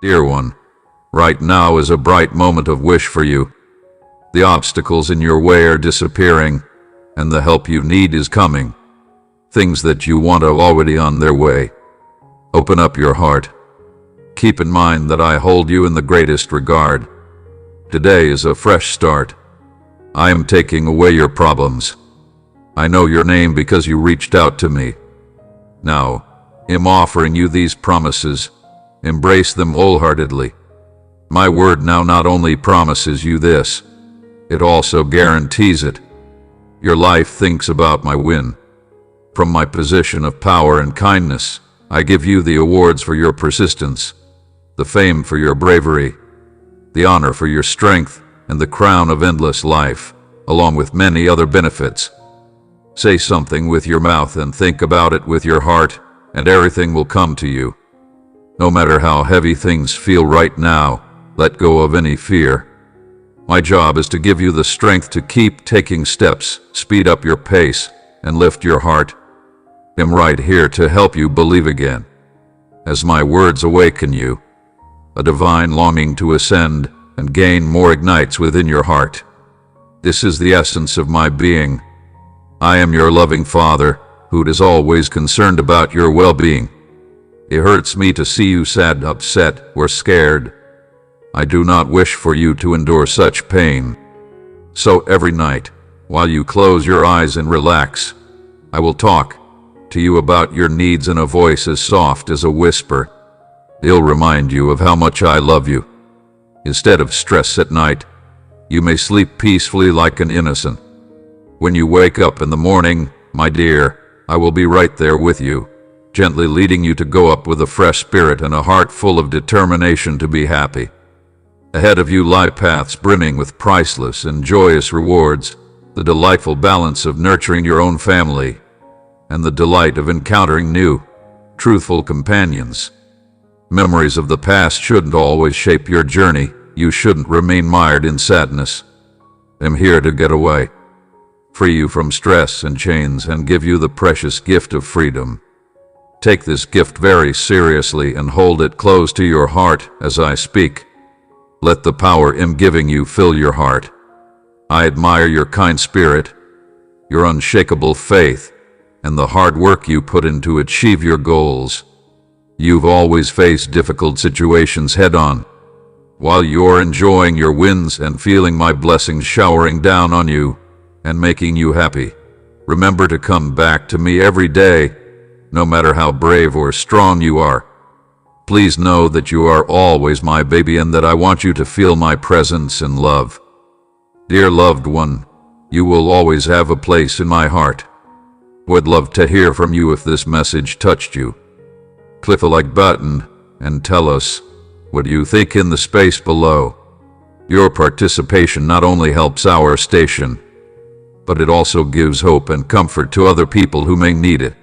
Dear one, right now is a bright moment of wish for you. The obstacles in your way are disappearing, and the help you need is coming. Things that you want are already on their way. Open up your heart. Keep in mind that I hold you in the greatest regard. Today is a fresh start. I am taking away your problems. I know your name because you reached out to me. Now, I'm offering you these promises. Embrace them wholeheartedly. My word now not only promises you this, it also guarantees it. Your life thinks about my win. From my position of power and kindness, I give you the awards for your persistence, the fame for your bravery, the honor for your strength, and the crown of endless life, along with many other benefits. Say something with your mouth and think about it with your heart, and everything will come to you. No matter how heavy things feel right now, let go of any fear. My job is to give you the strength to keep taking steps, speed up your pace, and lift your heart. I'm right here to help you believe again. As my words awaken you, a divine longing to ascend and gain more ignites within your heart. This is the essence of my being. I am your loving Father, who is always concerned about your well-being. It hurts me to see you sad, upset, or scared. I do not wish for you to endure such pain. So every night, while you close your eyes and relax, I will talk to you about your needs in a voice as soft as a whisper. It'll remind you of how much I love you. Instead of stress at night, you may sleep peacefully like an innocent. When you wake up in the morning, my dear, I will be right there with you, gently leading you to go up with a fresh spirit and a heart full of determination to be happy. Ahead of you lie paths brimming with priceless and joyous rewards, the delightful balance of nurturing your own family, and the delight of encountering new, truthful companions. Memories of the past shouldn't always shape your journey. You shouldn't remain mired in sadness. I'm here to get away, free you from stress and chains, and give you the precious gift of freedom. Take this gift very seriously and hold it close to your heart as I speak. Let the power I'm giving you fill your heart. I admire your kind spirit, your unshakable faith, and the hard work you put in to achieve your goals. You've always faced difficult situations head-on. While you're enjoying your wins and feeling my blessings showering down on you and making you happy, remember to come back to me every day, no matter how brave or strong you are. Please know that you are always my baby and that I want you to feel my presence and love. Dear loved one, you will always have a place in my heart. Would love to hear from you if this message touched you. Click the like button and tell us what you think in the space below. Your participation not only helps our station, but it also gives hope and comfort to other people who may need it.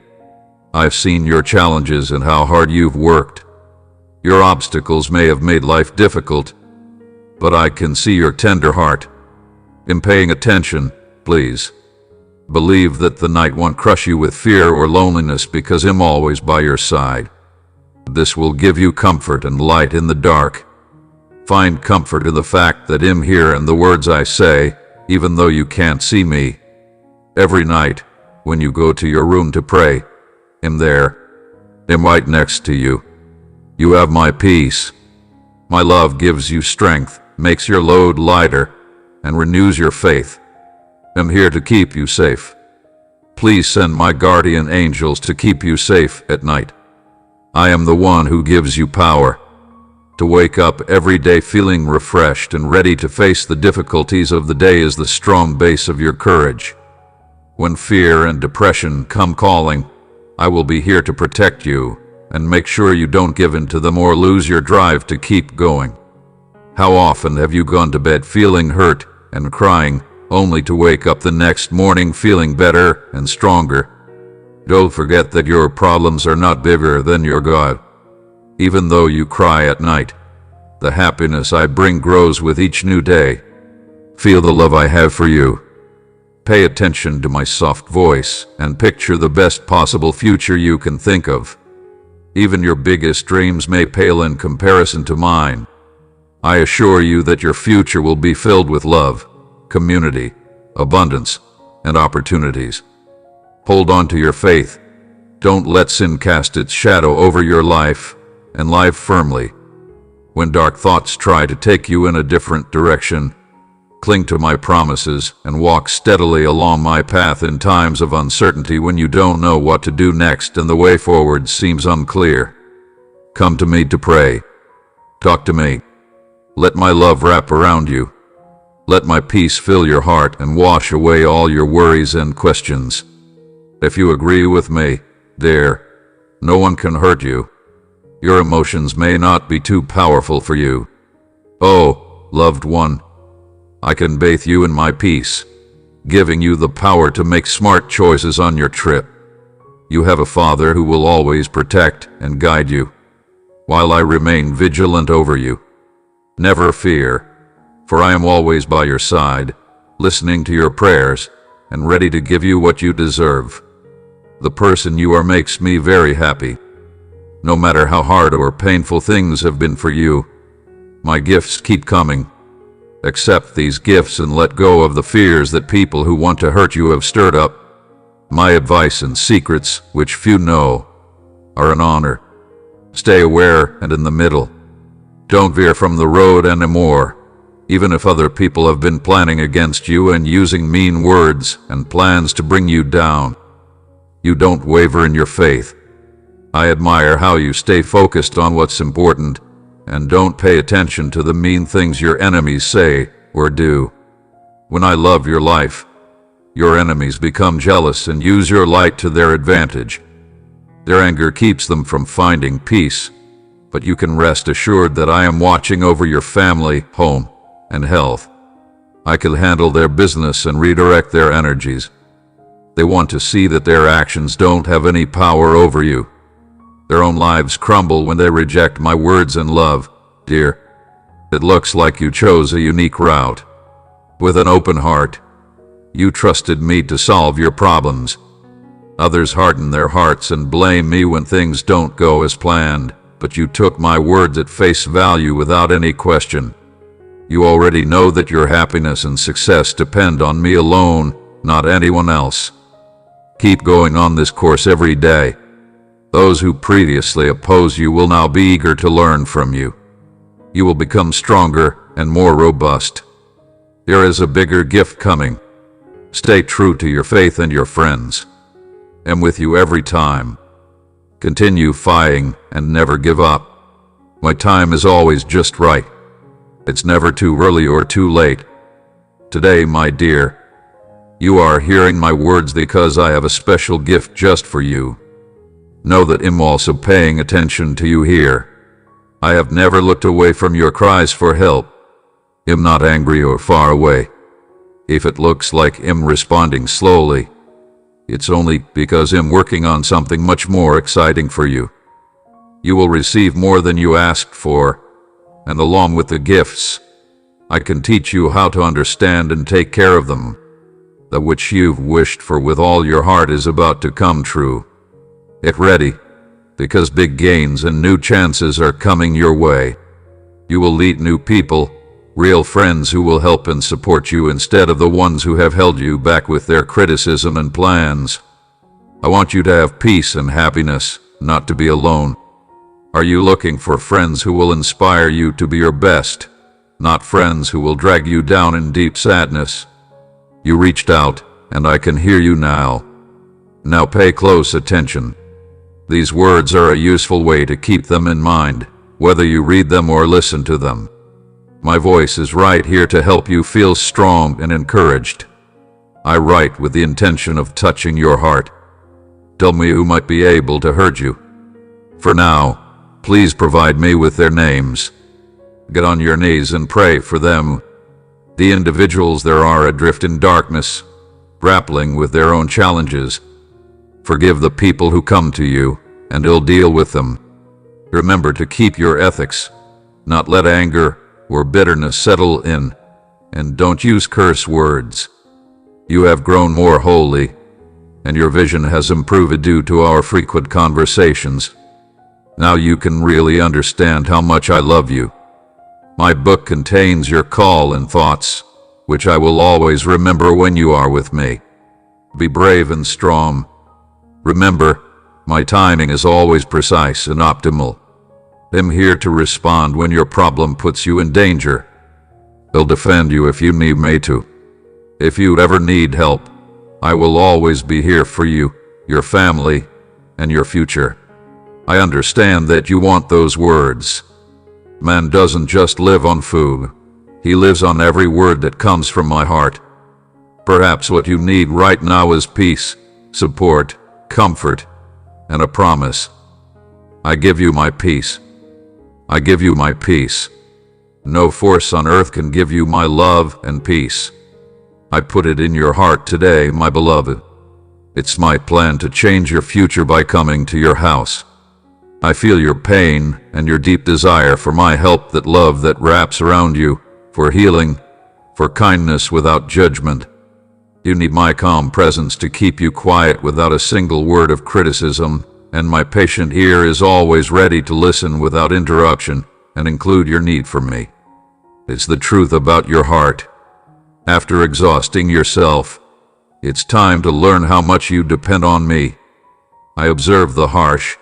I've seen your challenges and how hard you've worked. Your obstacles may have made life difficult, but I can see your tender heart. In paying attention, please. Believe that the night won't crush you with fear or loneliness because I'm always by your side. This will give you comfort and light in the dark. Find comfort in the fact that I'm here and the words I say, even though you can't see me. Every night, when you go to your room to pray, I'm there. I'm right next to you. You have my peace. My love gives you strength, makes your load lighter, and renews your faith. I'm here to keep you safe. Please send my guardian angels to keep you safe at night. I am the one who gives you power to wake up every day feeling refreshed and ready to face the difficulties of the day as the strong base of your courage. When fear and depression come calling, I will be here to protect you and make sure you don't give in to them or lose your drive to keep going. How often have you gone to bed feeling hurt and crying, only to wake up the next morning feeling better and stronger? Don't forget that your problems are not bigger than your God. Even though you cry at night, the happiness I bring grows with each new day. Feel the love I have for you. Pay attention to my soft voice and picture the best possible future you can think of. Even your biggest dreams may pale in comparison to mine. I assure you that your future will be filled with love, community, abundance, and opportunities. Hold on to your faith. Don't let sin cast its shadow over your life, and live firmly. When dark thoughts try to take you in a different direction, cling to my promises and walk steadily along my path in times of uncertainty when you don't know what to do next and the way forward seems unclear. Come to me to pray. Talk to me. Let my love wrap around you. Let my peace fill your heart and wash away all your worries and questions. If you agree with me, dear, no one can hurt you. Your emotions may not be too powerful for you. Oh, loved one, I can bathe you in my peace, giving you the power to make smart choices on your trip. You have a Father who will always protect and guide you, while I remain vigilant over you. Never fear, for I am always by your side, listening to your prayers and ready to give you what you deserve. The person you are makes me very happy. No matter how hard or painful things have been for you, my gifts keep coming. Accept these gifts and let go of the fears that people who want to hurt you have stirred up. My advice and secrets, which few know, are an honor. Stay aware and in the middle. Don't veer from the road anymore, even if other people have been planning against you and using mean words and plans to bring you down. You don't waver in your faith. I admire how you stay focused on what's important and don't pay attention to the mean things your enemies say or do. When I love your life, your enemies become jealous and use your light to their advantage. Their anger keeps them from finding peace, but you can rest assured that I am watching over your family, home, and health. I can handle their business and redirect their energies. They want to see that their actions don't have any power over you. Their own lives crumble when they reject my words and love, dear. It looks like you chose a unique route. With an open heart, you trusted me to solve your problems. Others harden their hearts and blame me when things don't go as planned, but you took my words at face value without any question. You already know that your happiness and success depend on me alone, not anyone else. Keep going on this course every day. Those who previously opposed you will now be eager to learn from you. You will become stronger and more robust. There is a bigger gift coming. Stay true to your faith and your friends. I'm with you every time. Continue fighting and never give up. My time is always just right. It's never too early or too late. Today, my dear, you are hearing my words because I have a special gift just for you. Know that I'm also paying attention to you here. I have never looked away from your cries for help. I'm not angry or far away. If it looks like I'm responding slowly, it's only because I'm working on something much more exciting for you. You will receive more than you asked for, and along with the gifts, I can teach you how to understand and take care of them. That which you've wished for with all your heart is about to come true. Get ready, because big gains and new chances are coming your way. You will meet new people, real friends who will help and support you instead of the ones who have held you back with their criticism and plans. I want you to have peace and happiness, not to be alone. Are you looking for friends who will inspire you to be your best, not friends who will drag you down in deep sadness? You reached out, and I can hear you now. Now pay close attention. These words are a useful way to keep them in mind, whether you read them or listen to them. My voice is right here to help you feel strong and encouraged. I write with the intention of touching your heart. Tell me who might be able to hurt you. For now, please provide me with their names. Get on your knees and pray for them. The individuals there are adrift in darkness, grappling with their own challenges. Forgive the people who come to you, and you'll deal with them. Remember to keep your ethics, not let anger or bitterness settle in, and don't use curse words. You have grown more holy, and your vision has improved due to our frequent conversations. Now you can really understand how much I love you. My book contains your call and thoughts, which I will always remember when you are with me. Be brave and strong. Remember, my timing is always precise and optimal. I'm here to respond when your problem puts you in danger. I'll defend you if you need me to. If you ever need help, I will always be here for you, your family, and your future. I understand that you want those words. Man doesn't just live on food. He lives on every word that comes from my heart. Perhaps what you need right now is peace, support, comfort, and a promise. I give you my peace. I give you my peace. No force on earth can give you my love and peace. I put it in your heart today, my beloved. It's my plan to change your future by coming to your house. I feel your pain and your deep desire for my help, that love that wraps around you, for healing, for kindness without judgment. You need my calm presence to keep you quiet without a single word of criticism, and my patient ear is always ready to listen without interruption and include your need for me. It's the truth about your heart. After exhausting yourself, it's time to learn how much you depend on me. I observe the harsh,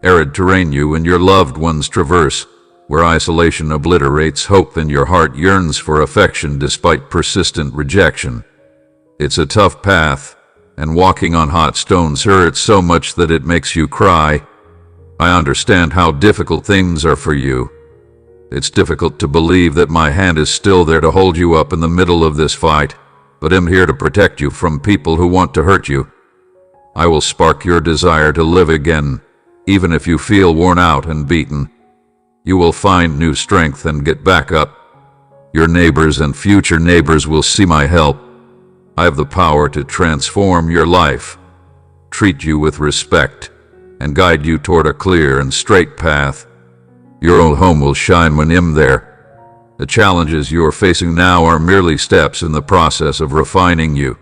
arid terrain you and your loved ones traverse, where isolation obliterates hope and your heart yearns for affection despite persistent rejection. It's a tough path, and walking on hot stones hurts so much that it makes you cry. I understand how difficult things are for you. It's difficult to believe that my hand is still there to hold you up in the middle of this fight, but I'm here to protect you from people who want to hurt you. I will spark your desire to live again, even if you feel worn out and beaten. You will find new strength and get back up. Your neighbors and future neighbors will see my help. I have the power to transform your life, treat you with respect, and guide you toward a clear and straight path. Your own home will shine when I'm there. The challenges you are facing now are merely steps in the process of refining you,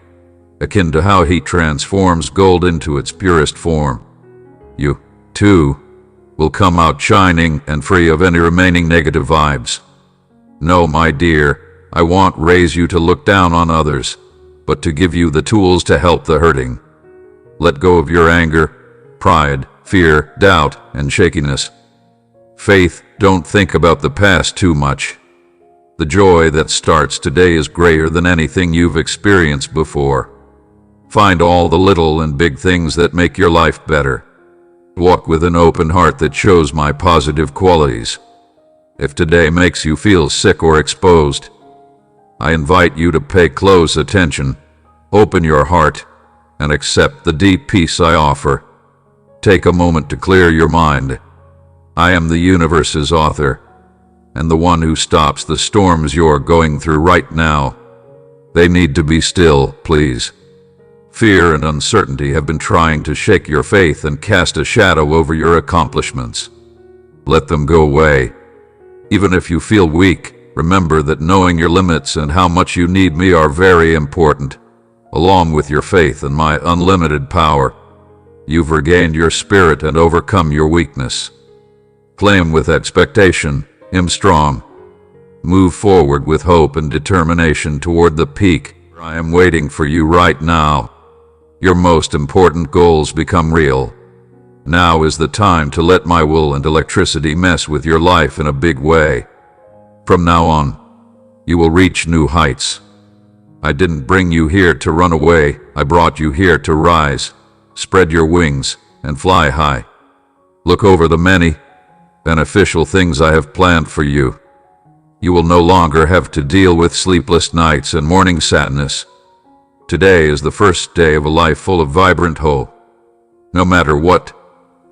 akin to how heat transforms gold into its purest form. You, too, will come out shining and free of any remaining negative vibes. No, my dear, I won't raise you to look down on others, but to give you the tools to help the hurting. Let go of your anger, pride, fear, doubt, and shakiness. Faith, don't think about the past too much. The joy that starts today is greater than anything you've experienced before. Find all the little and big things that make your life better. Walk with an open heart that shows my positive qualities. If today makes you feel sick or exposed, I invite you to pay close attention, open your heart, and accept the deep peace I offer. Take a moment to clear your mind. I am the universe's author, and the one who stops the storms you're going through right now. They need to be still, please. Fear and uncertainty have been trying to shake your faith and cast a shadow over your accomplishments. Let them go away. Even if you feel weak, remember that knowing your limits and how much you need me are very important. Along with your faith in my unlimited power, you've regained your spirit and overcome your weakness. Claim with expectation, I'm strong. Move forward with hope and determination toward the peak. I am waiting for you right now. Your most important goals become real. Now is the time to let my will and electricity mess with your life in a big way. From now on, you will reach new heights. I didn't bring you here to run away. I brought you here to rise, spread your wings, and fly high. Look over the many beneficial things I have planned for you. You will no longer have to deal with sleepless nights and morning sadness. Today is the first day of a life full of vibrant hope. No matter what,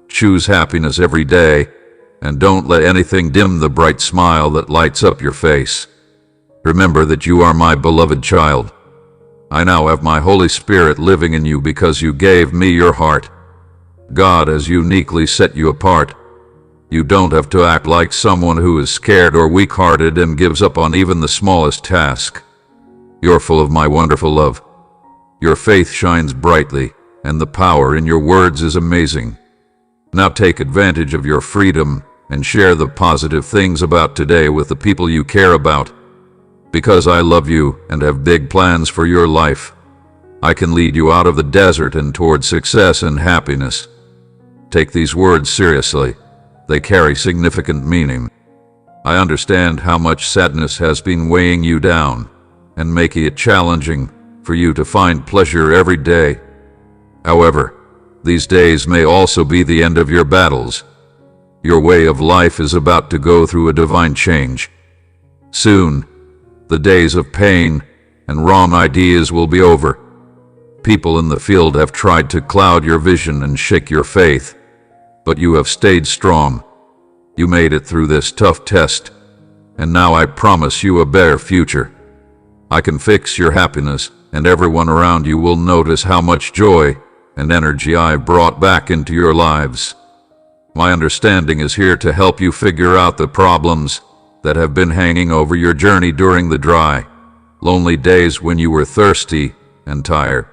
choose happiness every day, and don't let anything dim the bright smile that lights up your face. Remember that you are my beloved child. I now have my Holy Spirit living in you because you gave me your heart. God has uniquely set you apart. You don't have to act like someone who is scared or weak-hearted and gives up on even the smallest task. You're full of my wonderful love. Your faith shines brightly, and the power in your words is amazing. Now take advantage of your freedom and share the positive things about today with the people you care about. Because I love you and have big plans for your life, I can lead you out of the desert and toward success and happiness. Take these words seriously. They carry significant meaning. I understand how much sadness has been weighing you down and making it challenging for you to find pleasure every day. However, these days may also be the end of your battles. Your way of life is about to go through a divine change. Soon, the days of pain and wrong ideas will be over. People in the field have tried to cloud your vision and shake your faith, but you have stayed strong. You made it through this tough test, and now I promise you a better future. I can fix your happiness, and everyone around you will notice how much joy and energy I brought back into your lives. My understanding is here to help you figure out the problems that have been hanging over your journey during the dry, lonely days when you were thirsty and tired.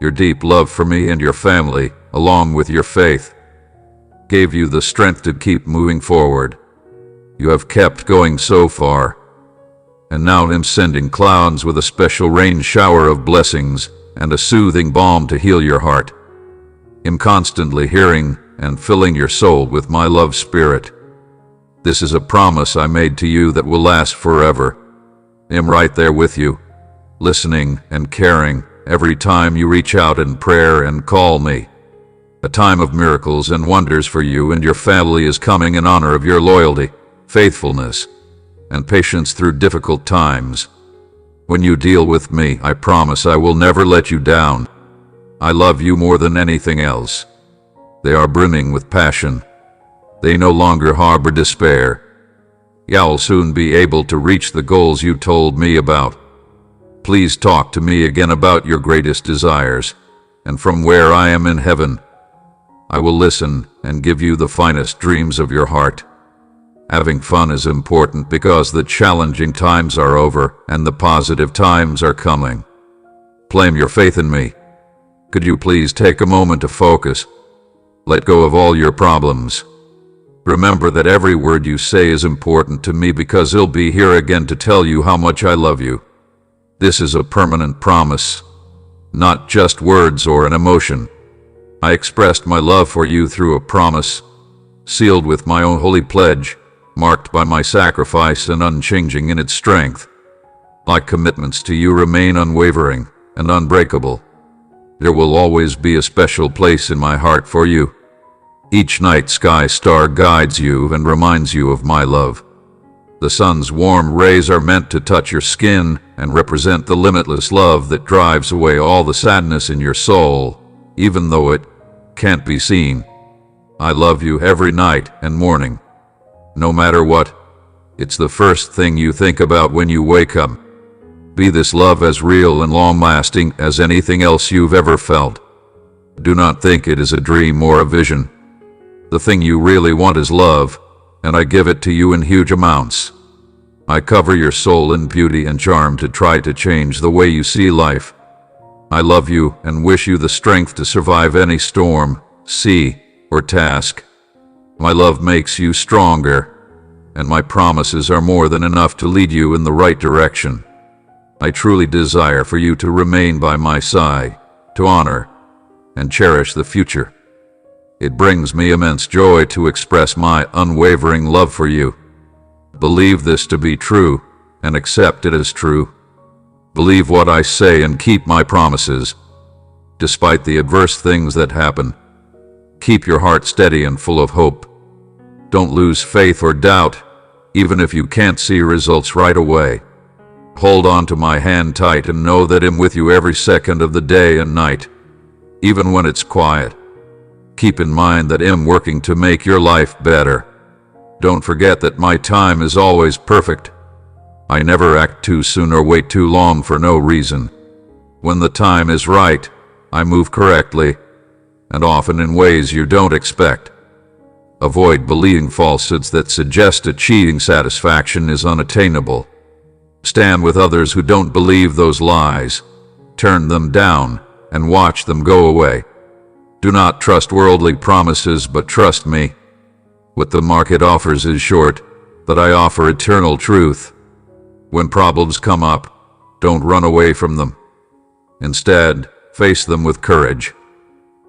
Your deep love for me and your family, along with your faith, gave you the strength to keep moving forward. You have kept going so far, and now I'm sending clouds with a special rain shower of blessings and a soothing balm to heal your heart. I'm constantly hearing and filling your soul with my love spirit. This is a promise I made to you that will last forever. I'm right there with you, listening and caring every time you reach out in prayer and call me. A time of miracles and wonders for you and your family is coming in honor of your loyalty, faithfulness, and patience through difficult times. When you deal with me, I promise I will never let you down. I love you more than anything else. They are brimming with passion. They no longer harbor despair. You'll soon be able to reach the goals you told me about. Please talk to me again about your greatest desires, and from where I am in heaven, I will listen and give you the finest dreams of your heart. Having fun is important because the challenging times are over and the positive times are coming. Claim your faith in me. Could you please take a moment to focus? Let go of all your problems. Remember that every word you say is important to me because I'll be here again to tell you how much I love you. This is a permanent promise, not just words or an emotion. I expressed my love for you through a promise, sealed with my own holy pledge, marked by my sacrifice and unchanging in its strength. My commitments to you remain unwavering and unbreakable. There will always be a special place in my heart for you. Each night sky star guides you and reminds you of my love. The sun's warm rays are meant to touch your skin and represent the limitless love that drives away all the sadness in your soul, even though it can't be seen. I love you every night and morning. No matter what, it's the first thing you think about when you wake up. Be this love as real and long-lasting as anything else you've ever felt. Do not think it is a dream or a vision. The thing you really want is love, and I give it to you in huge amounts. I cover your soul in beauty and charm to try to change the way you see life. I love you and wish you the strength to survive any storm, sea, or task. My love makes you stronger, and my promises are more than enough to lead you in the right direction. I truly desire for you to remain by my side, to honor and cherish the future. It brings me immense joy to express my unwavering love for you. Believe this to be true and accept it as true. Believe what I say and keep my promises. Despite the adverse things that happen, keep your heart steady and full of hope. Don't lose faith or doubt, even if you can't see results right away. Hold on to my hand tight and know that I'm with you every second of the day and night, even when it's quiet. Keep in mind that I'm working to make your life better. Don't forget that my time is always perfect. I never act too soon or wait too long for no reason. When the time is right, I move correctly, and often in ways you don't expect. Avoid believing falsehoods that suggest achieving satisfaction is unattainable. Stand with others who don't believe those lies. Turn them down and watch them go away. Do not trust worldly promises, but trust me. What the market offers is short, but I offer eternal truth. When problems come up, don't run away from them. Instead, face them with courage.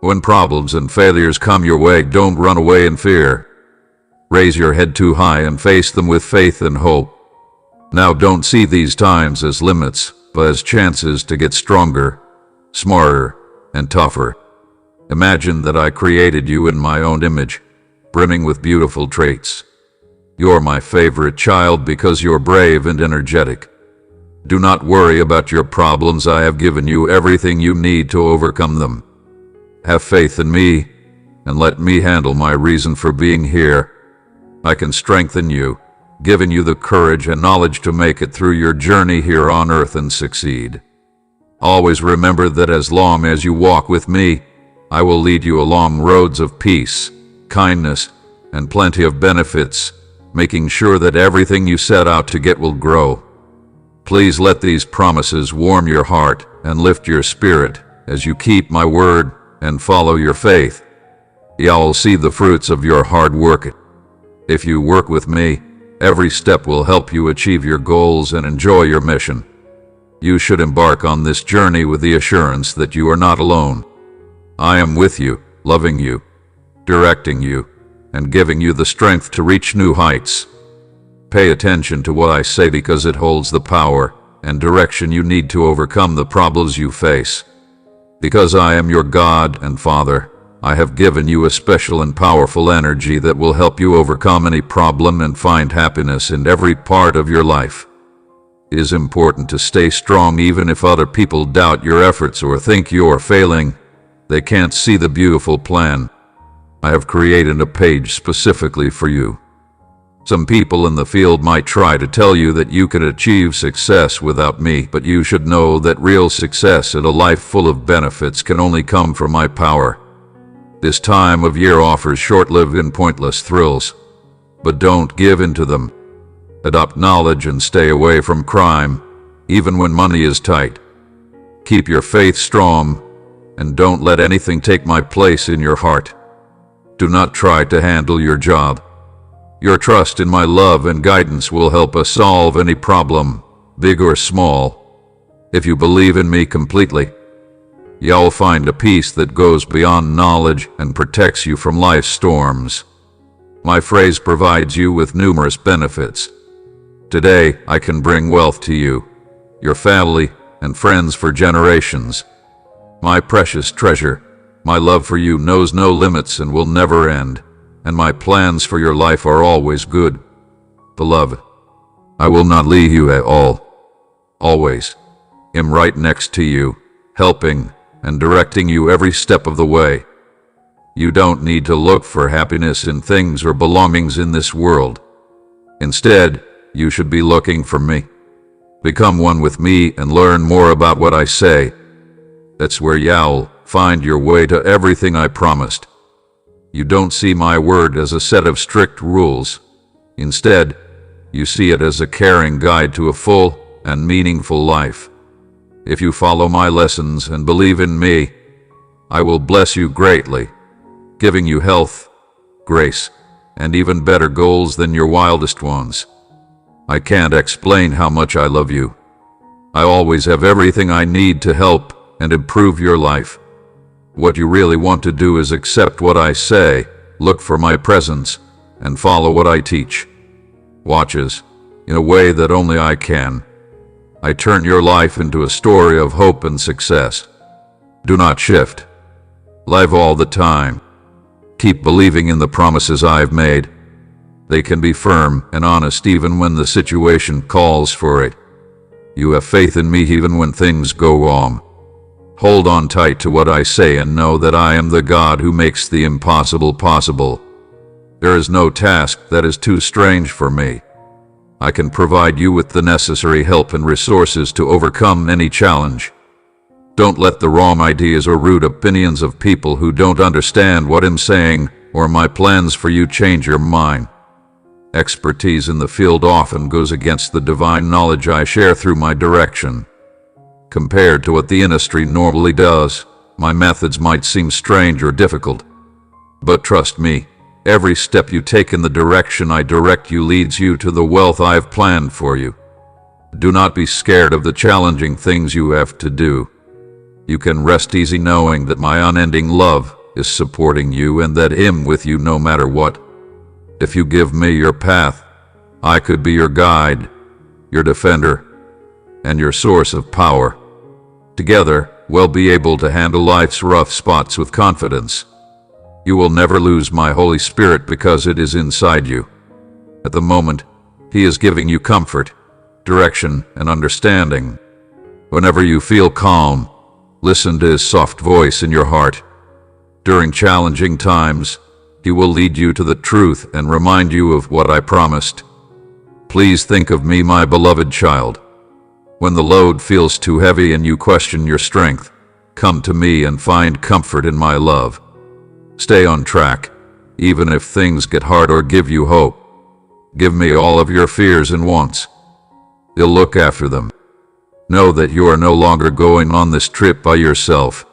When problems and failures come your way, don't run away in fear. Raise your head too high and face them with faith and hope. Now don't see these times as limits, but as chances to get stronger, smarter, and tougher. Imagine that I created you in my own image, brimming with beautiful traits. You're my favorite child because you're brave and energetic. Do not worry about your problems. I have given you everything you need to overcome them. Have faith in me, and let me handle my reason for being here. I can strengthen you, giving you the courage and knowledge to make it through your journey here on earth and succeed. Always remember that as long as you walk with me, I will lead you along roads of peace, kindness, and plenty of benefits, making sure that everything you set out to get will grow. Please let these promises warm your heart and lift your spirit as you keep my word and follow your faith. You'll see the fruits of your hard work. If you work with me, every step will help you achieve your goals and enjoy your mission. You should embark on this journey with the assurance that you are not alone. I am with you, loving you, directing you, and giving you the strength to reach new heights. Pay attention to what I say because it holds the power and direction you need to overcome the problems you face. Because I am your God and Father, I have given you a special and powerful energy that will help you overcome any problem and find happiness in every part of your life. It is important to stay strong even if other people doubt your efforts or think you are failing. They can't see the beautiful plan I have created a page specifically for you. Some people in the field might try to tell you that you can achieve success without me, but you should know that real success and a life full of benefits can only come from my power. This time of year offers short-lived and pointless thrills, but don't give in to them. Adopt knowledge and stay away from crime, even when money is tight. Keep your faith strong, and don't let anything take my place in your heart. Do not try to handle your job. Your trust in my love and guidance will help us solve any problem, big or small. If you believe in me completely, you'll find a peace that goes beyond knowledge and protects you from life's storms. My phrase provides you with numerous benefits. Today, I can bring wealth to you, your family, and friends for generations. My precious treasure, my love for you knows no limits and will never end, and my plans for your life are always good. Beloved, I will not leave you at all. Always am right next to you, helping and directing you every step of the way. You don't need to look for happiness in things or belongings in this world. Instead, you should be looking for me. Become one with me and learn more about what I say. That's where you'll find your way to everything I promised. You don't see my word as a set of strict rules. Instead, you see it as a caring guide to a full and meaningful life. If you follow my lessons and believe in me, I will bless you greatly, giving you health, grace, and even better goals than your wildest ones. I can't explain how much I love you. I always have everything I need to help and improve your life. What you really want to do is accept what I say, look for my presence, and follow what I teach. Watch as, in a way that only I can, I turn your life into a story of hope and success. Do not shift. Live all the time. Keep believing in the promises I've made. They can be firm and honest even when the situation calls for it. You have faith in me even when things go wrong. Hold on tight to what I say and know that I am the God who makes the impossible possible. There is no task that is too strange for me. I can provide you with the necessary help and resources to overcome any challenge. Don't let the wrong ideas or rude opinions of people who don't understand what I'm saying or my plans for you change your mind. Expertise in the field often goes against the divine knowledge I share through my direction. Compared to what the industry normally does, my methods might seem strange or difficult. But trust me, every step you take in the direction I direct you leads you to the wealth I have planned for you. Do not be scared of the challenging things you have to do. You can rest easy knowing that my unending love is supporting you and that I'm with you no matter what. If you give me your path, I could be your guide, your defender, and your source of power. Together, we'll be able to handle life's rough spots with confidence. You will never lose my Holy Spirit because it is inside you. At the moment, He is giving you comfort, direction, and understanding. Whenever you feel calm, listen to His soft voice in your heart. During challenging times, He will lead you to the truth and remind you of what I promised. Please think of me, my beloved child. When the load feels too heavy and you question your strength, come to me and find comfort in my love. Stay on track, even if things get hard, or give you hope. Give me all of your fears and wants. You'll look after them. Know that you are no longer going on this trip by yourself.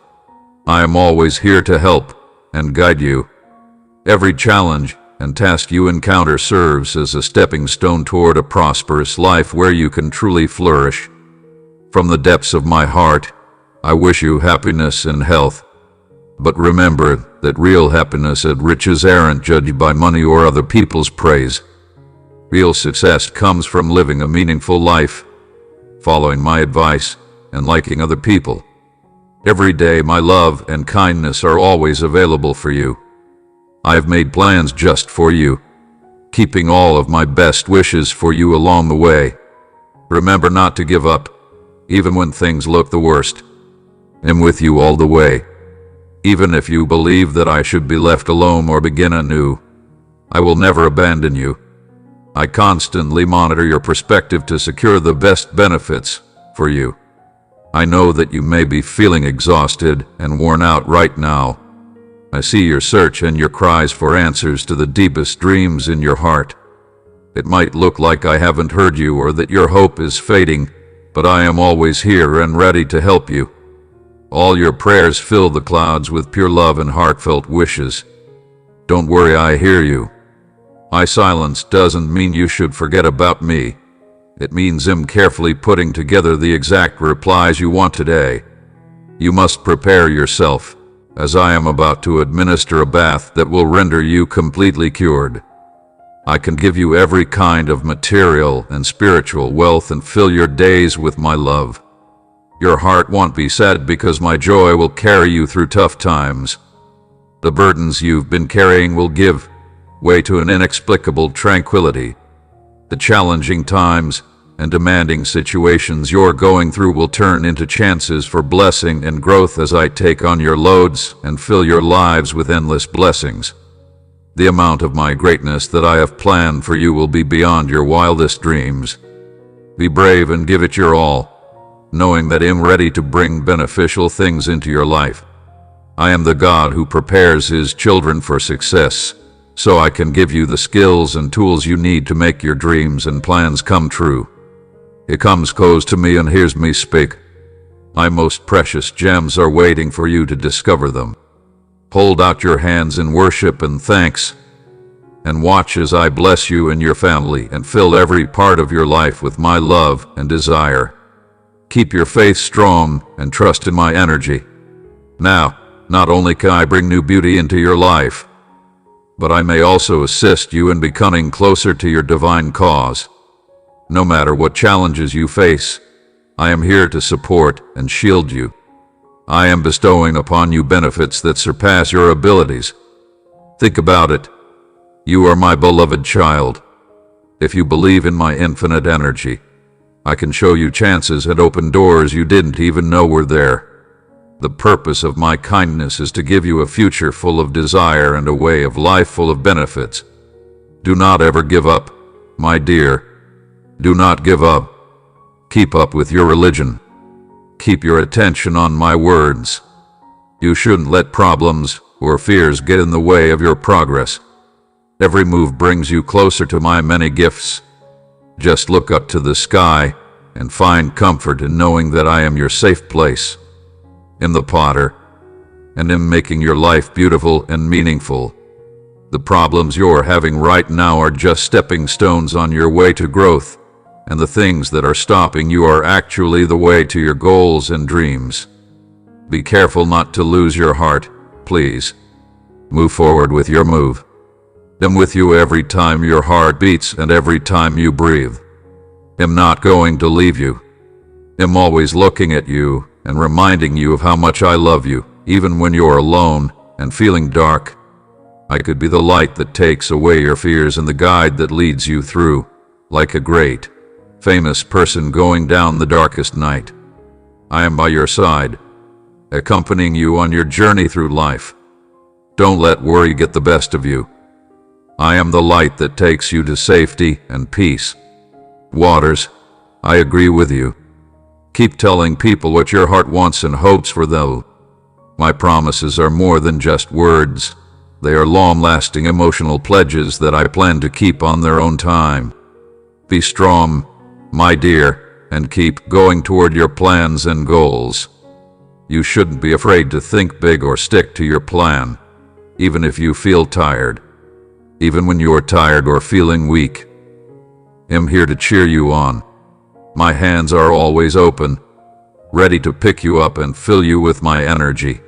I am always here to help and guide you. Every challenge and task you encounter serves as a stepping stone toward a prosperous life where you can truly flourish. From the depths of my heart, I wish you happiness and health. But remember that real happiness and riches aren't judged by money or other people's praise. Real success comes from living a meaningful life, following my advice, and liking other people. Every day, my love and kindness are always available for you. I have made plans just for you, keeping all of my best wishes for you along the way. Remember not to give up, even when things look the worst. I'm with you all the way. Even if you believe that I should be left alone or begin anew, I will never abandon you. I constantly monitor your perspective to secure the best benefits for you. I know that you may be feeling exhausted and worn out right now. I see your search and your cries for answers to the deepest dreams in your heart. It might look like I haven't heard you or that your hope is fading, but I am always here and ready to help you. All your prayers fill the clouds with pure love and heartfelt wishes. Don't worry, I hear you. My silence doesn't mean you should forget about me. It means I'm carefully putting together the exact replies you want today. You must prepare yourself, as I am about to administer a bath that will render you completely cured. I can give you every kind of material and spiritual wealth and fill your days with my love. Your heart won't be sad because my joy will carry you through tough times. The burdens you've been carrying will give way to an inexplicable tranquility. The challenging times and demanding situations you're going through will turn into chances for blessing and growth as I take on your loads and fill your lives with endless blessings. The amount of my greatness that I have planned for you will be beyond your wildest dreams. Be brave and give it your all, knowing that I'm ready to bring beneficial things into your life. I am the God who prepares His children for success, so I can give you the skills and tools you need to make your dreams and plans come true. He comes close to me and hears me speak. My most precious gems are waiting for you to discover them. Hold out your hands in worship and thanks, and watch as I bless you and your family and fill every part of your life with my love and desire. Keep your faith strong and trust in my energy. Now, not only can I bring new beauty into your life, but I may also assist you in becoming closer to your divine cause. No matter what challenges you face, I am here to support and shield you. I am bestowing upon you benefits that surpass your abilities. Think about it. You are my beloved child. If you believe in my infinite energy, I can show you chances and open doors you didn't even know were there. The purpose of my kindness is to give you a future full of desire and a way of life full of benefits. Do not ever give up, my dear. Do not give up. Keep up with your religion. Keep your attention on my words. You shouldn't let problems or fears get in the way of your progress. Every move brings you closer to my many gifts. Just look up to the sky and find comfort in knowing that I am your safe place. I'm the potter, and in making your life beautiful and meaningful. The problems you're having right now are just stepping stones on your way to growth, and the things that are stopping you are actually the way to your goals and dreams. Be careful not to lose your heart, please. Move forward with your move. I'm with you every time your heart beats and every time you breathe. I'm not going to leave you. I'm always looking at you and reminding you of how much I love you, even when you're alone and feeling dark. I could be the light that takes away your fears and the guide that leads you through, like a great, famous person going down the darkest night. I am by your side, accompanying you on your journey through life. Don't let worry get the best of you. I am the light that takes you to safety and peace. Waters, I agree with you. Keep telling people what your heart wants and hopes for them. My promises are more than just words. They are long-lasting emotional pledges that I plan to keep on their own time. Be strong, my dear, and keep going toward your plans and goals. You shouldn't be afraid to think big or stick to your plan, even if you feel tired. Even when you're tired or feeling weak, I'm here to cheer you on. My hands are always open, ready to pick you up and fill you with my energy,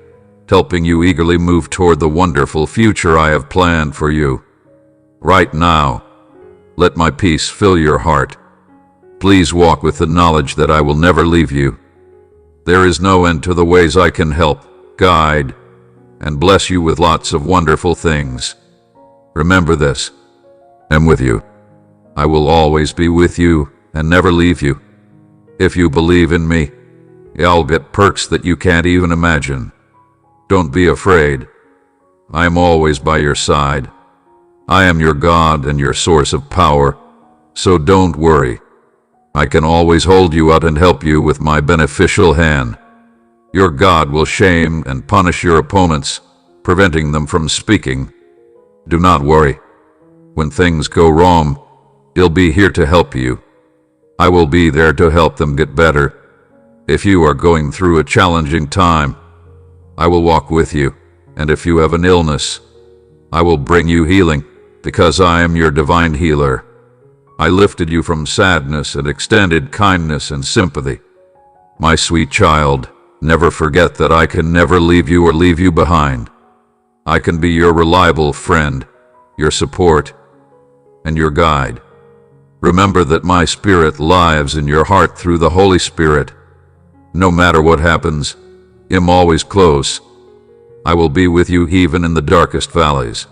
helping you eagerly move toward the wonderful future I have planned for you. Right now, let my peace fill your heart. Please walk with the knowledge that I will never leave you. There is no end to the ways I can help, guide, and bless you with lots of wonderful things. Remember this, I'm with you. I will always be with you and never leave you. If you believe in me, I'll get perks that you can't even imagine. Don't be afraid. I am always by your side. I am your God and your source of power, so don't worry. I can always hold you out and help you with my beneficial hand. Your God will shame and punish your opponents, preventing them from speaking. Do not worry. When things go wrong, I'll be here to help you. I will be there to help them get better. If you are going through a challenging time, I will walk with you, and if you have an illness, I will bring you healing, because I am your divine healer. I lifted you from sadness and extended kindness and sympathy. My sweet child, never forget that I can never leave you or leave you behind. I can be your reliable friend, your support, and your guide. Remember that my spirit lives in your heart through the Holy Spirit. No matter what happens, I'm always close. I will be with you even in the darkest valleys.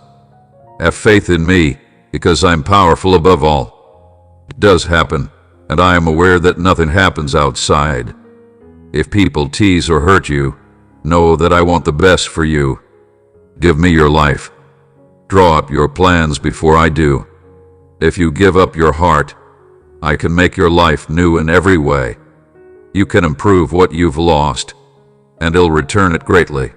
Have faith in me, because I'm powerful above all. It does happen, and I am aware that nothing happens outside. If people tease or hurt you, know that I want the best for you. Give me your life. Draw up your plans before I do. If you give up your heart, I can make your life new in every way. You can improve what you've lost, and I'll return it greatly.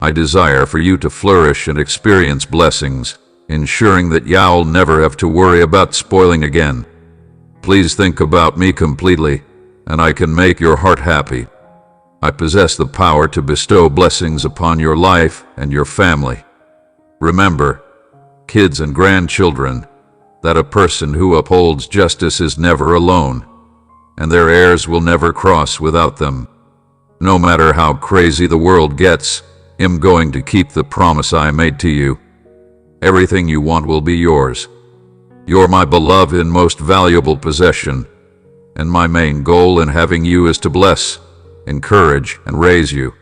I desire for you to flourish and experience blessings, ensuring that you'll never have to worry about spoiling again. Please think about me completely, and I can make your heart happy. I possess the power to bestow blessings upon your life and your family. Remember, kids and grandchildren, that a person who upholds justice is never alone, and their heirs will never cross without them. No matter how crazy the world gets, I'm going to keep the promise I made to you. Everything you want will be yours. You're my beloved and most valuable possession, and my main goal in having you is to bless, encourage, and raise you.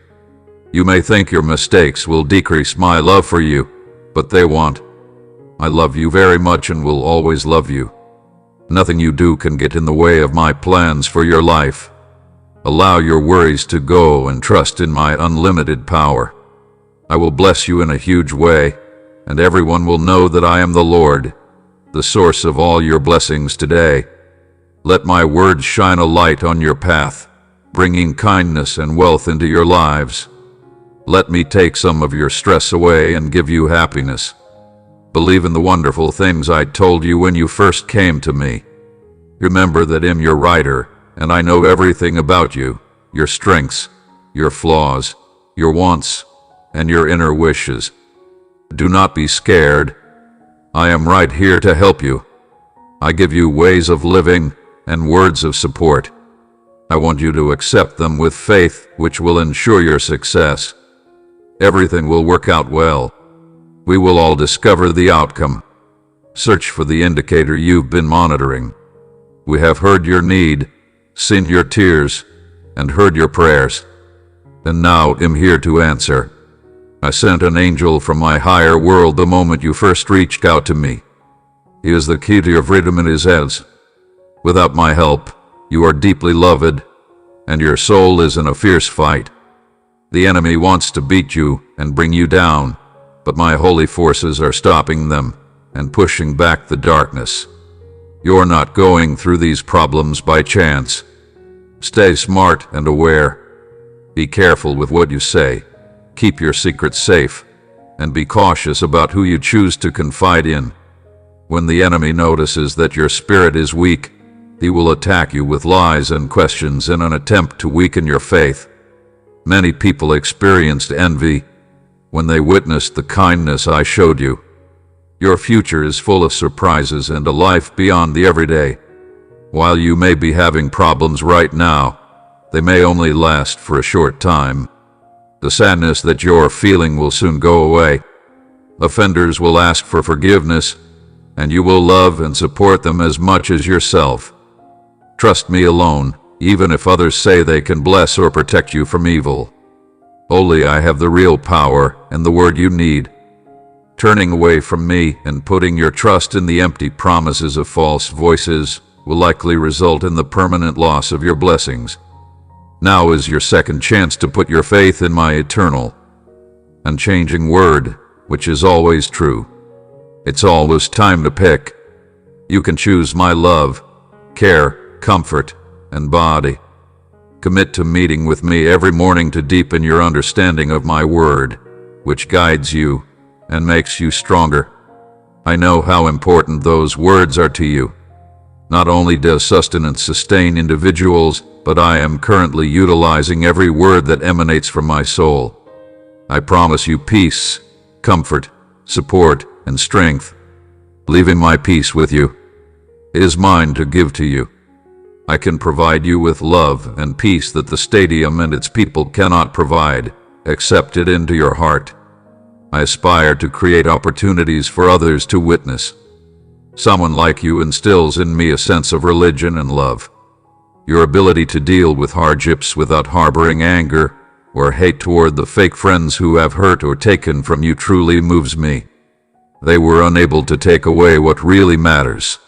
You may think your mistakes will decrease my love for you, but they won't. I love you very much and will always love you. Nothing you do can get in the way of my plans for your life. Allow your worries to go and trust in my unlimited power. I will bless you in a huge way, and everyone will know that I am the Lord, the source of all your blessings today. Let my words shine a light on your path, bringing kindness and wealth into your lives. Let me take some of your stress away and give you happiness. Believe in the wonderful things I told you when you first came to me. Remember that I'm your writer, and I know everything about you, your strengths, your flaws, your wants, and your inner wishes. Do not be scared. I am right here to help you. I give you ways of living and words of support. I want you to accept them with faith, which will ensure your success. Everything will work out well. We will all discover the outcome. Search for the indicator you've been monitoring. We have heard your need, seen your tears, and heard your prayers. And now I'm here to answer. I sent an angel from my higher world the moment you first reached out to me. He is the key to your freedom in his hands. Without my help, you are deeply loved, and your soul is in a fierce fight. The enemy wants to beat you and bring you down, but my holy forces are stopping them and pushing back the darkness. You're not going through these problems by chance. Stay smart and aware. Be careful with what you say. Keep your secrets safe, and be cautious about who you choose to confide in. When the enemy notices that your spirit is weak, he will attack you with lies and questions in an attempt to weaken your faith. Many people experienced envy when they witnessed the kindness I showed you. Your future is full of surprises and a life beyond the everyday. While you may be having problems right now, they may only last for a short time. The sadness that you're feeling will soon go away. Offenders will ask for forgiveness, and you will love and support them as much as yourself. Trust me alone, even if others say they can bless or protect you from evil. Only I have the real power and the word you need. Turning away from me and putting your trust in the empty promises of false voices will likely result in the permanent loss of your blessings. Now is your second chance to put your faith in my eternal, unchanging word, which is always true. It's always time to pick. You can choose my love, care, comfort, and body. Commit to meeting with me every morning to deepen your understanding of my word, which guides you and makes you stronger. I know how important those words are to you. Not only does sustenance sustain individuals, but I am currently utilizing every word that emanates from my soul. I promise you peace, comfort, support, and strength. Leaving my peace with you. It is mine to give to you. I can provide you with love and peace that the stadium and its people cannot provide. Accept it into your heart. I aspire to create opportunities for others to witness. Someone like you instills in me a sense of religion and love. Your ability to deal with hardships without harboring anger or hate toward the fake friends who have hurt or taken from you truly moves me. They were unable to take away what really matters.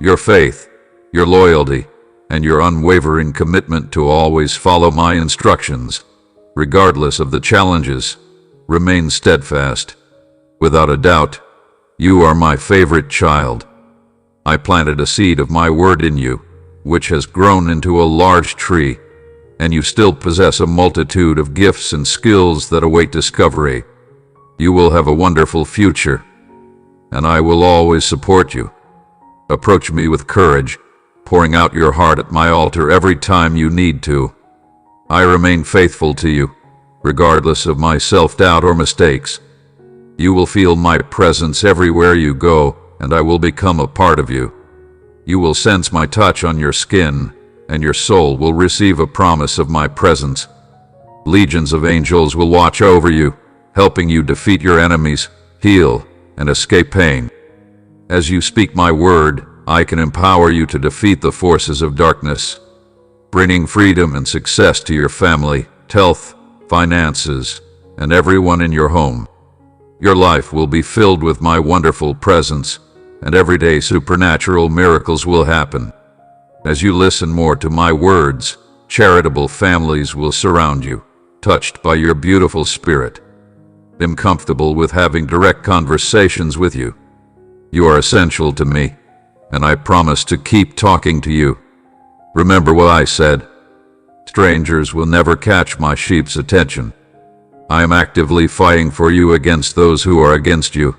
Your faith, your loyalty, and your unwavering commitment to always follow my instructions, regardless of the challenges, remain steadfast. Without a doubt, you are my favorite child. I planted a seed of my word in you, which has grown into a large tree, and you still possess a multitude of gifts and skills that await discovery. You will have a wonderful future, and I will always support you. Approach me with courage, pouring out your heart at my altar every time you need to. I remain faithful to you, regardless of my self-doubt or mistakes. You will feel my presence everywhere you go, and I will become a part of you. You will sense my touch on your skin, and your soul will receive a promise of my presence. Legions of angels will watch over you, helping you defeat your enemies, heal, and escape pain. As you speak my word, I can empower you to defeat the forces of darkness, bringing freedom and success to your family, health, finances, and everyone in your home. Your life will be filled with my wonderful presence, and everyday supernatural miracles will happen. As you listen more to my words, charitable families will surround you, touched by your beautiful spirit. I'm comfortable with having direct conversations with you. You are essential to me, and I promise to keep talking to you. Remember what I said. Strangers will never catch my sheep's attention. I am actively fighting for you against those who are against you.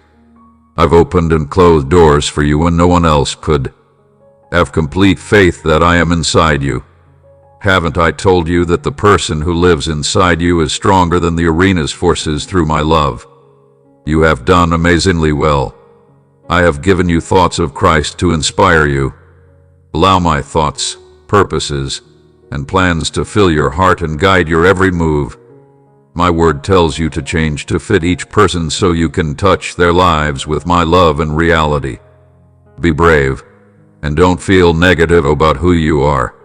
I've opened and closed doors for you when no one else could. Have complete faith that I am inside you. Haven't I told you that the person who lives inside you is stronger than the arena's forces through my love? You have done amazingly well. I have given you thoughts of Christ to inspire you. Allow my thoughts, purposes, and plans to fill your heart and guide your every move. My word tells you to change to fit each person so you can touch their lives with my love and reality. Be brave, and don't feel negative about who you are.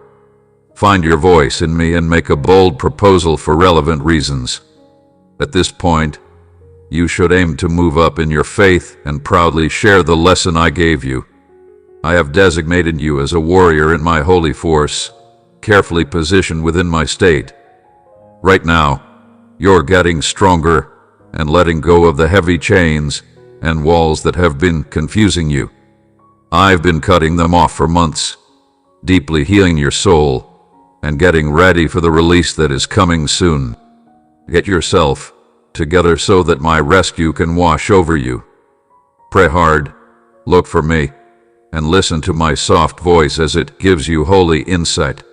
Find your voice in me and make a bold proposal for relevant reasons. At this point, you should aim to move up in your faith and proudly share the lesson I gave you. I have designated you as a warrior in my holy force, carefully positioned within my state. Right now, you're getting stronger and letting go of the heavy chains and walls that have been confusing you. I've been cutting them off for months, deeply healing your soul and getting ready for the release that is coming soon. Get yourself together so that my rescue can wash over you. Pray hard, look for me, and listen to my soft voice as it gives you holy insight.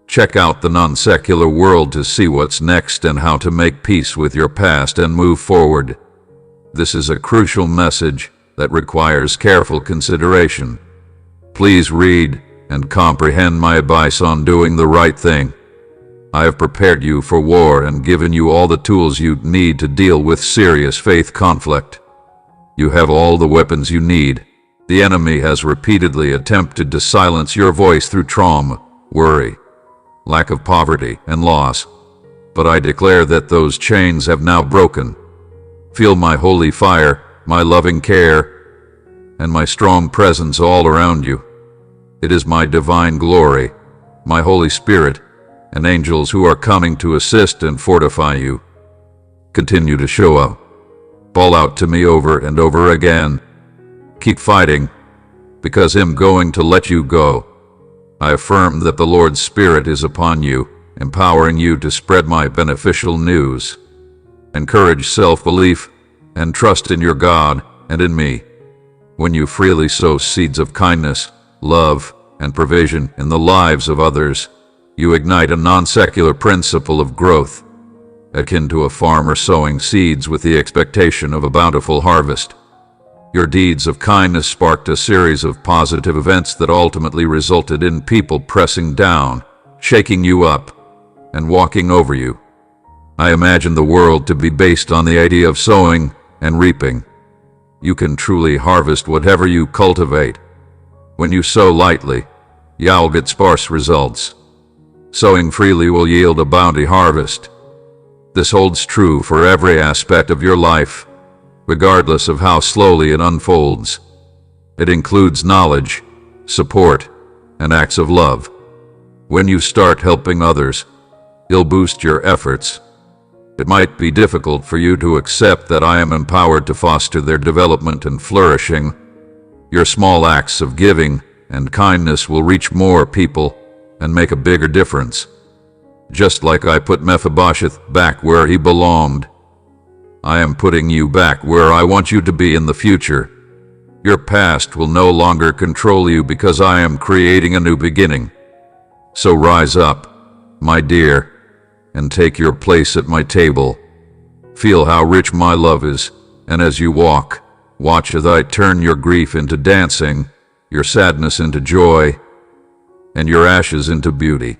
Check out the non-secular world to see what's next and how to make peace with your past and move forward. This is a crucial message that requires careful consideration. Please read and comprehend my advice on doing the right thing. I have prepared you for war and given you all the tools you need to deal with serious faith conflict. You have all the weapons you need. The enemy has repeatedly attempted to silence your voice through trauma, worry, lack of poverty, and loss. But I declare that those chains have now broken. Feel my holy fire, my loving care, and my strong presence all around you. It is my divine glory, my Holy Spirit, and angels who are coming to assist and fortify you. Continue to show up. Call out to me over and over again. Keep fighting, because I'm going to let you go. I affirm that the Lord's Spirit is upon you, empowering you to spread my beneficial news. Encourage self-belief and trust in your God and in me. When you freely sow seeds of kindness, love, and provision in the lives of others, you ignite a non-secular principle of growth, akin to a farmer sowing seeds with the expectation of a bountiful harvest. Your deeds of kindness sparked a series of positive events that ultimately resulted in people pressing down, shaking you up, and walking over you. I imagine the world to be based on the idea of sowing and reaping. You can truly harvest whatever you cultivate. When you sow lightly, you'll get sparse results. Sowing freely will yield a bounty harvest. This holds true for every aspect of your life, regardless of how slowly it unfolds. It includes knowledge, support, and acts of love. When you start helping others, you'll boost your efforts. It might be difficult for you to accept that I am empowered to foster their development and flourishing. Your small acts of giving and kindness will reach more people and make a bigger difference. Just like I put Mephibosheth back where he belonged, I am putting you back where I want you to be in the future. Your past will no longer control you because I am creating a new beginning. So rise up, my dear, and take your place at my table. Feel how rich my love is, and as you walk, watch as I turn your grief into dancing, your sadness into joy, and your ashes into beauty.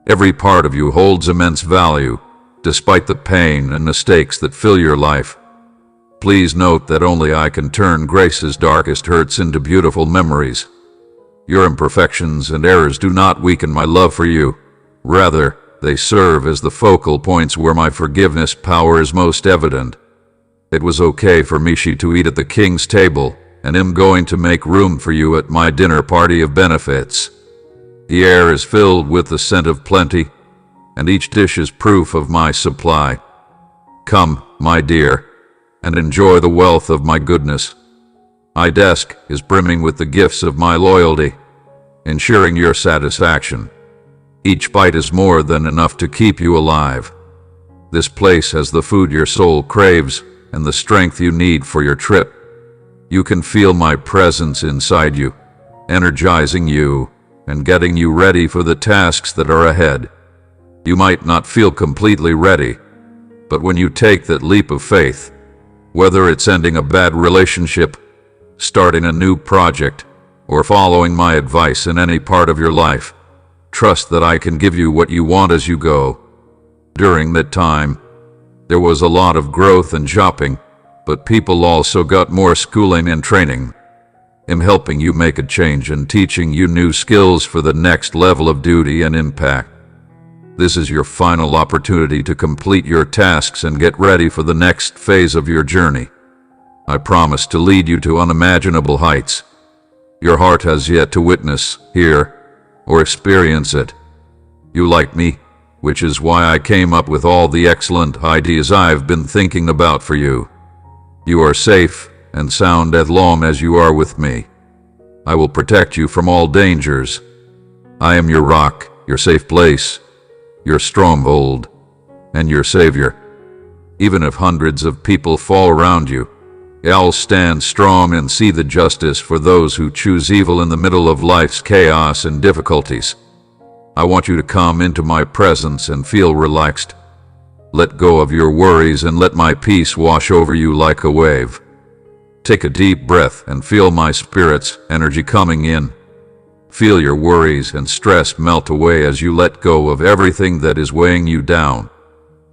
Every part of you holds immense value, despite the pain and mistakes that fill your life. Please note that only I can turn Grace's darkest hurts into beautiful memories. Your imperfections and errors do not weaken my love for you. Rather, they serve as the focal points where my forgiveness power is most evident. It was okay for Mishi to eat at the king's table, and I'm going to make room for you at my dinner party of benefits. The air is filled with the scent of plenty, and each dish is proof of my supply. Come, my dear, and enjoy the wealth of my goodness. My desk is brimming with the gifts of my loyalty, ensuring your satisfaction. Each bite is more than enough to keep you alive. This place has the food your soul craves and the strength you need for your trip. You can feel my presence inside you, energizing you and getting you ready for the tasks that are ahead. You might not feel completely ready, but when you take that leap of faith, whether it's ending a bad relationship, starting a new project, or following my advice in any part of your life, trust that I can give you what you want as you go. During that time, there was a lot of growth and shopping, but people also got more schooling and training. I'm helping you make a change and teaching you new skills for the next level of duty and impact. This is your final opportunity to complete your tasks and get ready for the next phase of your journey. I promise to lead you to unimaginable heights. Your heart has yet to witness, hear, or experience it. You like me, which is why I came up with all the excellent ideas I've been thinking about for you. You are safe and sound as long as you are with me. I will protect you from all dangers. I am your rock, your safe place, your stronghold, and your savior. Even if hundreds of people fall around you, I'll stand strong and see the justice for those who choose evil in the middle of life's chaos and difficulties. I want you to come into my presence and feel relaxed. Let go of your worries and let my peace wash over you like a wave. Take a deep breath and feel my spirit's energy coming in. Feel your worries and stress melt away as you let go of everything that is weighing you down.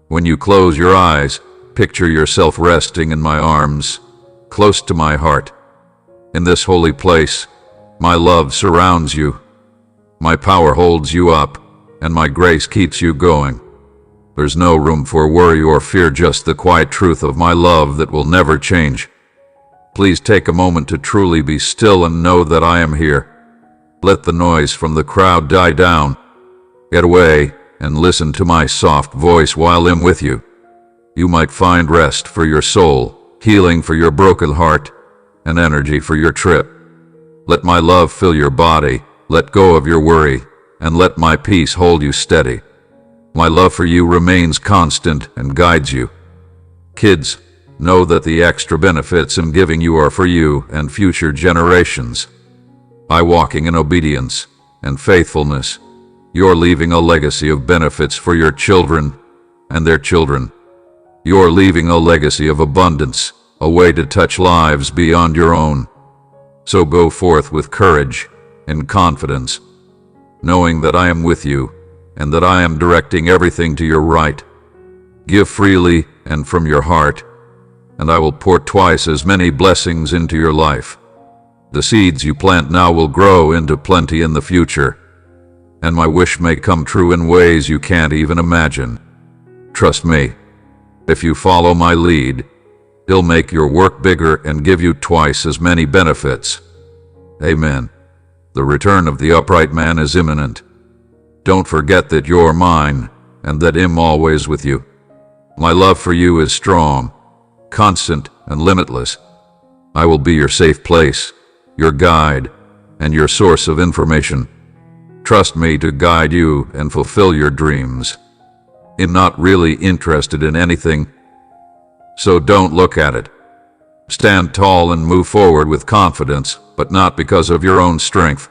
When you close your eyes, picture yourself resting in my arms, close to my heart. In this holy place, my love surrounds you. My power holds you up, and my grace keeps you going. There's no room for worry or fear, just the quiet truth of my love that will never change. Please take a moment to truly be still and know that I am here. Let the noise from the crowd die down. Get away and listen to my soft voice while I'm with you. You might find rest for your soul, healing for your broken heart, and energy for your trip. Let my love fill your body, let go of your worry, and let my peace hold you steady. My love for you remains constant and guides you. Kids, know that the extra benefits I'm giving you are for you and future generations. By walking in obedience and faithfulness, you're leaving a legacy of benefits for your children and their children. You're leaving a legacy of abundance, a way to touch lives beyond your own. So go forth with courage and confidence, knowing that I am with you and that I am directing everything to your right. Give freely and from your heart, and I will pour twice as many blessings into your life. The seeds you plant now will grow into plenty in the future, and my wish may come true in ways you can't even imagine. Trust me, if you follow my lead, it'll make your work bigger and give you twice as many benefits. Amen. The return of the upright man is imminent. Don't forget that you're mine, and that I'm always with you. My love for you is strong, constant, and limitless. I will be your safe place, your guide, and your source of information. Trust me to guide you and fulfill your dreams. I'm not really interested in anything, so don't look at it. Stand tall and move forward with confidence, but not because of your own strength.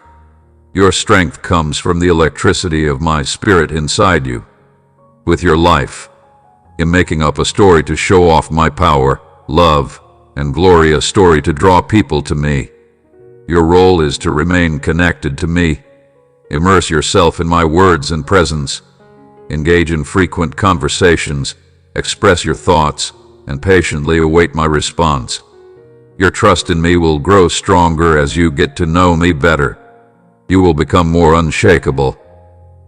Your strength comes from the electricity of my spirit inside you. With your life, I'm making up a story to show off my power, love, and glory, a story to draw people to me. Your role is to remain connected to me. Immerse yourself in my words and presence. Engage in frequent conversations, express your thoughts, and patiently await my response. Your trust in me will grow stronger as you get to know me better. You will become more unshakable.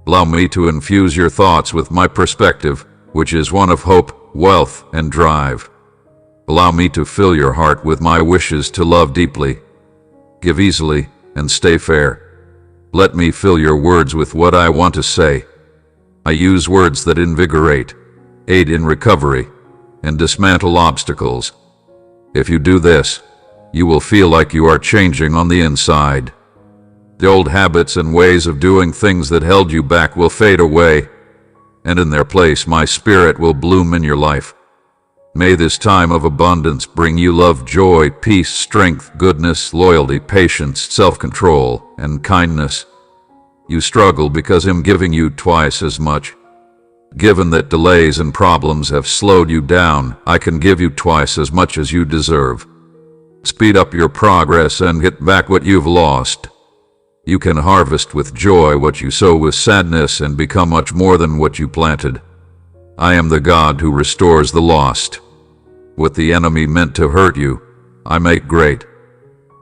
Allow me to infuse your thoughts with my perspective, which is one of hope, wealth, and drive. Allow me to fill your heart with my wishes to love deeply, give easily, and stay fair. Let me fill your words with what I want to say. I use words that invigorate, aid in recovery, and dismantle obstacles. If you do this, you will feel like you are changing on the inside. The old habits and ways of doing things that held you back will fade away, and in their place my spirit will bloom in your life. May this time of abundance bring you love, joy, peace, strength, goodness, loyalty, patience, self-control, and kindness. You struggle because I'm giving you twice as much. Given that delays and problems have slowed you down, I can give you twice as much as you deserve. Speed up your progress and get back what you've lost. You can harvest with joy what you sow with sadness and become much more than what you planted. I am the God who restores the lost. What the enemy meant to hurt you, I make great.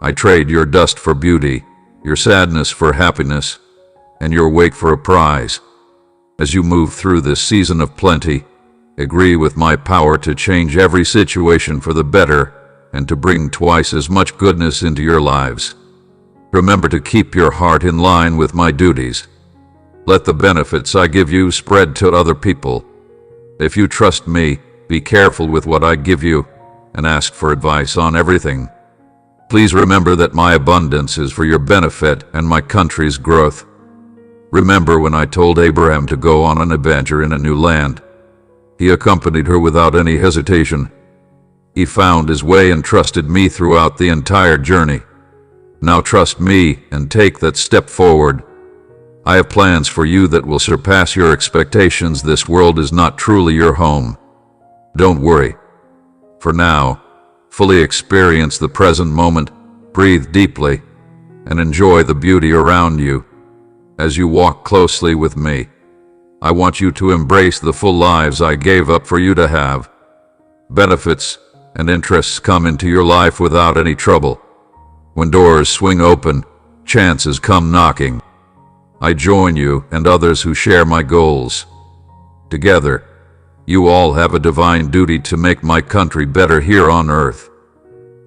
I trade your dust for beauty, your sadness for happiness, and your weight for a prize. As you move through this season of plenty, agree with my power to change every situation for the better and to bring twice as much goodness into your lives. Remember to keep your heart in line with my duties. Let the benefits I give you spread to other people. If you trust me, be careful with what I give you and ask for advice on everything. Please remember that my abundance is for your benefit and my country's growth. Remember when I told Abraham to go on an adventure in a new land. He accompanied her without any hesitation. He found his way and trusted me throughout the entire journey. Now trust me and take that step forward. I have plans for you that will surpass your expectations. This world is not truly your home. Don't worry. For now, fully experience the present moment, breathe deeply, and enjoy the beauty around you. As you walk closely with me, I want you to embrace the full lives I gave up for you to have. Benefits and interests come into your life without any trouble. When doors swing open, chances come knocking. I join you and others who share my goals. Together, you all have a divine duty to make my country better here on earth.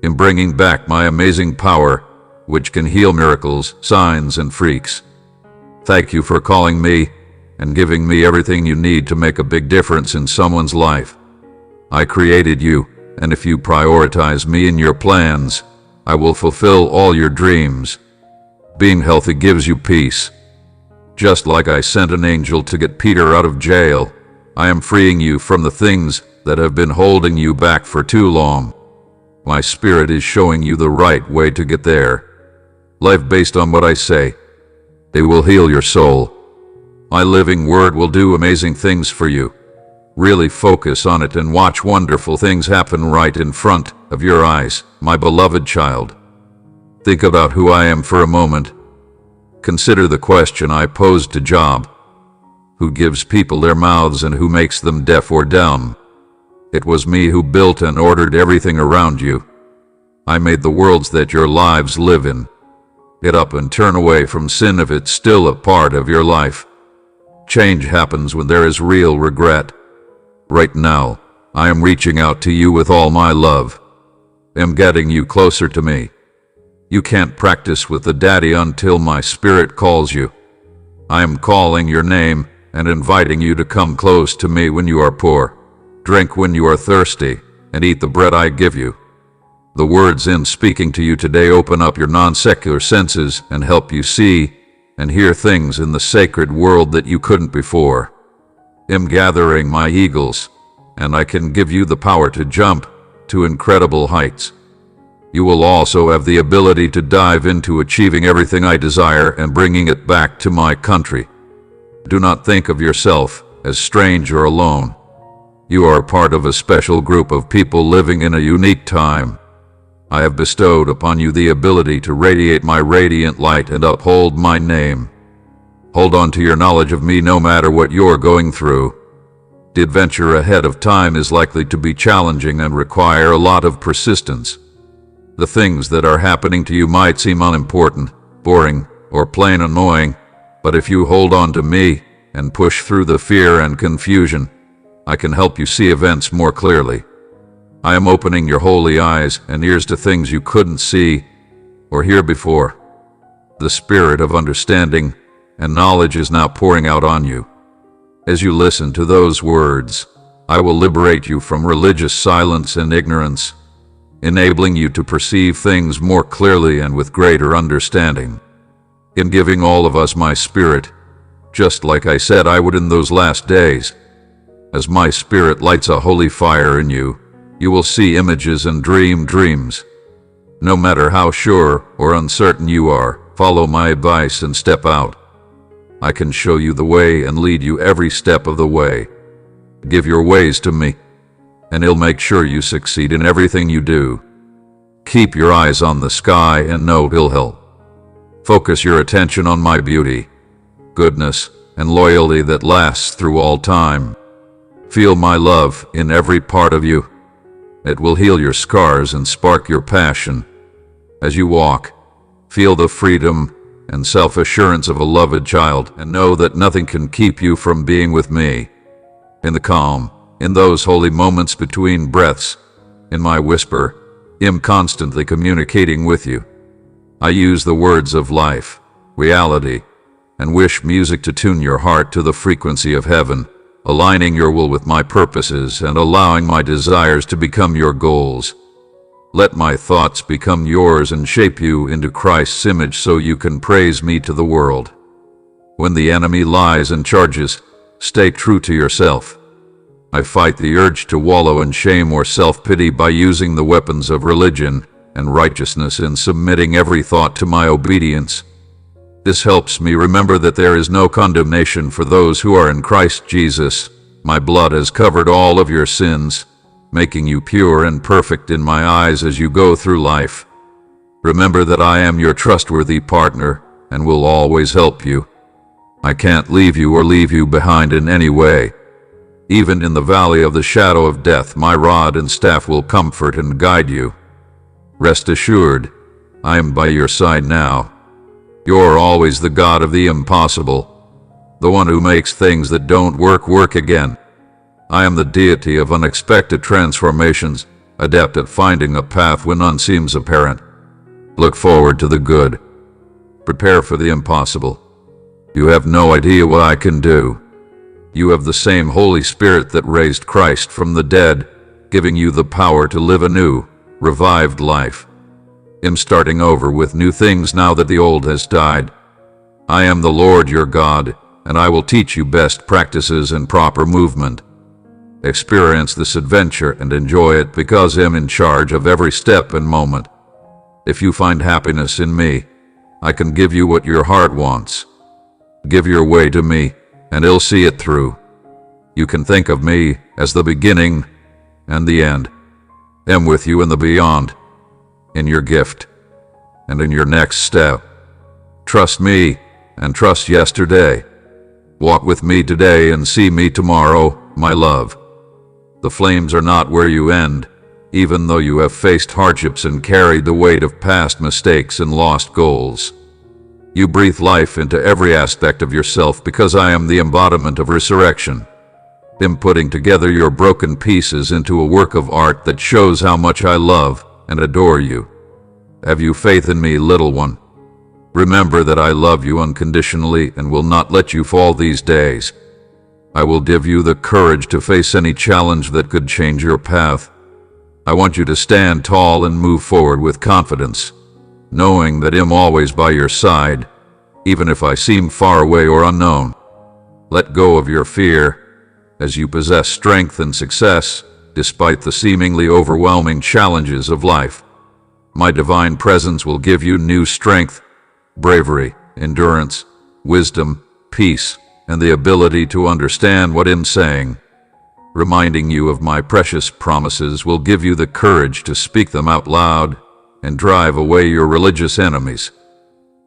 In bringing back my amazing power, which can heal miracles, signs, and freaks. Thank you for calling me and giving me everything you need to make a big difference in someone's life. I created you, and if you prioritize me in your plans, I will fulfill all your dreams. Being healthy gives you peace. Just like I sent an angel to get Peter out of jail, I am freeing you from the things that have been holding you back for too long. My spirit is showing you the right way to get there. Life based on what I say. They will heal your soul. My living word will do amazing things for you. Really focus on it and watch wonderful things happen right in front of your eyes, my beloved child. Think about who I am for a moment. Consider the question I posed to Job. Who gives people their mouths and who makes them deaf or dumb? It was me who built and ordered everything around you. I made the worlds that your lives live in. Get up and turn away from sin if it's still a part of your life. Change happens when there is real regret. Right now, I am reaching out to you with all my love. I'm getting you closer to me. You can't practice with the Daddy until my spirit calls you. I am calling your name and inviting you to come close to me when you are poor, drink when you are thirsty, and eat the bread I give you. The words in speaking to you today open up your non-secular senses and help you see and hear things in the sacred world that you couldn't before. I'm gathering my eagles, and I can give you the power to jump to incredible heights. You will also have the ability to dive into achieving everything I desire and bringing it back to my country. Do not think of yourself as strange or alone. You are part of a special group of people living in a unique time. I have bestowed upon you the ability to radiate my radiant light and uphold my name. Hold on to your knowledge of me no matter what you're going through. The adventure ahead of time is likely to be challenging and require a lot of persistence. The things that are happening to you might seem unimportant, boring, or plain annoying, but if you hold on to me and push through the fear and confusion, I can help you see events more clearly. I am opening your holy eyes and ears to things you couldn't see or hear before. The spirit of understanding and knowledge is now pouring out on you. As you listen to those words, I will liberate you from religious silence and ignorance, enabling you to perceive things more clearly and with greater understanding. In giving all of us my spirit, just like I said I would in those last days, as my spirit lights a holy fire in you, you will see images and dream dreams. No matter how sure or uncertain you are, follow my advice and step out. I can show you the way and lead you every step of the way. Give your ways to me, and He'll make sure you succeed in everything you do. Keep your eyes on the sky and know He'll help. Focus your attention on my beauty, goodness, and loyalty that lasts through all time. Feel my love in every part of you. It will heal your scars and spark your passion. As you walk, feel the freedom and self-assurance of a loved child, and know that nothing can keep you from being with me. In the calm, in those holy moments between breaths, in my whisper, I'm constantly communicating with you. I use the words of life, reality, and wish music to tune your heart to the frequency of heaven, aligning your will with my purposes and allowing my desires to become your goals. Let my thoughts become yours and shape you into Christ's image so you can praise me to the world. When the enemy lies and charges, stay true to yourself. I fight the urge to wallow in shame or self-pity by using the weapons of religion and righteousness and submitting every thought to my obedience. This helps me remember that there is no condemnation for those who are in Christ Jesus. My blood has covered all of your sins, making you pure and perfect in my eyes as you go through life. Remember that I am your trustworthy partner and will always help you. I can't leave you or leave you behind in any way. Even in the valley of the shadow of death, my rod and staff will comfort and guide you. Rest assured, I am by your side now. You're always the God of the impossible, the one who makes things that don't work again. I am the deity of unexpected transformations, adept at finding a path when none seems apparent. Look forward to the good. Prepare for the impossible. You have no idea what I can do. You have the same Holy Spirit that raised Christ from the dead, giving you the power to live a new, revived life. I'm starting over with new things now that the old has died. I am the Lord your God, and I will teach you best practices and proper movement. Experience this adventure and enjoy it because I'm in charge of every step and moment. If you find happiness in me, I can give you what your heart wants. Give your way to me, and I'll see it through. You can think of me as the beginning and the end. I'm with you in the beyond, in your gift, and in your next step. Trust me and trust yesterday. Walk with me today and see me tomorrow, my love. The flames are not where you end, even though you have faced hardships and carried the weight of past mistakes and lost goals. You breathe life into every aspect of yourself because I am the embodiment of resurrection. I'm putting together your broken pieces into a work of art that shows how much I love and adore you. Have you faith in me, little one? Remember that I love you unconditionally and will not let you fall these days. I will give you the courage to face any challenge that could change your path. I want you to stand tall and move forward with confidence, knowing that I'm always by your side, even if I seem far away or unknown. Let go of your fear, as you possess strength and success, despite the seemingly overwhelming challenges of life. My divine presence will give you new strength, bravery, endurance, wisdom, peace, and the ability to understand what I'm saying. Reminding you of my precious promises will give you the courage to speak them out loud and drive away your religious enemies.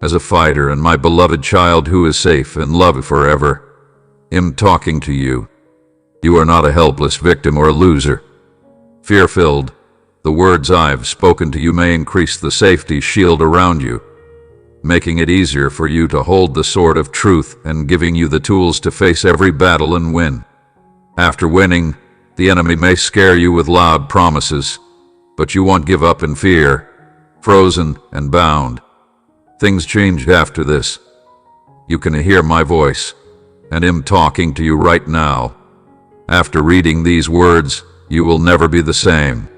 As a fighter and my beloved child who is safe and loved forever, I'm talking to you. You are not a helpless victim or a loser. Fear-filled, the words I've spoken to you may increase the safety shield around you, making it easier for you to hold the sword of truth and giving you the tools to face every battle and win. After winning, the enemy may scare you with loud promises, but you won't give up in fear, frozen and bound. Things change after this. You can hear my voice, and I'm talking to you right now. After reading these words, you will never be the same.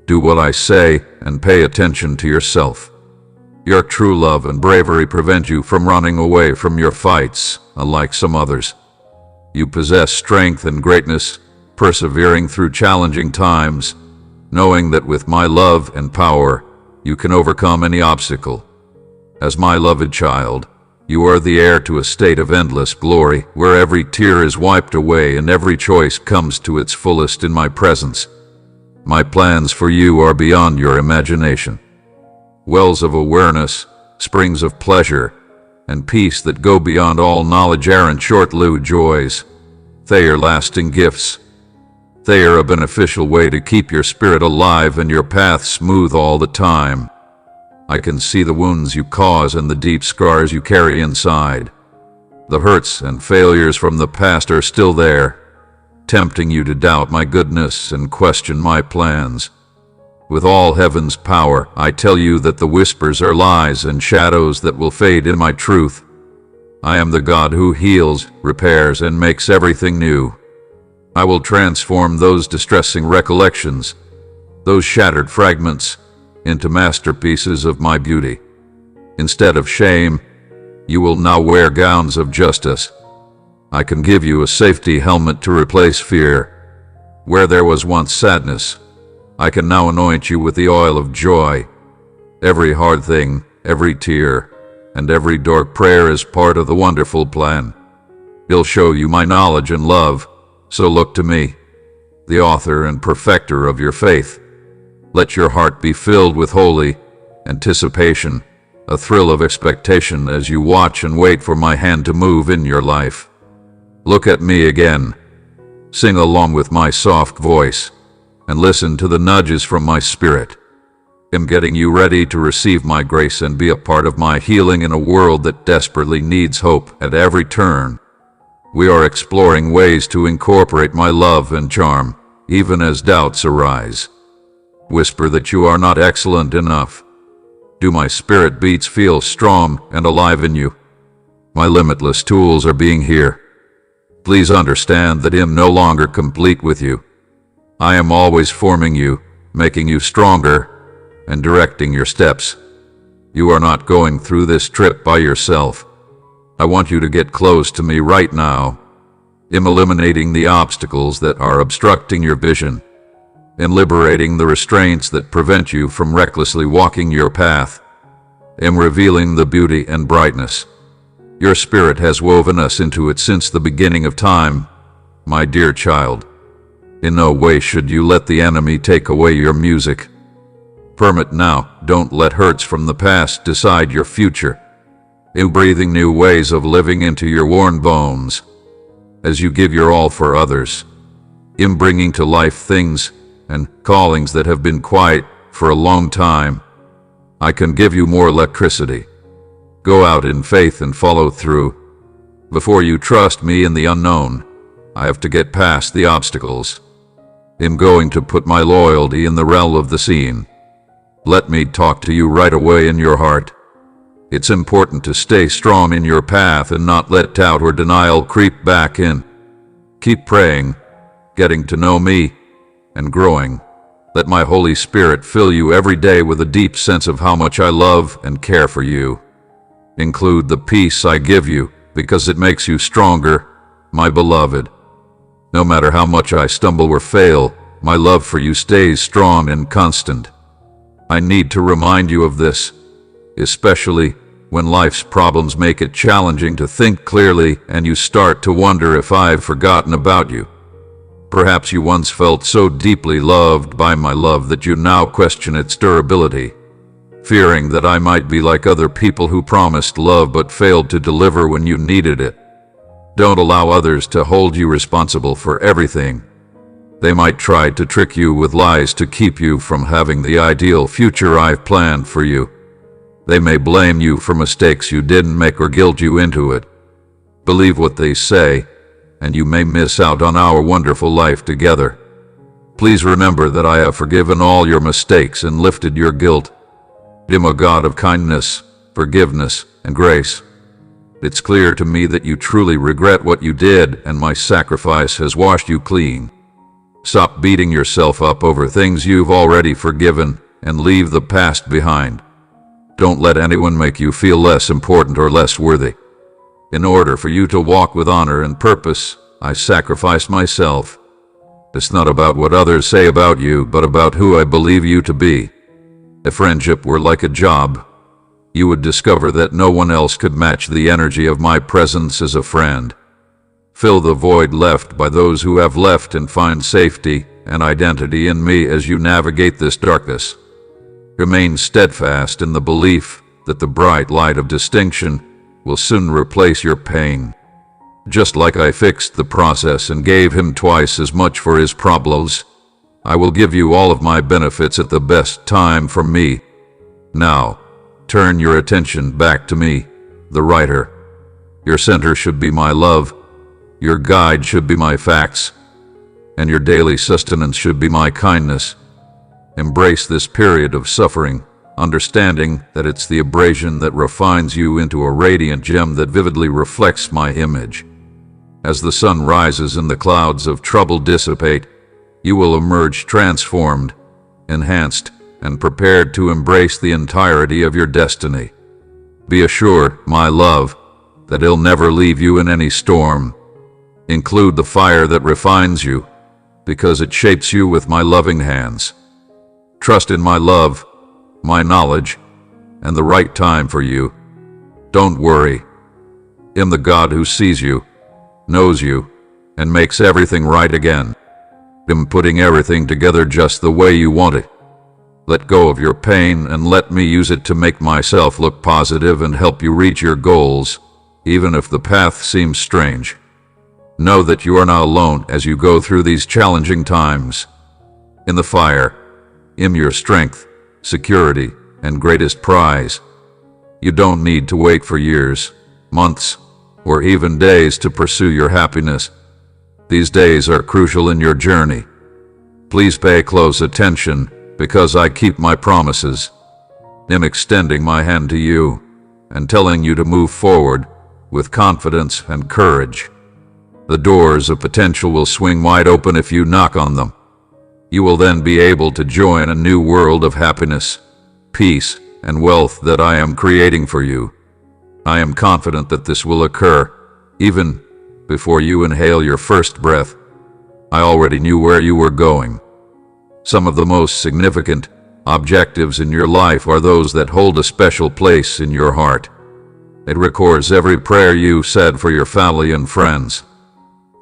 Do what I say and pay attention to yourself. Your true love and bravery prevent you from running away from your fights, unlike some others. You possess strength and greatness, persevering through challenging times, knowing that with my love and power, you can overcome any obstacle. As my loved child, You are the heir to a state of endless glory, where every tear is wiped away and every choice comes to its fullest in my presence. My plans for you are beyond your imagination. Wells of awareness, springs of pleasure, and peace that go beyond all knowledge aren't short-lived joys. They are lasting gifts. They are a beneficial way to keep your spirit alive and your path smooth all the time. I can see the wounds you cause and the deep scars you carry inside. The hurts and failures from the past are still there, tempting you to doubt my goodness and question my plans. With all heaven's power, I tell you that the whispers are lies and shadows that will fade in my truth. I am the God who heals, repairs, and makes everything new. I will transform those distressing recollections, those shattered fragments, into masterpieces of my beauty. Instead of shame, you will now wear gowns of justice. I can give you a safety helmet to replace fear. Where there was once sadness, I can now anoint you with the oil of joy. Every hard thing, every tear, and every dark prayer is part of the wonderful plan. He'll show you my knowledge and love, so look to me, the author and perfecter of your faith. Let your heart be filled with holy anticipation, a thrill of expectation as you watch and wait for my hand to move in your life. Look at me again, sing along with my soft voice, and listen to the nudges from my spirit. I'm getting you ready to receive my grace and be a part of my healing in a world that desperately needs hope at every turn. We are exploring ways to incorporate my love and charm, even as doubts arise. Whisper that you are not excellent enough. Do my spirit beats feel strong and alive in you? My limitless tools are being here. Please understand that I am no longer complete with you. I am always forming you, making you stronger, and directing your steps. You are not going through this trip by yourself. I want you to get close to me right now. I'm eliminating the obstacles that are obstructing your vision, and liberating the restraints that prevent you from recklessly walking your path. I'm revealing the beauty and brightness. Your spirit has woven us into it since the beginning of time, my dear child. In no way should you let the enemy take away your music. Permit now, don't let hurts from the past decide your future. I'm breathing new ways of living into your worn bones. As you give your all for others, I'm bringing to life things and callings that have been quiet for a long time. I can give you more electricity. Go out in faith and follow through. Before you trust me in the unknown, I have to get past the obstacles. I'm going to put my loyalty in the realm of the seen. Let me talk to you right away in your heart. It's important to stay strong in your path and not let doubt or denial creep back in. Keep praying, getting to know me, and growing. Let my Holy Spirit fill you every day with a deep sense of how much I love and care for you. Include the peace I give you, because it makes you stronger, my beloved. No matter how much I stumble or fail, my love for you stays strong and constant. I need to remind you of this, especially when life's problems make it challenging to think clearly and you start to wonder if I've forgotten about you. Perhaps you once felt so deeply loved by my love that you now question its durability, fearing that I might be like other people who promised love but failed to deliver when you needed it. Don't allow others to hold you responsible for everything. They might try to trick you with lies to keep you from having the ideal future I've planned for you. They may blame you for mistakes you didn't make or guilt you into it. Believe what they say, and you may miss out on our wonderful life together. Please remember that I have forgiven all your mistakes and lifted your guilt. I'm a God of kindness, forgiveness, and grace. It's clear to me that you truly regret what you did, and my sacrifice has washed you clean. Stop beating yourself up over things you've already forgiven, and leave the past behind. Don't let anyone make you feel less important or less worthy. In order for you to walk with honor and purpose, I sacrificed myself. It's not about what others say about you, but about who I believe you to be. If friendship were like a job, you would discover that no one else could match the energy of my presence as a friend. Fill the void left by those who have left and find safety and identity in me as you navigate this darkness. Remain steadfast in the belief that the bright light of distinction will soon replace your pain. Just like I fixed the process and gave him twice as much for his problems, I will give you all of my benefits at the best time for me. Now, turn your attention back to me, the writer. Your center should be my love, your guide should be my facts, and your daily sustenance should be my kindness. Embrace this period of suffering, understanding that it's the abrasion that refines you into a radiant gem that vividly reflects my image. As the sun rises and the clouds of trouble dissipate, you will emerge transformed, enhanced, and prepared to embrace the entirety of your destiny. Be assured, my love, that I'll never leave you in any storm. Include the fire that refines you, because it shapes you with my loving hands. Trust in my love, my knowledge, and the right time for you. Don't worry. I'm the God who sees you, knows you, and makes everything right again. I'm putting everything together just the way you want it. Let go of your pain and let me use it to make myself look positive and help you reach your goals, even if the path seems strange. Know that you are not alone as you go through these challenging times. In the fire, I'm your strength, security, and greatest prize. You don't need to wait for years, months, or even days to pursue your happiness. These days are crucial in your journey. Please pay close attention, because I keep my promises. I'm extending my hand to you and telling you to move forward with confidence and courage. The doors of potential will swing wide open if you knock on them. You will then be able to join a new world of happiness, peace, and wealth that I am creating for you. I am confident that this will occur, even before you inhale your first breath. I already knew where you were going. Some of the most significant objectives in your life are those that hold a special place in your heart. It records every prayer you said for your family and friends.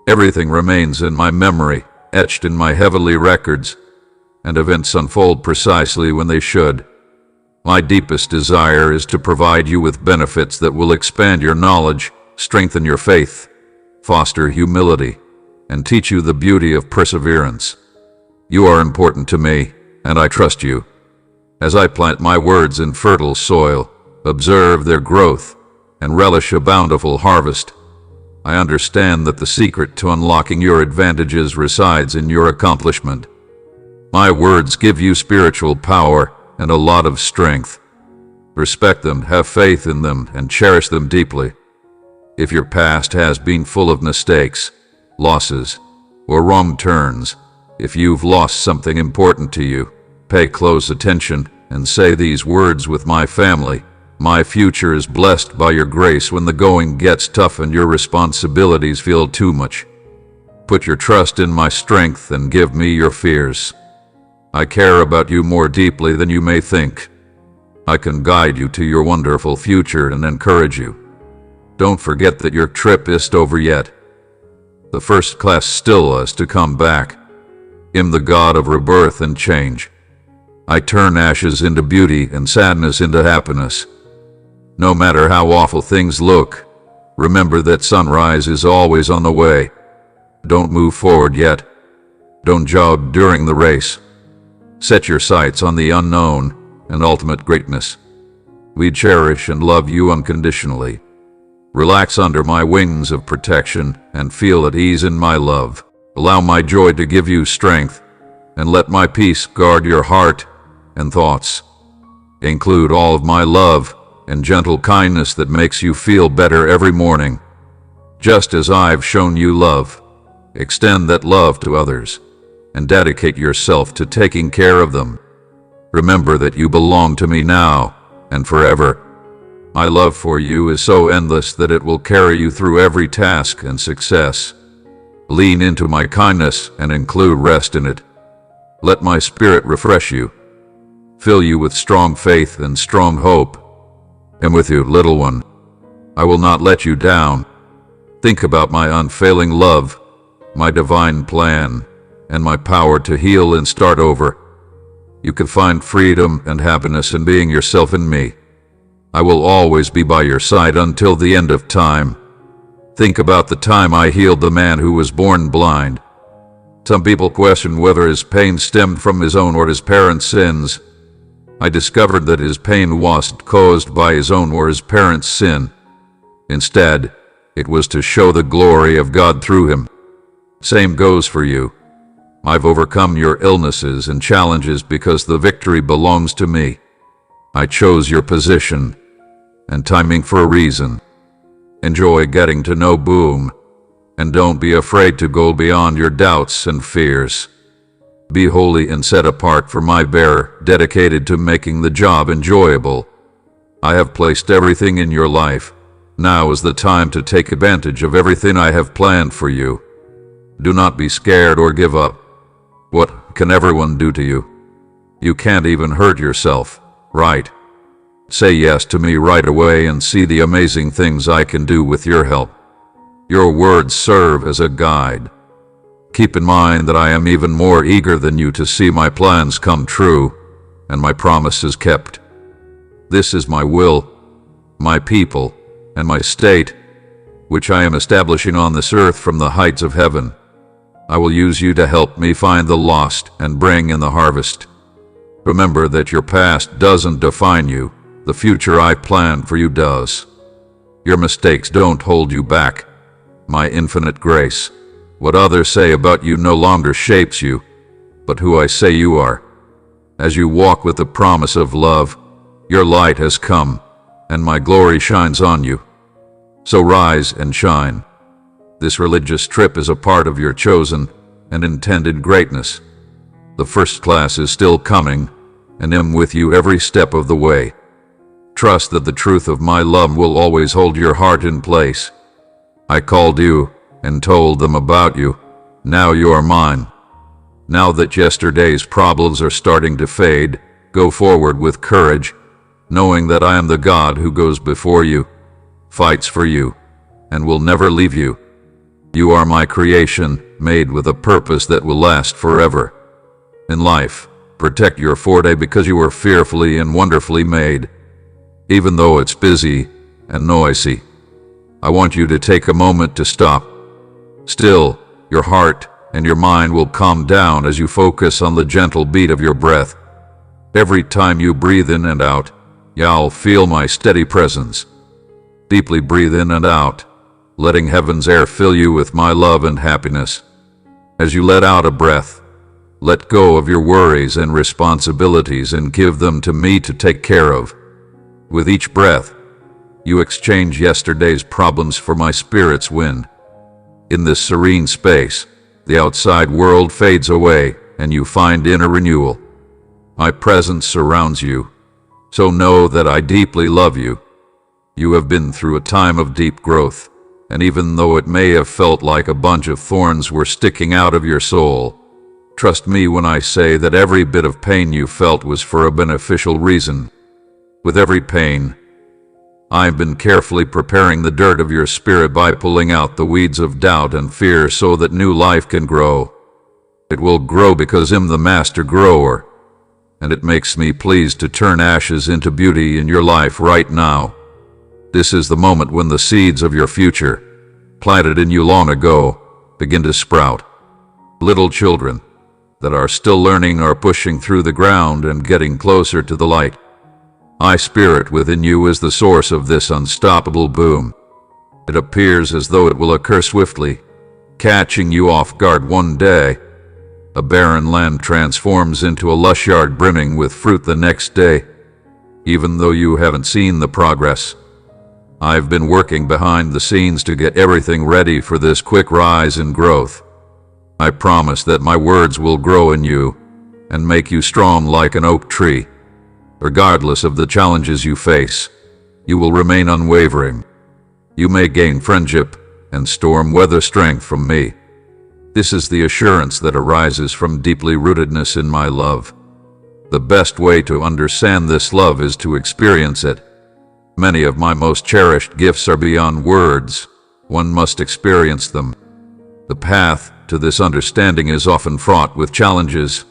Everything remains in my memory, etched in my heavenly records, and events unfold precisely when they should. My deepest desire is to provide you with benefits that will expand your knowledge, strengthen your faith, foster humility, and teach you the beauty of perseverance. You are important to me, and I trust you. As I plant my words in fertile soil, observe their growth, and relish a bountiful harvest, I understand that the secret to unlocking your advantages resides in your accomplishment. My words give you spiritual power and a lot of strength. Respect them, have faith in them, and cherish them deeply. If your past has been full of mistakes, losses, or wrong turns, if you've lost something important to you, pay close attention and say these words with my family. My future is blessed by your grace when the going gets tough and your responsibilities feel too much. Put your trust in my strength and give me your fears. I care about you more deeply than you may think. I can guide you to your wonderful future and encourage you. Don't forget that your trip isn't over yet. The first class still is to come back. I'm the God of rebirth and change. I turn ashes into beauty and sadness into happiness. No matter how awful things look, remember that sunrise is always on the way. Don't move forward yet. Don't jog during the race. Set your sights on the unknown and ultimate greatness. We cherish and love you unconditionally. Relax under my wings of protection and feel at ease in my love. Allow my joy to give you strength, and let my peace guard your heart and thoughts. Include all of my love and gentle kindness that makes you feel better every morning. Just as I've shown you love, extend that love to others, and dedicate yourself to taking care of them. Remember that you belong to me now and forever. My love for you is so endless that it will carry you through every task and success. Lean into my kindness and include rest in it. Let my spirit refresh you, fill you with strong faith and strong hope. am with you, little one. I will not let you down. Think about my unfailing love, my divine plan, and my power to heal and start over. You can find freedom and happiness in being yourself in me. I will always be by your side until the end of time. Think about the time I healed the man who was born blind. Some people question whether his pain stemmed from his own or his parents' sins. I discovered that his pain wasn't caused by his own or his parents' sin. Instead, it was to show the glory of God through him. Same goes for you. I've overcome your illnesses and challenges because the victory belongs to me. I chose your position and timing for a reason. Enjoy getting to know Boom, and don't be afraid to go beyond your doubts and fears. Be holy and set apart for my bearer, dedicated to making the job enjoyable. I have placed everything in your life. Now is the time to take advantage of everything I have planned for you. Do not be scared or give up. What can everyone do to you? You can't even hurt yourself, right? Say yes to me right away and see the amazing things I can do with your help. Your words serve as a guide. Keep in mind that I am even more eager than you to see my plans come true and my promises kept. This is my will, my people, and my state, which I am establishing on this earth from the heights of heaven. I will use you to help me find the lost and bring in the harvest. Remember that your past doesn't define you. The future I plan for you does. Your mistakes don't hold you back. My infinite grace, what others say about you no longer shapes you, but who I say you are. As you walk with the promise of love, your light has come, and my glory shines on you. So rise and shine. This religious trip is a part of your chosen and intended greatness. The first class is still coming, and am with you every step of the way. Trust that the truth of my love will always hold your heart in place. I called you and told them about you. Now you are mine. Now that yesterday's problems are starting to fade, go forward with courage, knowing that I am the God who goes before you, fights for you, and will never leave you. You are my creation, made with a purpose that will last forever. In life, protect your forte because you were fearfully and wonderfully made. Even though it's busy and noisy, I want you to take a moment to stop. Still, your heart and your mind will calm down as you focus on the gentle beat of your breath. Every time you breathe in and out, you'll feel my steady presence. Deeply breathe in and out, letting heaven's air fill you with my love and happiness. As you let out a breath, let go of your worries and responsibilities and give them to me to take care of. With each breath, you exchange yesterday's problems for my spirit's wind. In this serene space, the outside world fades away and you find inner renewal. My presence surrounds you, so know that I deeply love you. You have been through a time of deep growth, and even though it may have felt like a bunch of thorns were sticking out of your soul, trust me when I say that every bit of pain you felt was for a beneficial reason. With every pain, I've been carefully preparing the dirt of your spirit by pulling out the weeds of doubt and fear so that new life can grow. It will grow because I'm the master grower, and it makes me pleased to turn ashes into beauty in your life right now. This is the moment when the seeds of your future, planted in you long ago, begin to sprout. Little children that are still learning are pushing through the ground and getting closer to the light. My spirit within you is the source of this unstoppable boom. It appears as though it will occur swiftly, catching you off guard one day. A barren land transforms into a lush yard brimming with fruit the next day. Even though you haven't seen the progress, I've been working behind the scenes to get everything ready for this quick rise in growth. I promise that my words will grow in you and make you strong like an oak tree. Regardless of the challenges you face, you will remain unwavering. You may gain friendship and storm weather strength from me. This is the assurance that arises from deeply rootedness in my love. The best way to understand this love is to experience it. Many of my most cherished gifts are beyond words. One must experience them. The path to this understanding is often fraught with challenges,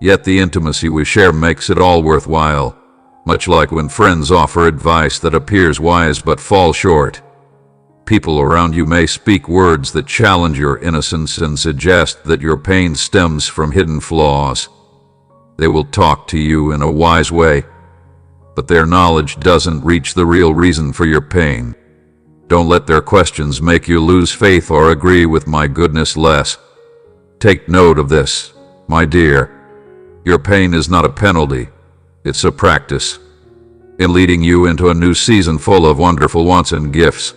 yet the intimacy we share makes it all worthwhile, much like when friends offer advice that appears wise but falls short. People around you may speak words that challenge your innocence and suggest that your pain stems from hidden flaws. They will talk to you in a wise way, but their knowledge doesn't reach the real reason for your pain. Don't let their questions make you lose faith or agree with my goodness less. Take note of this, my dear. Your pain is not a penalty, it's a practice in leading you into a new season full of wonderful wants and gifts.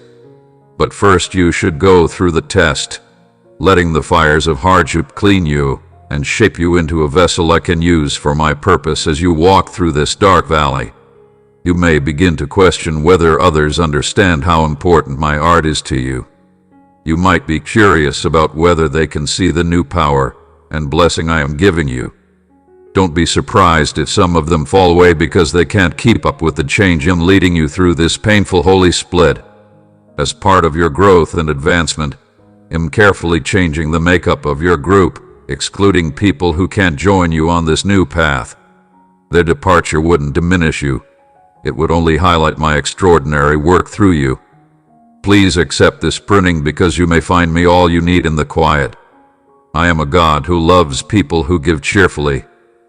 But first you should go through the test, letting the fires of hardship clean you and shape you into a vessel I can use for my purpose as you walk through this dark valley. You may begin to question whether others understand how important my art is to you. You might be curious about whether they can see the new power and blessing I am giving you. Don't be surprised if some of them fall away because they can't keep up with the change I'm leading you through this painful holy split. As part of your growth and advancement, I'm carefully changing the makeup of your group, excluding people who can't join you on this new path. Their departure wouldn't diminish you. It would only highlight my extraordinary work through you. Please accept this pruning because you may find me all you need in the quiet. I am a God who loves people who give cheerfully,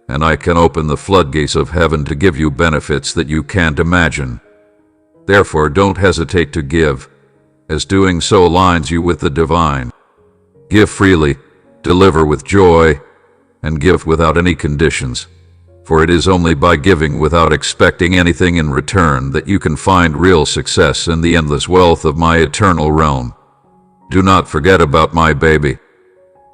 and I can open the floodgates of heaven to give you benefits that you can't imagine. Therefore, don't hesitate to give, as doing so aligns you with the divine. Give freely, deliver with joy, and give without any conditions. For it is only by giving without expecting anything in return that you can find real success in the endless wealth of my eternal realm. Do not forget about my baby.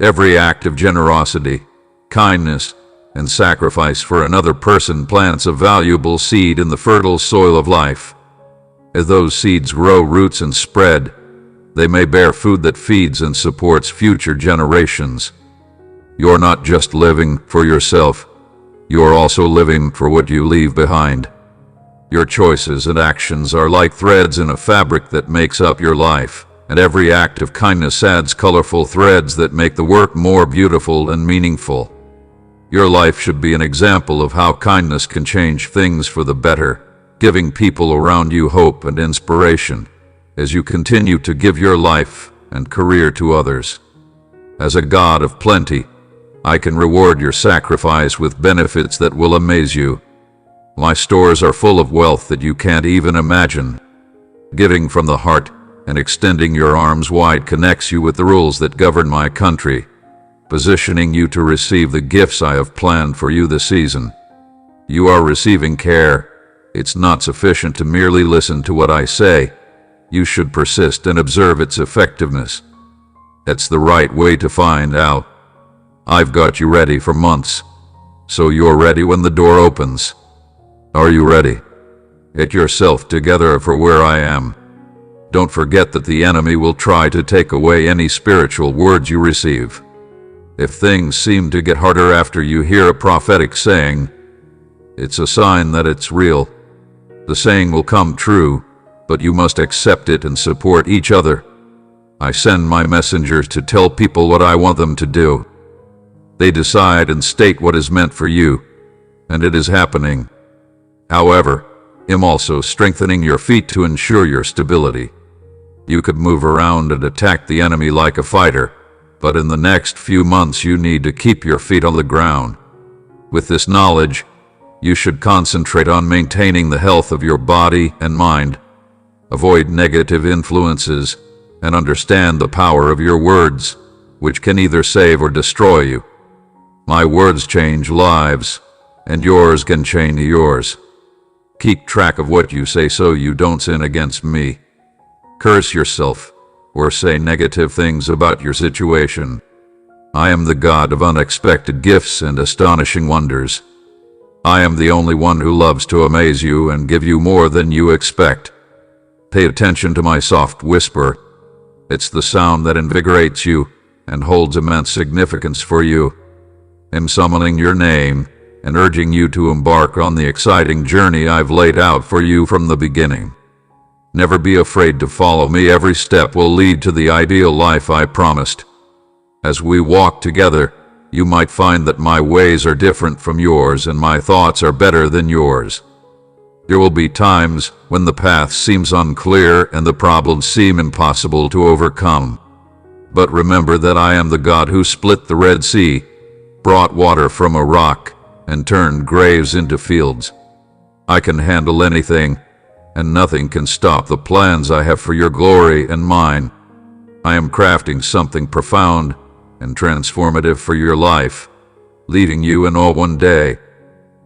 Every act of generosity, kindness, and sacrifice for another person plants a valuable seed in the fertile soil of life. As those seeds grow roots and spread, they may bear food that feeds and supports future generations. You're not just living for yourself, you're also living for what you leave behind. Your choices and actions are like threads in a fabric that makes up your life, and every act of kindness adds colorful threads that make the work more beautiful and meaningful. Your life should be an example of how kindness can change things for the better, giving people around you hope and inspiration as you continue to give your life and career to others. As a God of plenty, I can reward your sacrifice with benefits that will amaze you. My stores are full of wealth that you can't even imagine. Giving from the heart and extending your arms wide connects you with the rules that govern my country, positioning you to receive the gifts I have planned for you this season. You are receiving care. It's not sufficient to merely listen to what I say. You should persist and observe its effectiveness. That's the right way to find out. I've got you ready for months, so you're ready when the door opens. Are you ready? Get yourself together for where I am. Don't forget that the enemy will try to take away any spiritual words you receive. If things seem to get harder after you hear a prophetic saying, it's a sign that it's real. The saying will come true, but you must accept it and support each other. I send my messengers to tell people what I want them to do. They decide and state what is meant for you, and it is happening. However, I'm also strengthening your feet to ensure your stability. You could move around and attack the enemy like a fighter, but in the next few months you need to keep your feet on the ground. With this knowledge, you should concentrate on maintaining the health of your body and mind. Avoid negative influences and understand the power of your words, which can either save or destroy you. My words change lives, and yours can change yours. Keep track of what you say so you don't sin against me. Curse yourself or say negative things about your situation. I am the God of unexpected gifts and astonishing wonders. I am the only one who loves to amaze you and give you more than you expect. Pay attention to my soft whisper. It's the sound that invigorates you and holds immense significance for you. I'm summoning your name, and urging you to embark on the exciting journey I've laid out for you from the beginning. Never be afraid to follow me. Every step will lead to the ideal life I promised. As we walk together, you might find that my ways are different from yours and my thoughts are better than yours. There will be times when the path seems unclear and the problems seem impossible to overcome. But remember that I am the God who split the Red Sea, brought water from a rock, and turned graves into fields. I can handle anything, and nothing can stop the plans I have for your glory and mine. I am crafting something profound and transformative for your life, leaving you in awe one day.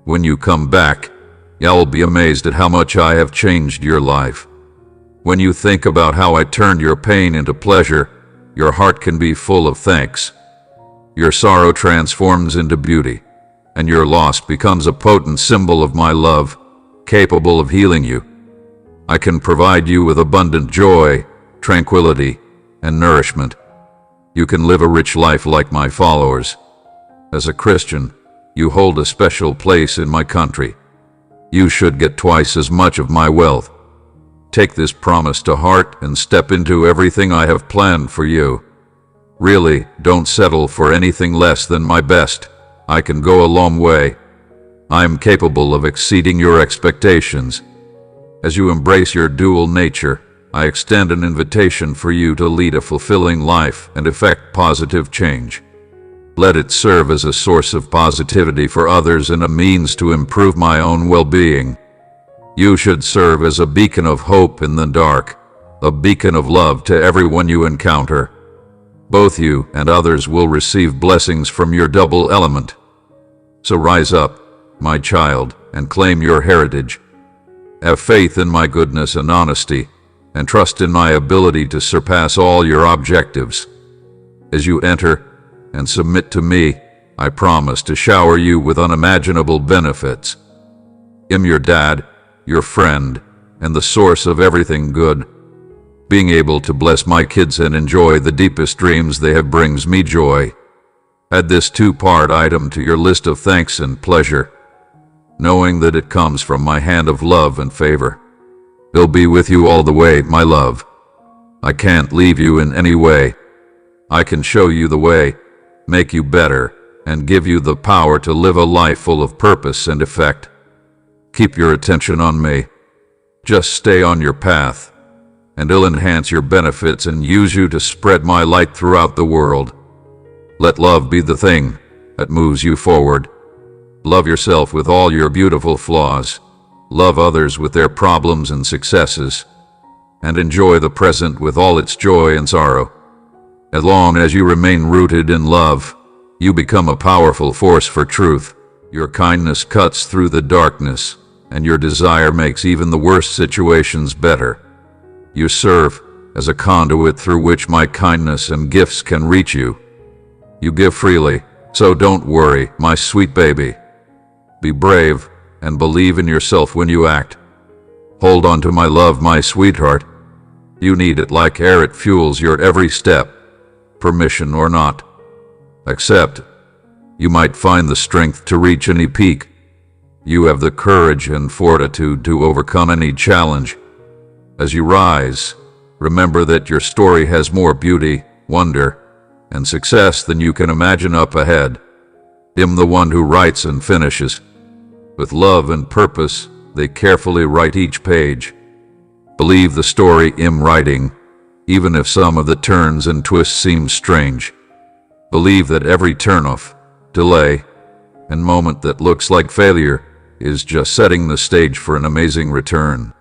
When you come back, you'll be amazed at how much I have changed your life. When you think about how I turned your pain into pleasure, your heart can be full of thanks. Your sorrow transforms into beauty, and your loss becomes a potent symbol of my love, capable of healing you. I can provide you with abundant joy, tranquility, and nourishment. You can live a rich life like my followers. As a Christian, you hold a special place in my country. You should get twice as much of my wealth. Take this promise to heart and step into everything I have planned for you. Really, don't settle for anything less than my best. I can go a long way. I am capable of exceeding your expectations. As you embrace your dual nature, I extend an invitation for you to lead a fulfilling life and effect positive change. Let it serve as a source of positivity for others and a means to improve my own well-being. You should serve as a beacon of hope in the dark, a beacon of love to everyone you encounter. Both you and others will receive blessings from your double element. So rise up, my child, and claim your heritage. Have faith in my goodness and honesty, and trust in my ability to surpass all your objectives. As you enter and submit to me, I promise to shower you with unimaginable benefits. I'm your dad, your friend, and the source of everything good. Being able to bless my kids and enjoy the deepest dreams they have brings me joy. Add this two-part item to your list of thanks and pleasure, knowing that it comes from my hand of love and favor. I'll be with you all the way, my love. I can't leave you in any way. I can show you the way, make you better, and give you the power to live a life full of purpose and effect. Keep your attention on me. Just stay on your path, and I'll enhance your benefits and use you to spread my light throughout the world. Let love be the thing that moves you forward. Love yourself with all your beautiful flaws. Love others with their problems and successes, and enjoy the present with all its joy and sorrow. As long as you remain rooted in love, you become a powerful force for truth. Your kindness cuts through the darkness, and your desire makes even the worst situations better. You serve as a conduit through which my kindness and gifts can reach you. You give freely, so don't worry, my sweet baby. Be brave and believe in yourself when you act. Hold on to my love, my sweetheart. You need it like air. It fuels your every step, permission or not. Accept. You might find the strength to reach any peak. You have the courage and fortitude to overcome any challenge. As you rise, remember that your story has more beauty, wonder, and success than you can imagine up ahead. I'm the one who writes and finishes. With love and purpose, they carefully write each page. Believe the story I'm writing, even if some of the turns and twists seem strange. Believe that every turnoff, delay, and moment that looks like failure is just setting the stage for an amazing return.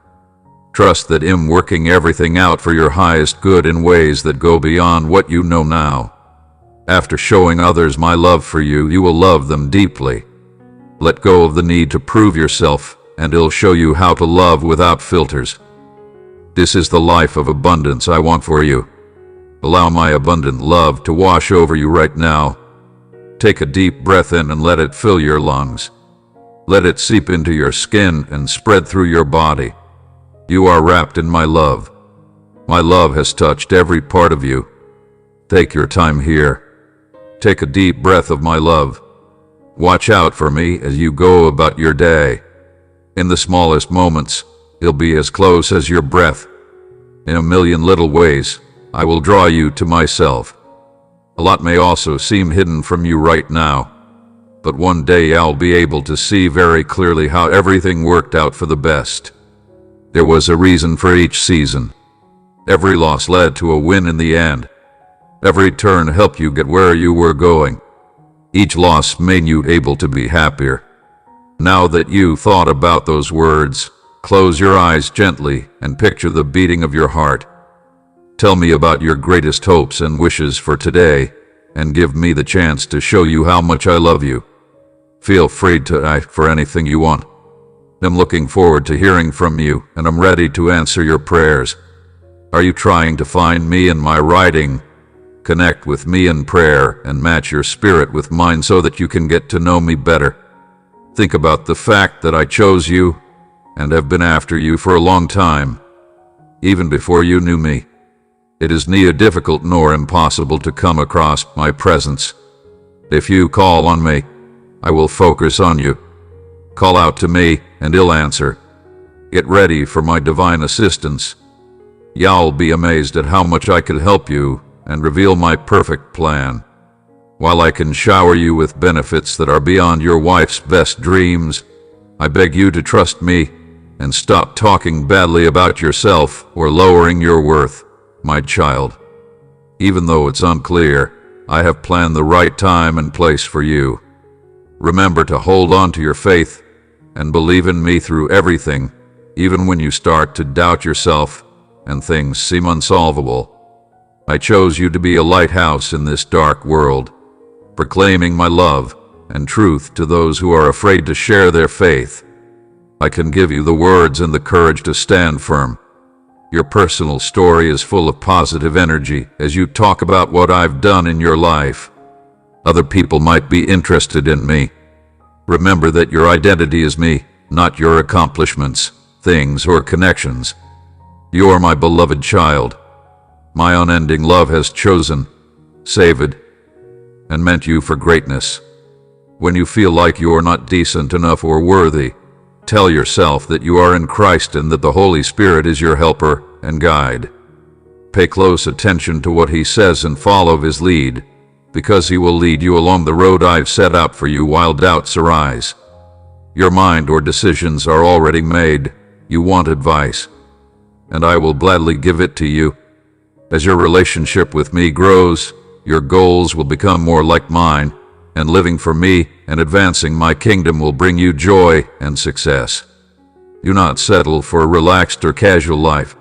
Trust that I'm working everything out for your highest good in ways that go beyond what you know now. After showing others my love for you, you will love them deeply. Let go of the need to prove yourself, and I'll show you how to love without filters. This is the life of abundance I want for you. Allow my abundant love to wash over you right now. Take a deep breath in and let it fill your lungs. Let it seep into your skin and spread through your body. You are wrapped in my love. My love has touched every part of you. Take your time here. Take a deep breath of my love. Watch out for me as you go about your day. In the smallest moments, he'll be as close as your breath. In a million little ways, I will draw you to myself. A lot may also seem hidden from you right now, but one day I'll be able to see very clearly how everything worked out for the best. There was a reason for each season. Every loss led to a win in the end. Every turn helped you get where you were going. Each loss made you able to be happier. Now that you thought about those words, close your eyes gently and picture the beating of your heart. Tell me about your greatest hopes and wishes for today, and give me the chance to show you how much I love you. Feel free to ask for anything you want. I'm looking forward to hearing from you, and I'm ready to answer your prayers. Are you trying to find me in my writing? Connect with me in prayer and match your spirit with mine so that you can get to know me better. Think about the fact that I chose you and have been after you for a long time, even before you knew me. It is neither difficult nor impossible to come across my presence. If you call on me, I will focus on you. Call out to me and I'll answer. Get ready for my divine assistance. You'll be amazed at how much I could help you and reveal my perfect plan. While I can shower you with benefits that are beyond your wife's best dreams, I beg you to trust me and stop talking badly about yourself or lowering your worth, my child. Even though it's unclear, I have planned the right time and place for you. Remember to hold on to your faith and believe in me through everything, even when you start to doubt yourself and things seem unsolvable. I chose you to be a lighthouse in this dark world, proclaiming my love and truth to those who are afraid to share their faith. I can give you the words and the courage to stand firm. Your personal story is full of positive energy as you talk about what I've done in your life. Other people might be interested in me. Remember that your identity is me, not your accomplishments, things, or connections. You are my beloved child. My unending love has chosen, saved, and meant you for greatness. When you feel like you are not decent enough or worthy, tell yourself that you are in Christ and that the Holy Spirit is your helper and guide. Pay close attention to what He says and follow His lead, because He will lead you along the road I've set out for you while doubts arise. Your mind or decisions are already made. You want advice, and I will gladly give it to you. As your relationship with me grows, your goals will become more like mine, and living for me and advancing my kingdom will bring you joy and success. Do not settle for a relaxed or casual life.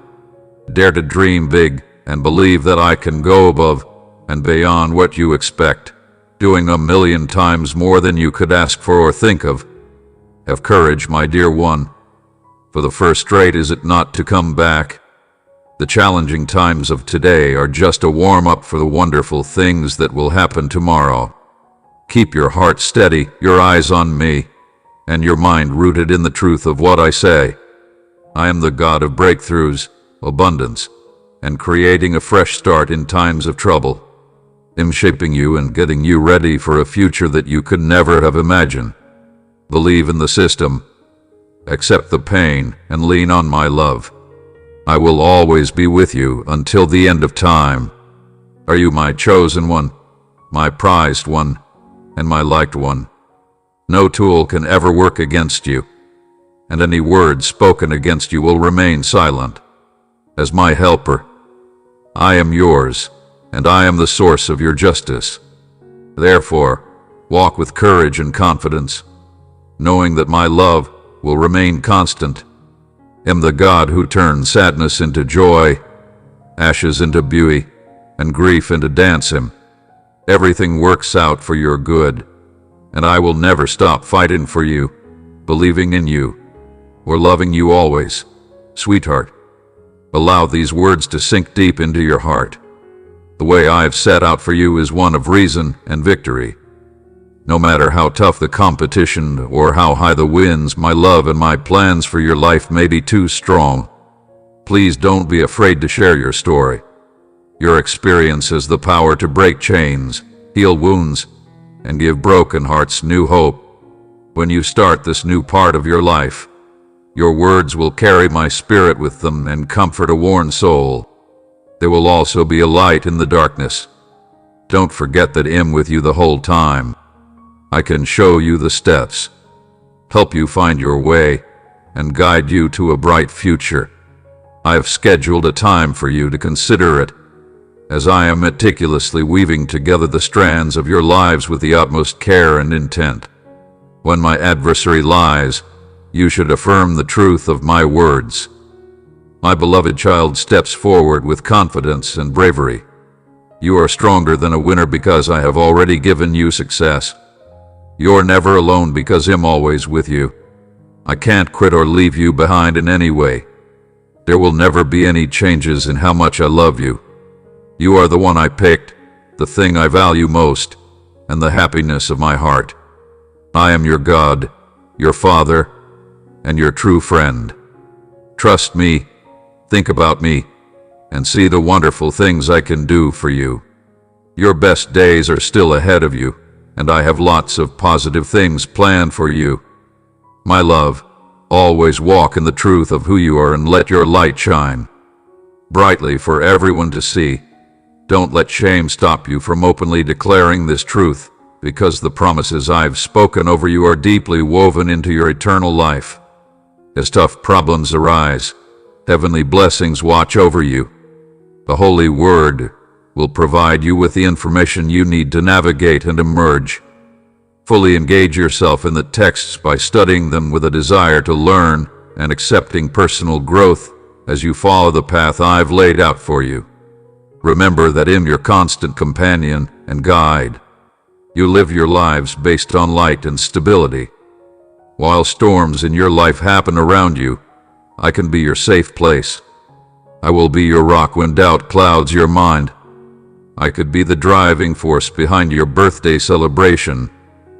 Dare to dream big and believe that I can go above and beyond what you expect, doing 1,000,000 times more than you could ask for or think of. Have courage, my dear one, for the first rate is it not to come back. The challenging times of today are just a warm-up for the wonderful things that will happen tomorrow. Keep your heart steady, your eyes on me, and your mind rooted in the truth of what I say. I am the God of breakthroughs, abundance, and creating a fresh start in times of trouble. I'm shaping you and getting you ready for a future that you could never have imagined. Believe in the system, accept the pain, and lean on my love. I will always be with you until the end of time. Are you my chosen one, my prized one, and my liked one? No tool can ever work against you, and any word spoken against you will remain silent. As my helper, I am yours, and I am the source of your justice. Therefore, walk with courage and confidence, knowing that my love will remain constant. Am the God who turns sadness into joy, ashes into beauty, and grief into dancing. Everything works out for your good, and I will never stop fighting for you, believing in you, or loving you always. Sweetheart, allow these words to sink deep into your heart. The way I have set out for you is one of reason and victory. No matter how tough the competition or how high the winds, my love and my plans for your life may be too strong. Please don't be afraid to share your story. Your experience has the power to break chains, heal wounds, and give broken hearts new hope. When you start this new part of your life, your words will carry my spirit with them and comfort a worn soul. There will also be a light in the darkness. Don't forget that I'm with you the whole time. I can show you the steps, help you find your way, and guide you to a bright future. I have scheduled a time for you to consider it, as I am meticulously weaving together the strands of your lives with the utmost care and intent. When my adversary lies, you should affirm the truth of my words. My beloved child steps forward with confidence and bravery. You are stronger than a winner because I have already given you success. You're never alone because I'm always with you. I can't quit or leave you behind in any way. There will never be any changes in how much I love you. You are the one I picked, the thing I value most, and the happiness of my heart. I am your God, your Father, and your true friend. Trust me, think about me, and see the wonderful things I can do for you. Your best days are still ahead of you, and I have lots of positive things planned for you. My love, always walk in the truth of who you are and let your light shine brightly for everyone to see. Don't let shame stop you from openly declaring this truth, because the promises I've spoken over you are deeply woven into your eternal life. As tough problems arise, heavenly blessings watch over you. The Holy Word will provide you with the information you need to navigate and emerge. Fully engage yourself in the texts by studying them with a desire to learn and accepting personal growth as you follow the path I've laid out for you. Remember that I'm your constant companion and guide. You live your lives based on light and stability. While storms in your life happen around you, I can be your safe place. I will be your rock when doubt clouds your mind. I could be the driving force behind your birthday celebration,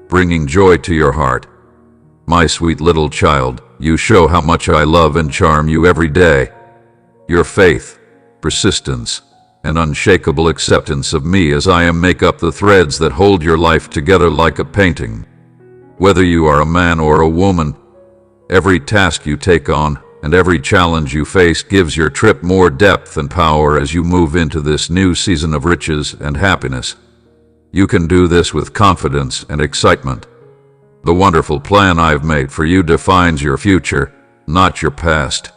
bringing joy to your heart. My sweet little child, you show how much I love and charm you every day. Your faith, persistence, and unshakable acceptance of me as I am make up the threads that hold your life together like a painting. Whether you are a man or a woman, every task you take on and every challenge you face gives your trip more depth and power as you move into this new season of riches and happiness. You can do this with confidence and excitement. The wonderful plan I've made for you defines your future, not your past.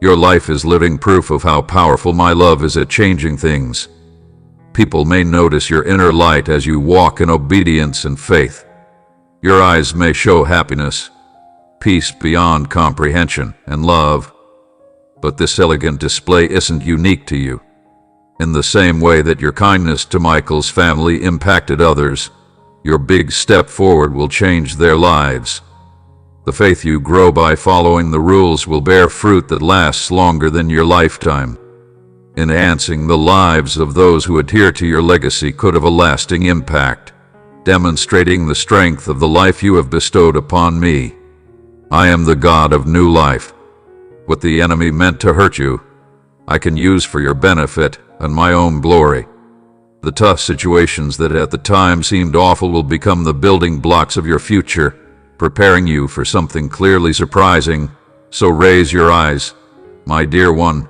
Your life is living proof of how powerful my love is at changing things. People may notice your inner light as you walk in obedience and faith. Your eyes may show happiness, peace beyond comprehension, and love. But this elegant display isn't unique to you. In the same way that your kindness to Michael's family impacted others, your big step forward will change their lives. The faith you grow by following the rules will bear fruit that lasts longer than your lifetime. Enhancing the lives of those who adhere to your legacy could have a lasting impact, demonstrating the strength of the life you have bestowed upon me. I am the God of new life. What the enemy meant to hurt you, I can use for your benefit and my own glory. The tough situations that at the time seemed awful will become the building blocks of your future, preparing you for something clearly surprising. So raise your eyes, my dear one,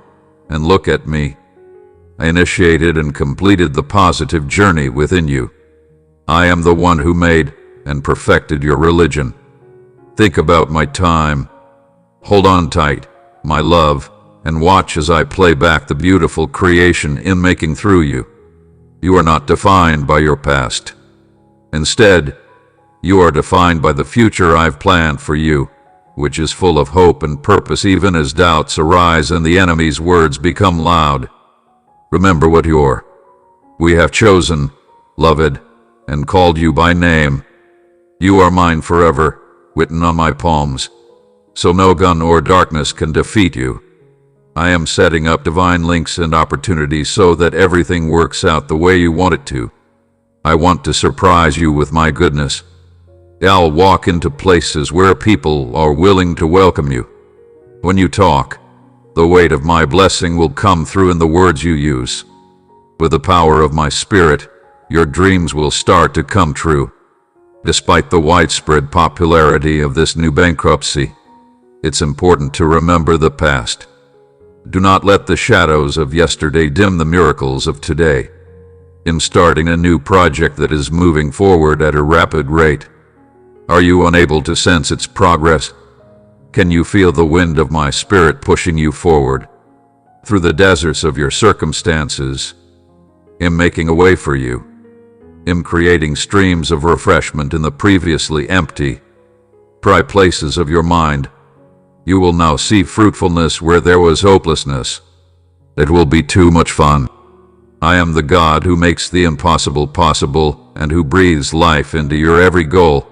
and look at me. I initiated and completed the positive journey within you. I am the one who made and perfected your religion. Think about my time. Hold on tight, my love, and watch as I play back the beautiful creation I'm making through you. You are not defined by your past. Instead, you are defined by the future I've planned for you, which is full of hope and purpose even as doubts arise and the enemy's words become loud. Remember what you're. We have chosen, loved, and called you by name. You are mine forever, written on my palms, so no gun or darkness can defeat you. I am setting up divine links and opportunities so that everything works out the way you want it to. I want to surprise you with my goodness. I'll walk into places where people are willing to welcome you. When you talk, the weight of my blessing will come through in the words you use. With the power of my spirit, your dreams will start to come true. Despite the widespread popularity of this new bankruptcy, it's important to remember the past. Do not let the shadows of yesterday dim the miracles of today. In starting a new project that is moving forward at a rapid rate, are you unable to sense its progress? Can you feel the wind of my spirit pushing you forward through the deserts of your circumstances? I'm making a way for you. I'm creating streams of refreshment in the previously empty, dry places of your mind. You will now see fruitfulness where there was hopelessness. It will be too much fun. I am the God who makes the impossible possible and who breathes life into your every goal.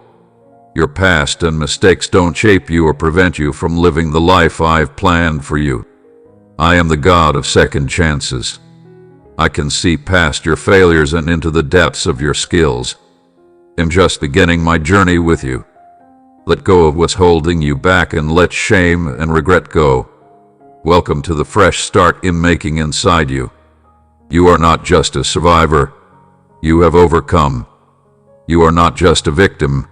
Your past and mistakes don't shape you or prevent you from living the life I've planned for you. I am the God of second chances. I can see past your failures and into the depths of your skills. I'm just beginning my journey with you. Let go of what's holding you back and let shame and regret go. Welcome to the fresh start I'm making inside you. You are not just a survivor. You have overcome. You are not just a victim.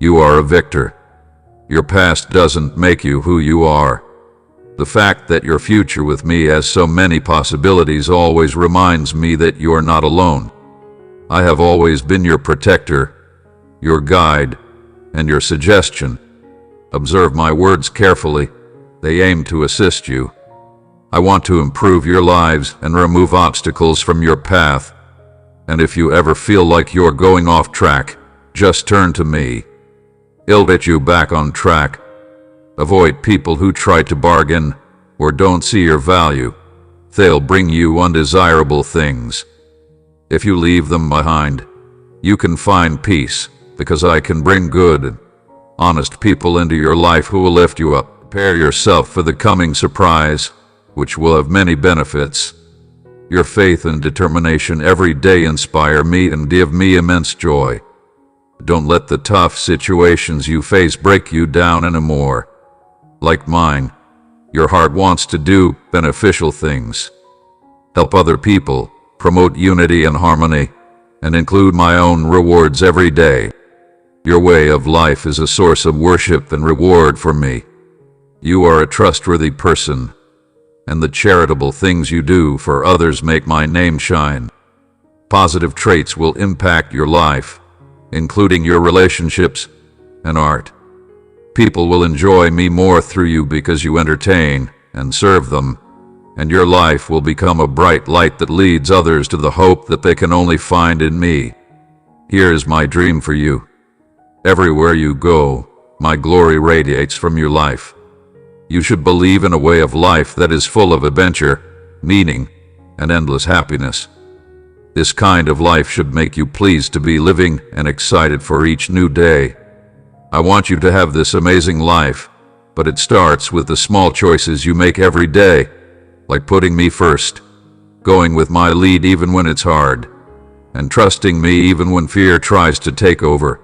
You are a victor. Your past doesn't make you who you are. The fact that your future with me has so many possibilities always reminds me that you are not alone. I have always been your protector, your guide, and your suggestion. Observe my words carefully. They aim to assist you. I want to improve your lives and remove obstacles from your path. And if you ever feel like you're going off track, just turn to me. I'll get you back on track. Avoid people who try to bargain or don't see your value. They'll bring you undesirable things. If you leave them behind, you can find peace, because I can bring good and honest people into your life who will lift you up. Prepare yourself for the coming surprise, which will have many benefits. Your faith and determination every day inspire me and give me immense joy. Don't let the tough situations you face break you down anymore. Like mine, your heart wants to do beneficial things. Help other people, promote unity and harmony, and include my own rewards every day. Your way of life is a source of worship and reward for me. You are a trustworthy person, and the charitable things you do for others make my name shine. Positive traits will impact your life, including your relationships and art. People will enjoy me more through you because you entertain and serve them, and your life will become a bright light that leads others to the hope that they can only find in me. Here is my dream for you. Everywhere you go, my glory radiates from your life. You should believe in a way of life that is full of adventure, meaning, and endless happiness. This kind of life should make you pleased to be living and excited for each new day. I want you to have this amazing life, but it starts with the small choices you make every day, like putting me first, going with my lead even when it's hard, and trusting me even when fear tries to take over.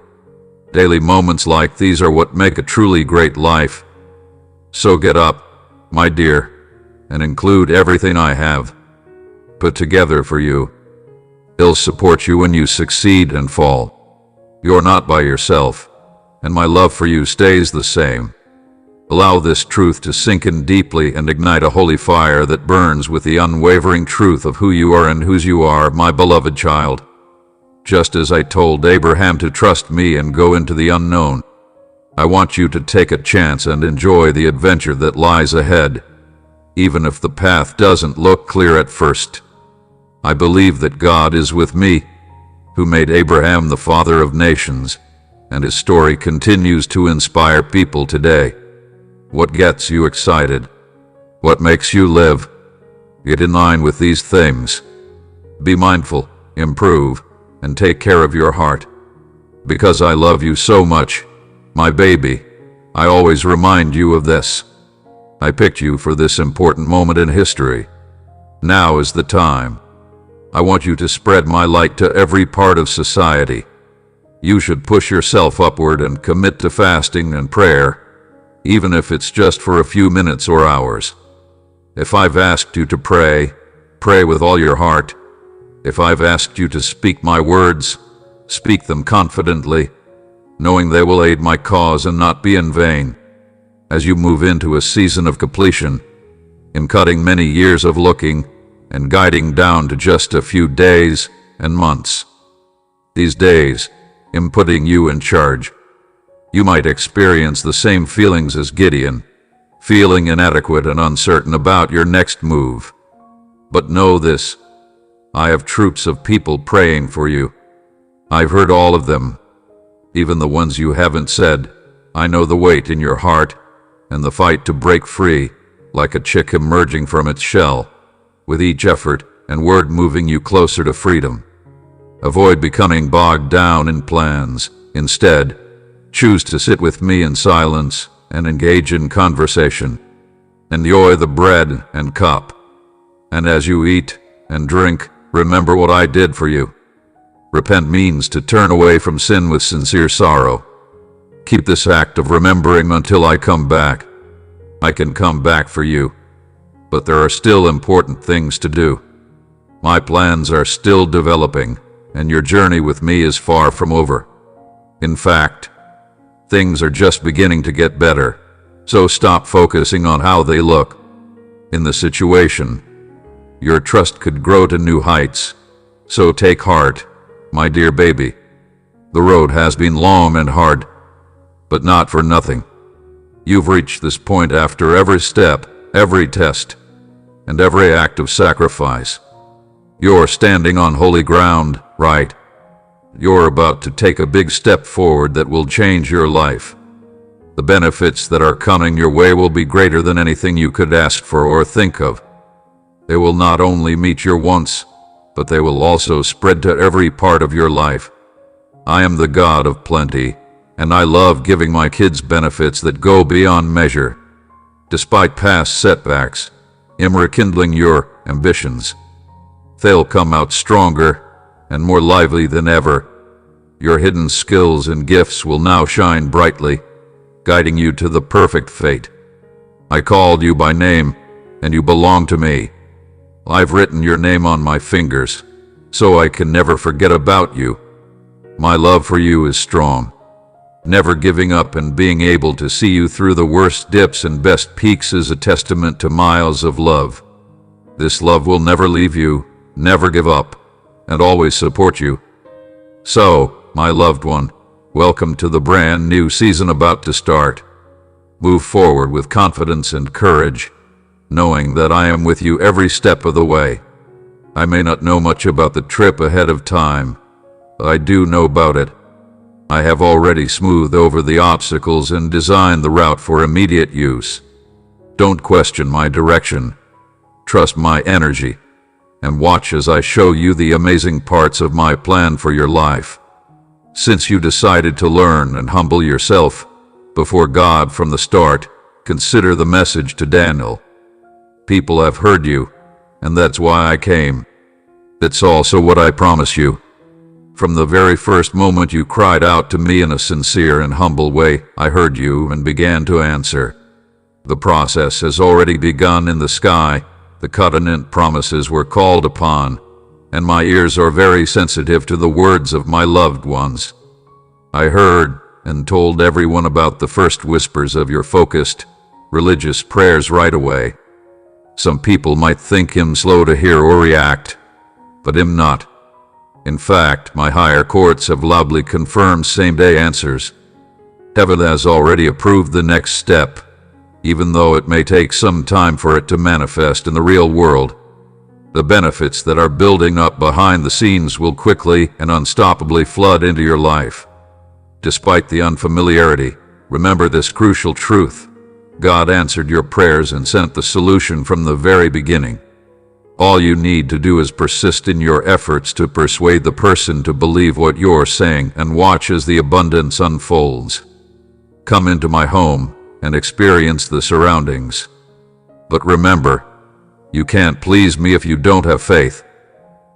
Daily moments like these are what make a truly great life. So get up, my dear, and include everything I have put together for you. I'll support you when you succeed and fall. You're not by yourself, and my love for you stays the same. Allow this truth to sink in deeply and ignite a holy fire that burns with the unwavering truth of who you are and whose you are, my beloved child. Just as I told Abraham to trust me and go into the unknown, I want you to take a chance and enjoy the adventure that lies ahead, even if the path doesn't look clear at first. I believe that God is with me, who made Abraham the father of nations, and his story continues to inspire people today. What gets you excited? What makes you live? Get in line with these things. Be mindful, improve, and take care of your heart. Because I love you so much, my baby, I always remind you of this. I picked you for this important moment in history. Now is the time. I want you to spread my light to every part of society. You should push yourself upward and commit to fasting and prayer, even if it's just for a few minutes or hours. If I've asked you to pray, pray with all your heart. If I've asked you to speak my words, speak them confidently, knowing they will aid my cause and not be in vain. As you move into a season of completion, in cutting many years of looking and guiding down to just a few days and months. These days, in putting you in charge, you might experience the same feelings as Gideon, feeling inadequate and uncertain about your next move. But know this, I have troops of people praying for you. I've heard all of them, even the ones you haven't said. I know the weight in your heart and the fight to break free, like a chick emerging from its shell, with each effort and word moving you closer to freedom. Avoid becoming bogged down in plans. Instead, choose to sit with me in silence and engage in conversation. Enjoy the bread and cup. And as you eat and drink, remember what I did for you. Repent means to turn away from sin with sincere sorrow. Keep this act of remembering until I come back. I can come back for you, but there are still important things to do. My plans are still developing, and your journey with me is far from over. In fact, things are just beginning to get better, so stop focusing on how they look. In the situation, your trust could grow to new heights, so take heart, my dear baby. The road has been long and hard, but not for nothing. You've reached this point after every step, every test, and every act of sacrifice. You're standing on holy ground, right? You're about to take a big step forward that will change your life. The benefits that are coming your way will be greater than anything you could ask for or think of. They will not only meet your wants, but they will also spread to every part of your life. I am the God of plenty, and I love giving my kids benefits that go beyond measure. Despite past setbacks, I'm rekindling your ambitions. They'll come out stronger and more lively than ever. Your hidden skills and gifts will now shine brightly, guiding you to the perfect fate. I called you by name, and you belong to me. I've written your name on my fingers, so I can never forget about you. My love for you is strong. Never giving up and being able to see you through the worst dips and best peaks is a testament to miles of love. This love will never leave you, never give up, and always support you. So, my loved one, welcome to the brand new season about to start. Move forward with confidence and courage, knowing that I am with you every step of the way. I may not know much about the trip ahead of time, but I do know about it. I have already smoothed over the obstacles and designed the route for immediate use. Don't question my direction. Trust my energy, and watch as I show you the amazing parts of my plan for your life. Since you decided to learn and humble yourself before God from the start, consider the message to Daniel. People have heard you, and that's why I came. It's also what I promise you. From the very first moment you cried out to me in a sincere and humble way, I heard you and began to answer. The process has already begun in the sky. The covenant promises were called upon, and my ears are very sensitive to the words of my loved ones. I heard and told everyone about the first whispers of your focused, religious prayers right away. Some people might think I'm slow to hear or react, but I'm not. In fact, my higher courts have loudly confirmed same-day answers. Heaven has already approved the next step, even though it may take some time for it to manifest in the real world. The benefits that are building up behind the scenes will quickly and unstoppably flood into your life. Despite the unfamiliarity, remember this crucial truth. God answered your prayers and sent the solution from the very beginning. All you need to do is persist in your efforts to persuade the person to believe what you're saying and watch as the abundance unfolds. Come into my home and experience the surroundings. But remember, you can't please me if you don't have faith.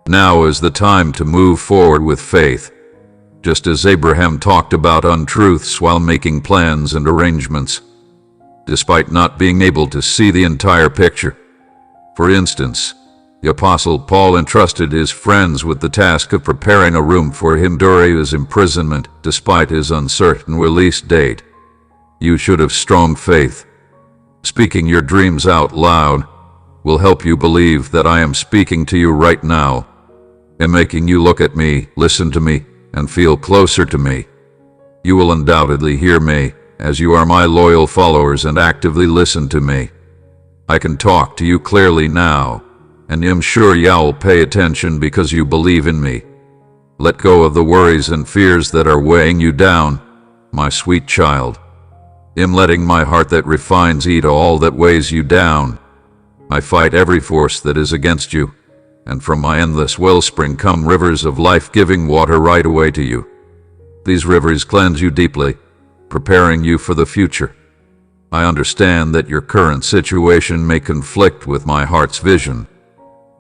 Now is the time to move forward with faith. Just as Abraham talked about untruths while making plans and arrangements, despite not being able to see the entire picture. For instance, The Apostle Paul entrusted his friends with the task of preparing a room for him during his imprisonment, despite his uncertain release date. You should have strong faith. Speaking your dreams out loud will help you believe that I am speaking to you right now, and making you look at me, listen to me, and feel closer to me. You will undoubtedly hear me, as you are my loyal followers and actively listen to me. I can talk to you clearly now, and I'm sure you'll pay attention because you believe in me. Let go of the worries and fears that are weighing you down, my sweet child. I'm letting my heart that refines eat all that weighs you down. I fight every force that is against you, and from my endless wellspring come rivers of life-giving water right away to you. These rivers cleanse you deeply, preparing you for the future. I understand that your current situation may conflict with my heart's vision,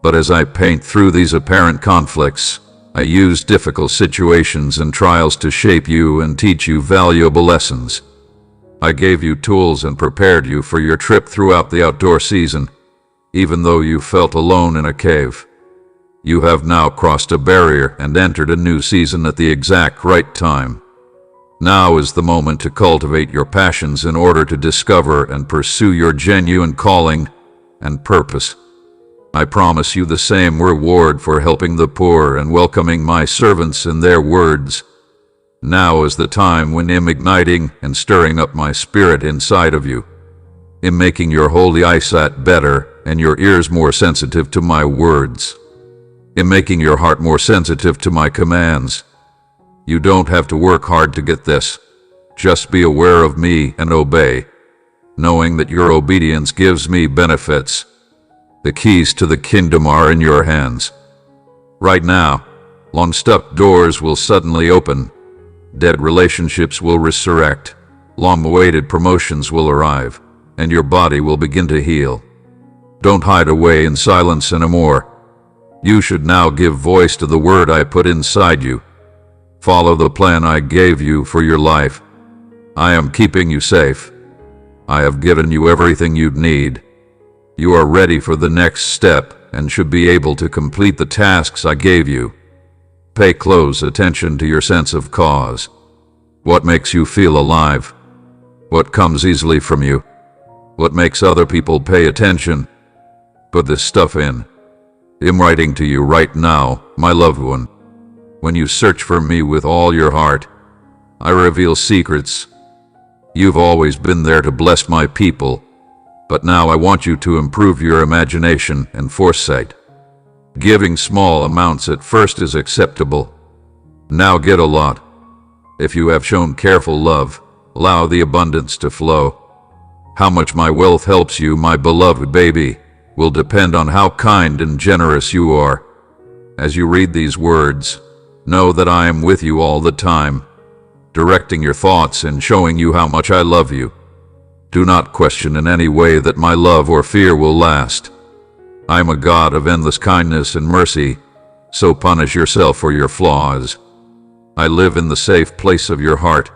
but as I paint through these apparent conflicts, I use difficult situations and trials to shape you and teach you valuable lessons. I gave you tools and prepared you for your trip throughout the outdoor season, even though you felt alone in a cave. You have now crossed a barrier and entered a new season at the exact right time. Now is the moment to cultivate your passions in order to discover and pursue your genuine calling and purpose. I promise you the same reward for helping the poor and welcoming my servants in their words. Now is the time when I'm igniting and stirring up my spirit inside of you. I'm making your holy eyesight better and your ears more sensitive to my words. I'm making your heart more sensitive to my commands. You don't have to work hard to get this. Just be aware of me and obey, knowing that your obedience gives me benefits. The keys to the kingdom are in your hands. Right now, long-stuck doors will suddenly open. Dead relationships will resurrect. Long-awaited promotions will arrive, and your body will begin to heal. Don't hide away in silence anymore. You should now give voice to the word I put inside you. Follow the plan I gave you for your life. I am keeping you safe. I have given you everything you'd need. You are ready for the next step and should be able to complete the tasks I gave you. Pay close attention to your sense of cause. What makes you feel alive? What comes easily from you? What makes other people pay attention? Put this stuff in. I'm writing to you right now, my loved one. When you search for me with all your heart, I reveal secrets. You've always been there to bless my people, but now I want you to improve your imagination and foresight. Giving small amounts at first is acceptable. Now get a lot. If you have shown careful love, allow the abundance to flow. How much my wealth helps you, my beloved baby, will depend on how kind and generous you are. As you read these words, know that I am with you all the time, directing your thoughts and showing you how much I love you. Do not question in any way that my love or fear will last. I am a God of endless kindness and mercy, so punish yourself for your flaws. I live in the safe place of your heart,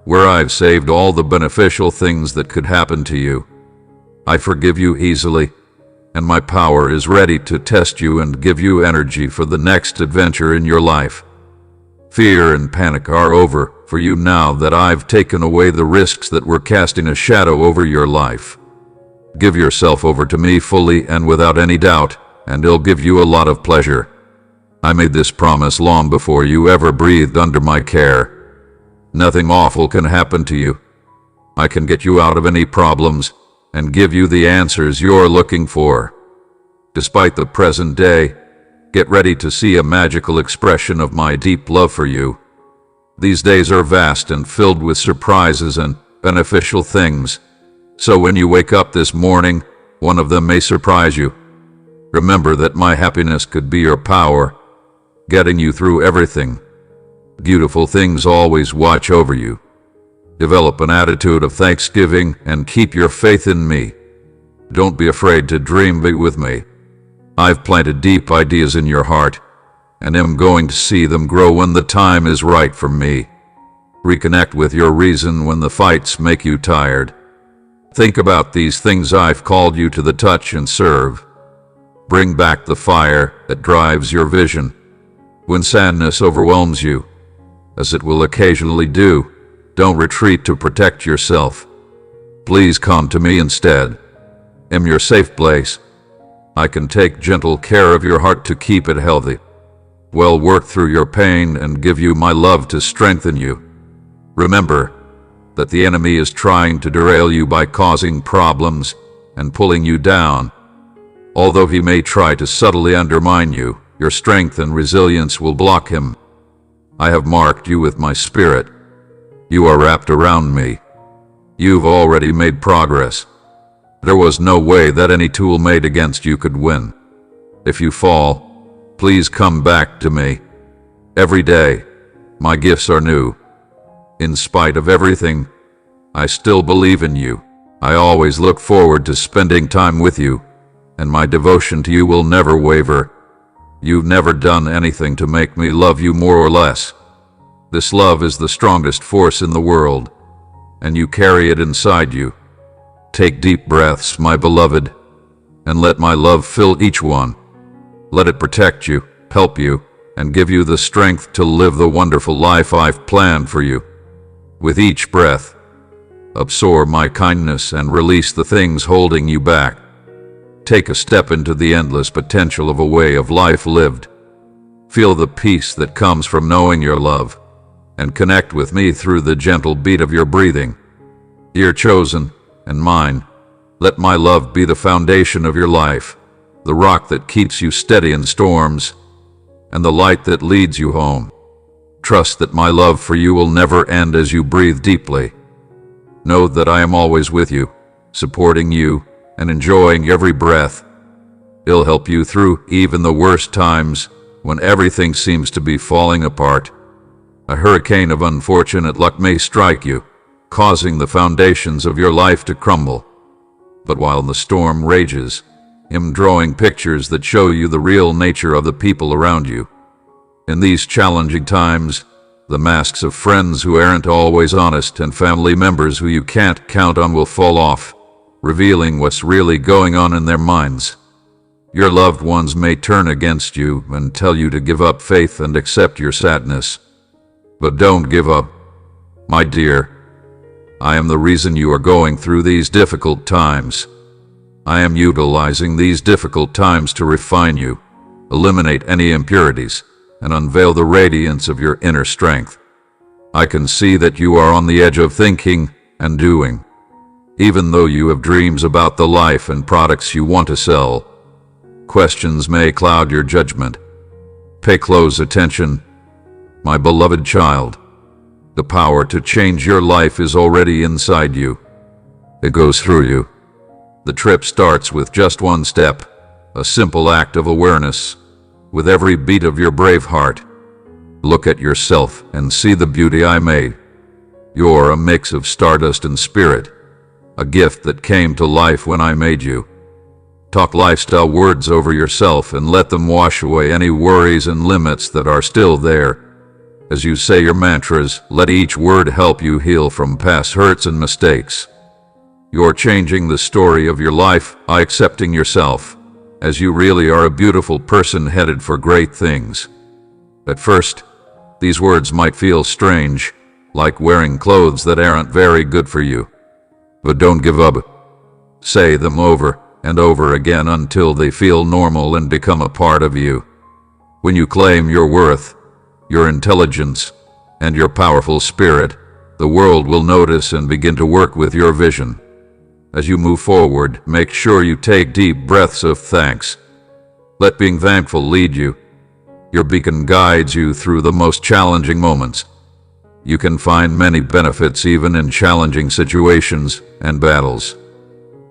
where I've saved all the beneficial things that could happen to you. I forgive you easily, and my power is ready to test you and give you energy for the next adventure in your life. Fear and panic are over for you now that I've taken away the risks that were casting a shadow over your life. Give yourself over to me fully and without any doubt, and it'll give you a lot of pleasure. I made this promise long before you ever breathed under my care. Nothing awful can happen to you. I can get you out of any problems and give you the answers you're looking for. Despite the present day, get ready to see a magical expression of my deep love for you. These days are vast and filled with surprises and beneficial things. So when you wake up this morning, one of them may surprise you. Remember that my happiness could be your power, getting you through everything. Beautiful things always watch over you. Develop an attitude of thanksgiving and keep your faith in me. Don't be afraid to dream big with me. I've planted deep ideas in your heart, and am going to see them grow when the time is right for me. Reconnect with your reason when the fights make you tired. Think about these things I've called you to the touch and serve. Bring back the fire that drives your vision. When sadness overwhelms you, as it will occasionally do, don't retreat to protect yourself. Please come to me instead. I'm your safe place. I can take gentle care of your heart to keep it healthy. Well, work through your pain and give you my love to strengthen you. Remember that the enemy is trying to derail you by causing problems and pulling you down. Although he may try to subtly undermine you, your strength and resilience will block him. I have marked you with my spirit. You are wrapped around me. You've already made progress. There was no way that any tool made against you could win. If you fall, please come back to me. Every day, my gifts are new. In spite of everything, I still believe in you. I always look forward to spending time with you, and my devotion to you will never waver. You've never done anything to make me love you more or less. This love is the strongest force in the world, and you carry it inside you. Take deep breaths, my beloved, and let my love fill each one. Let it protect you, help you, and give you the strength to live the wonderful life I've planned for you. With each breath, absorb my kindness and release the things holding you back. Take a step into the endless potential of a way of life lived. Feel the peace that comes from knowing your love, and connect with me through the gentle beat of your breathing. Dear chosen and mine, let my love be the foundation of your life, the rock that keeps you steady in storms, and the light that leads you home. Trust that my love for you will never end as you breathe deeply. Know that I am always with you, supporting you, and enjoying every breath. It'll help you through even the worst times when everything seems to be falling apart. A hurricane of unfortunate luck may strike you, causing the foundations of your life to crumble. But while the storm rages, I'm drawing pictures that show you the real nature of the people around you. In these challenging times, the masks of friends who aren't always honest and family members who you can't count on will fall off, revealing what's really going on in their minds. Your loved ones may turn against you and tell you to give up faith and accept your sadness. But don't give up, my dear. I am the reason you are going through these difficult times. I am utilizing these difficult times to refine you, eliminate any impurities, and unveil the radiance of your inner strength. I can see that you are on the edge of thinking and doing. Even though you have dreams about the life and products you want to sell, questions may cloud your judgment. Pay close attention, my beloved child. The power to change your life is already inside you. It goes through you. The trip starts with just one step, a simple act of awareness. With every beat of your brave heart, look at yourself and see the beauty I made. You're a mix of stardust and spirit, a gift that came to life when I made you. Talk lifestyle words over yourself and let them wash away any worries and limits that are still there. As you say your mantras, let each word help you heal from past hurts and mistakes. You're changing the story of your life by accepting yourself, as you really are a beautiful person headed for great things. At first, these words might feel strange, like wearing clothes that aren't very good for you. But don't give up. Say them over and over again until they feel normal and become a part of you. When you claim your worth, your intelligence, and your powerful spirit, the world will notice and begin to work with your vision. As you move forward, make sure you take deep breaths of thanks. Let being thankful lead you. Your beacon guides you through the most challenging moments. You can find many benefits even in challenging situations and battles.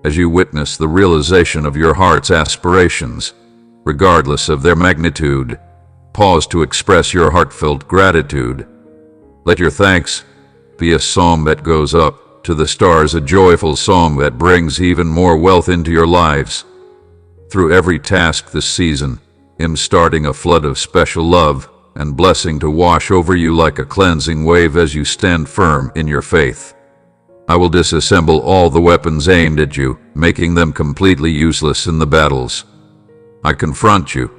As you witness the realization of your heart's aspirations, regardless of their magnitude, pause to express your heartfelt gratitude. Let your thanks be a song that goes up to the stars, a joyful song that brings even more wealth into your lives. Through every task this season, I'm starting a flood of special love and blessing to wash over you like a cleansing wave as you stand firm in your faith. I will disassemble all the weapons aimed at you, making them completely useless in the battles. I confront you,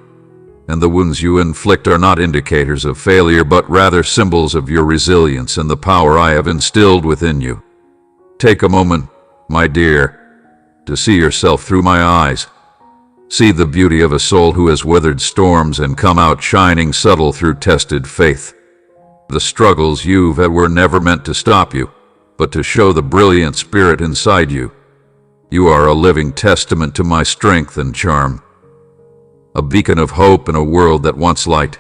and the wounds you inflict are not indicators of failure, but rather symbols of your resilience and the power I have instilled within you. Take a moment, my dear, to see yourself through my eyes. See the beauty of a soul who has weathered storms and come out shining subtle through tested faith. The struggles you've had were never meant to stop you, but to show the brilliant spirit inside you. You are a living testament to my strength and charm, a beacon of hope in a world that wants light.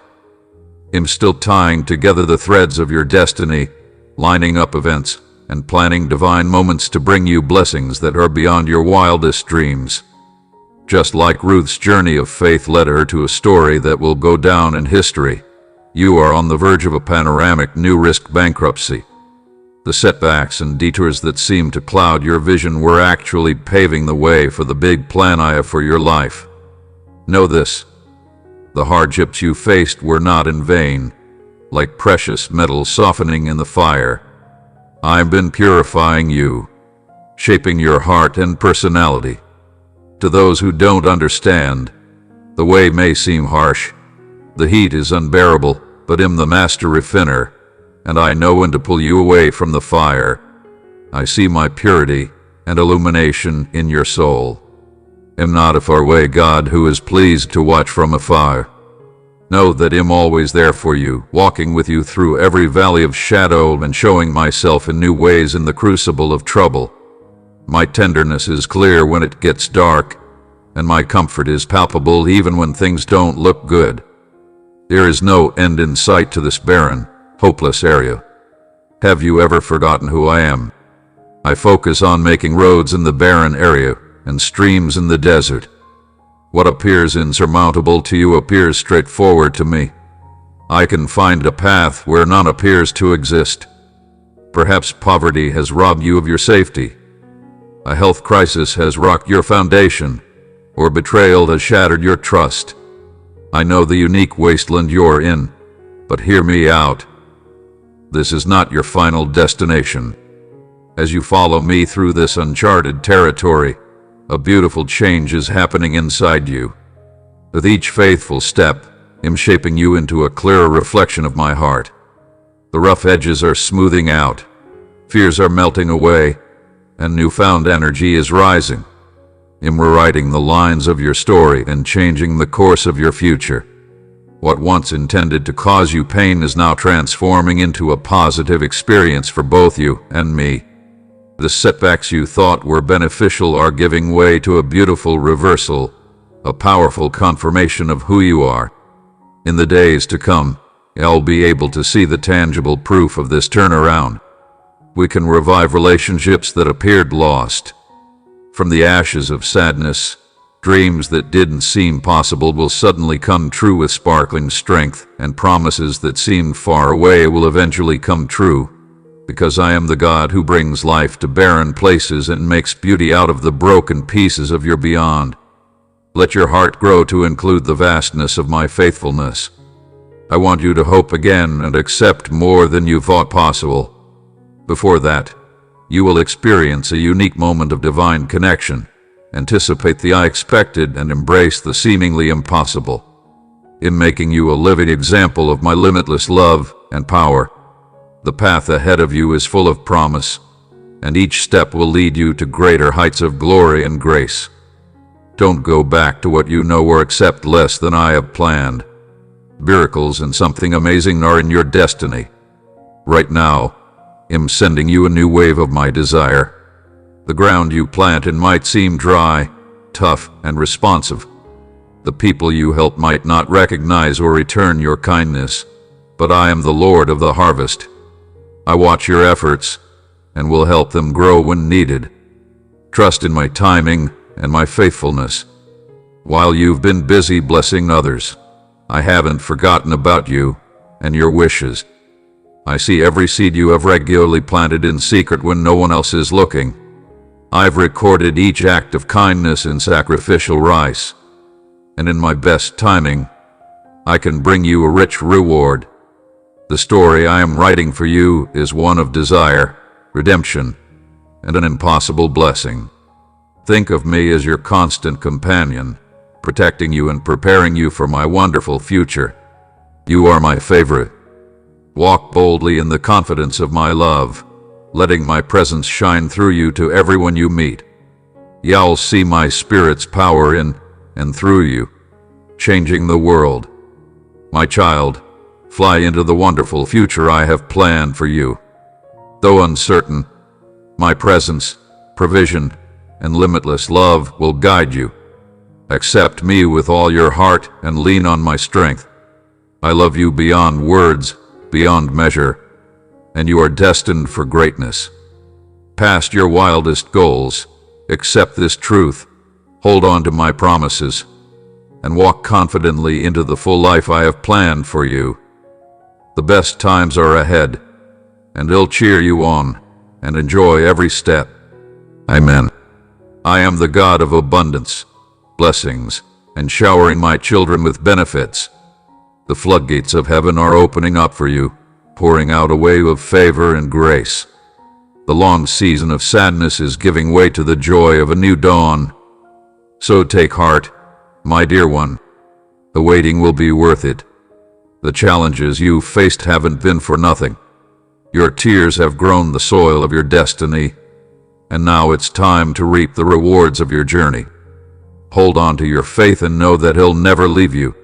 I'm still tying together the threads of your destiny, lining up events, and planning divine moments to bring you blessings that are beyond your wildest dreams. Just like Ruth's journey of faith led her to a story that will go down in history, you are on the verge of a panoramic new-risk bankruptcy. The setbacks and detours that seemed to cloud your vision were actually paving the way for the big plan I have for your life. Know this: the hardships you faced were not in vain. Like precious metals softening in the fire, I've been purifying you, shaping your heart and personality. To those who don't understand, the way may seem harsh. The heat is unbearable, but I'm the master refiner, and I know when to pull you away from the fire. I see my purity and illumination in your soul. I'm not a faraway God who is pleased to watch from afar. Know that I'm always there for you, walking with you through every valley of shadow and showing myself in new ways in the crucible of trouble. My tenderness is clear when it gets dark, and my comfort is palpable even when things don't look good. There is no end in sight to this barren, hopeless area. Have you ever forgotten who I am? I focus on making roads in the barren area and streams in the desert. What appears insurmountable to you appears straightforward to me. I can find a path where none appears to exist. Perhaps poverty has robbed you of your safety. A health crisis has rocked your foundation, or betrayal has shattered your trust. I know the unique wasteland you're in, but hear me out. This is not your final destination. As you follow me through this uncharted territory, a beautiful change is happening inside you. With each faithful step, I'm shaping you into a clearer reflection of my heart. The rough edges are smoothing out, fears are melting away, and newfound energy is rising. I'm rewriting the lines of your story and changing the course of your future. What once intended to cause you pain is now transforming into a positive experience for both you and me. The setbacks you thought were beneficial are giving way to a beautiful reversal, a powerful confirmation of who you are. In the days to come, I'll be able to see the tangible proof of this turnaround. We can revive relationships that appeared lost. From the ashes of sadness, dreams that didn't seem possible will suddenly come true with sparkling strength, and promises that seemed far away will eventually come true. Because I am the God who brings life to barren places and makes beauty out of the broken pieces of your beyond. Let your heart grow to include the vastness of my faithfulness. I want you to hope again and accept more than you thought possible. Before that, you will experience a unique moment of divine connection, anticipate the unexpected, and embrace the seemingly impossible. In making you a living example of my limitless love and power. The path ahead of you is full of promise, and each step will lead you to greater heights of glory and grace. Don't go back to what you know or accept less than I have planned. Miracles and something amazing are in your destiny. Right now, I'm sending you a new wave of my desire. The ground you plant in might seem dry, tough, and responsive. The people you help might not recognize or return your kindness, but I am the Lord of the harvest. I watch your efforts and will help them grow when needed. Trust in my timing and my faithfulness. While you've been busy blessing others, I haven't forgotten about you and your wishes. I see every seed you have regularly planted in secret when no one else is looking. I've recorded each act of kindness in sacrificial rice, and in my best timing, I can bring you a rich reward. The story I am writing for you is one of desire, redemption, and an impossible blessing. Think of me as your constant companion, protecting you and preparing you for my wonderful future. You are my favorite. Walk boldly in the confidence of my love, letting my presence shine through you to everyone you meet. You'll see my Spirit's power in and through you, changing the world. My child, fly into the wonderful future I have planned for you. Though uncertain, my presence, provision, and limitless love will guide you. Accept me with all your heart and lean on my strength. I love you beyond words, beyond measure, and you are destined for greatness. Past your wildest goals, accept this truth, hold on to my promises, and walk confidently into the full life I have planned for you. The best times are ahead, and I'll cheer you on and enjoy every step. Amen. I am the God of abundance, blessings, and showering my children with benefits. The floodgates of heaven are opening up for you, pouring out a wave of favor and grace. The long season of sadness is giving way to the joy of a new dawn. So take heart, my dear one. The waiting will be worth it. The challenges you faced haven't been for nothing. Your tears have grown the soil of your destiny, and now it's time to reap the rewards of your journey. Hold on to your faith and know that He'll never leave you.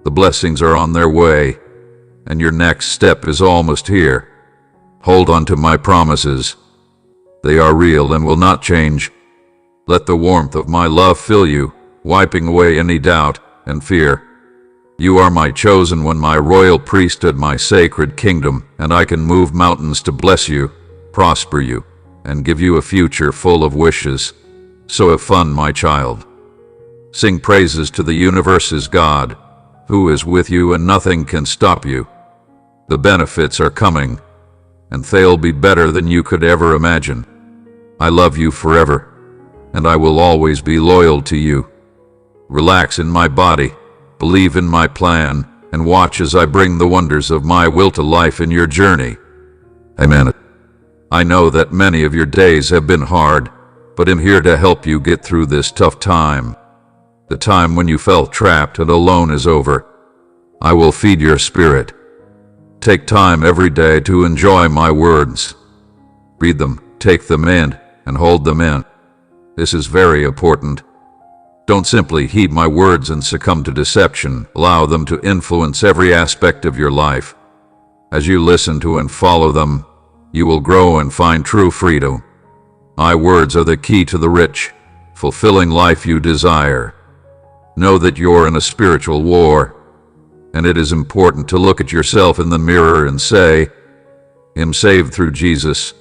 The blessings are on their way, and your next step is almost here. Hold on to my promises. They are real and will not change. Let the warmth of my love fill you, wiping away any doubt and fear. You are my chosen one, my royal priesthood, my sacred kingdom, and I can move mountains to bless you, prosper you, and give you a future full of wishes. So have fun, my child. Sing praises to the universe's God, who is with you and nothing can stop you. The benefits are coming, and they'll be better than you could ever imagine. I love you forever, and I will always be loyal to you. Relax in my body, believe in my plan, and watch as I bring the wonders of my will to life in your journey. Amen. I know that many of your days have been hard, but I'm here to help you get through this tough time. The time when you felt trapped and alone is over. I will feed your spirit. Take time every day to enjoy my words. Read them, take them in, and hold them in. This is very important. Don't simply heed my words and succumb to deception. Allow them to influence every aspect of your life. As you listen to and follow them, you will grow and find true freedom. My words are the key to the rich, fulfilling life you desire. Know that you're in a spiritual war, and it is important to look at yourself in the mirror and say, I'm saved through Jesus.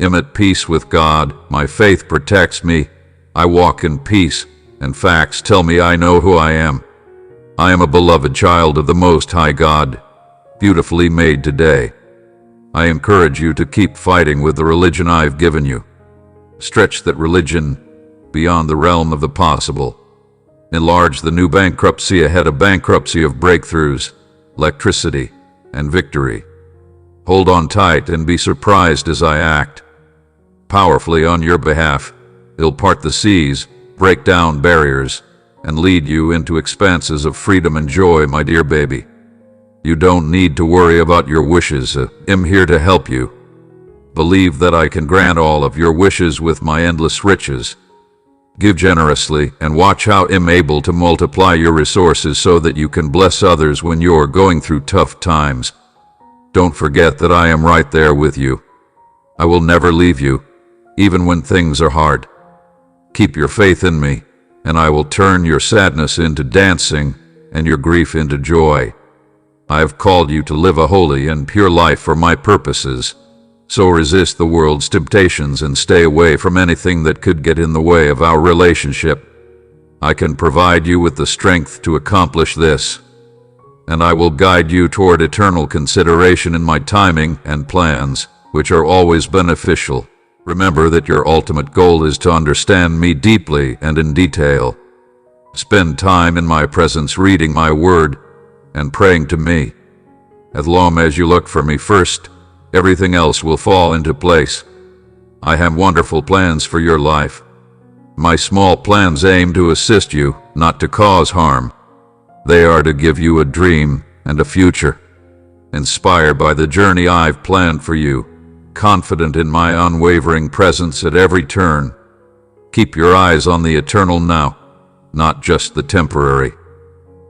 I'm at peace with God. My faith protects me. I walk in peace, and facts tell me I know who I am. I am a beloved child of the Most High God, beautifully made today. I encourage you to keep fighting with the religion I've given you. Stretch that religion beyond the realm of the possible. Enlarge the new bankruptcy ahead of bankruptcy of breakthroughs, electricity, and victory. Hold on tight and be surprised as I act. Powerfully on your behalf, I'll part the seas, break down barriers, and lead you into expanses of freedom and joy, my dear baby. You don't need to worry about your wishes. I'm here to help you. Believe that I can grant all of your wishes with my endless riches. Give generously and watch how I'm able to multiply your resources so that you can bless others when you're going through tough times. Don't forget that I am right there with you. I will never leave you, even when things are hard. Keep your faith in me, and I will turn your sadness into dancing and your grief into joy. I have called you to live a holy and pure life for my purposes. So resist the world's temptations and stay away from anything that could get in the way of our relationship. I can provide you with the strength to accomplish this, and I will guide you toward eternal consideration in my timing and plans, which are always beneficial. Remember that your ultimate goal is to understand me deeply and in detail. Spend time in my presence reading my word and praying to me. As long as you look for me first, everything else will fall into place. I have wonderful plans for your life. My small plans aim to assist you not to cause harm. They are to give you a dream and a future. Inspired by the journey I've planned for you, confident in my unwavering presence at every turn. Keep your eyes on the eternal now, not just the temporary.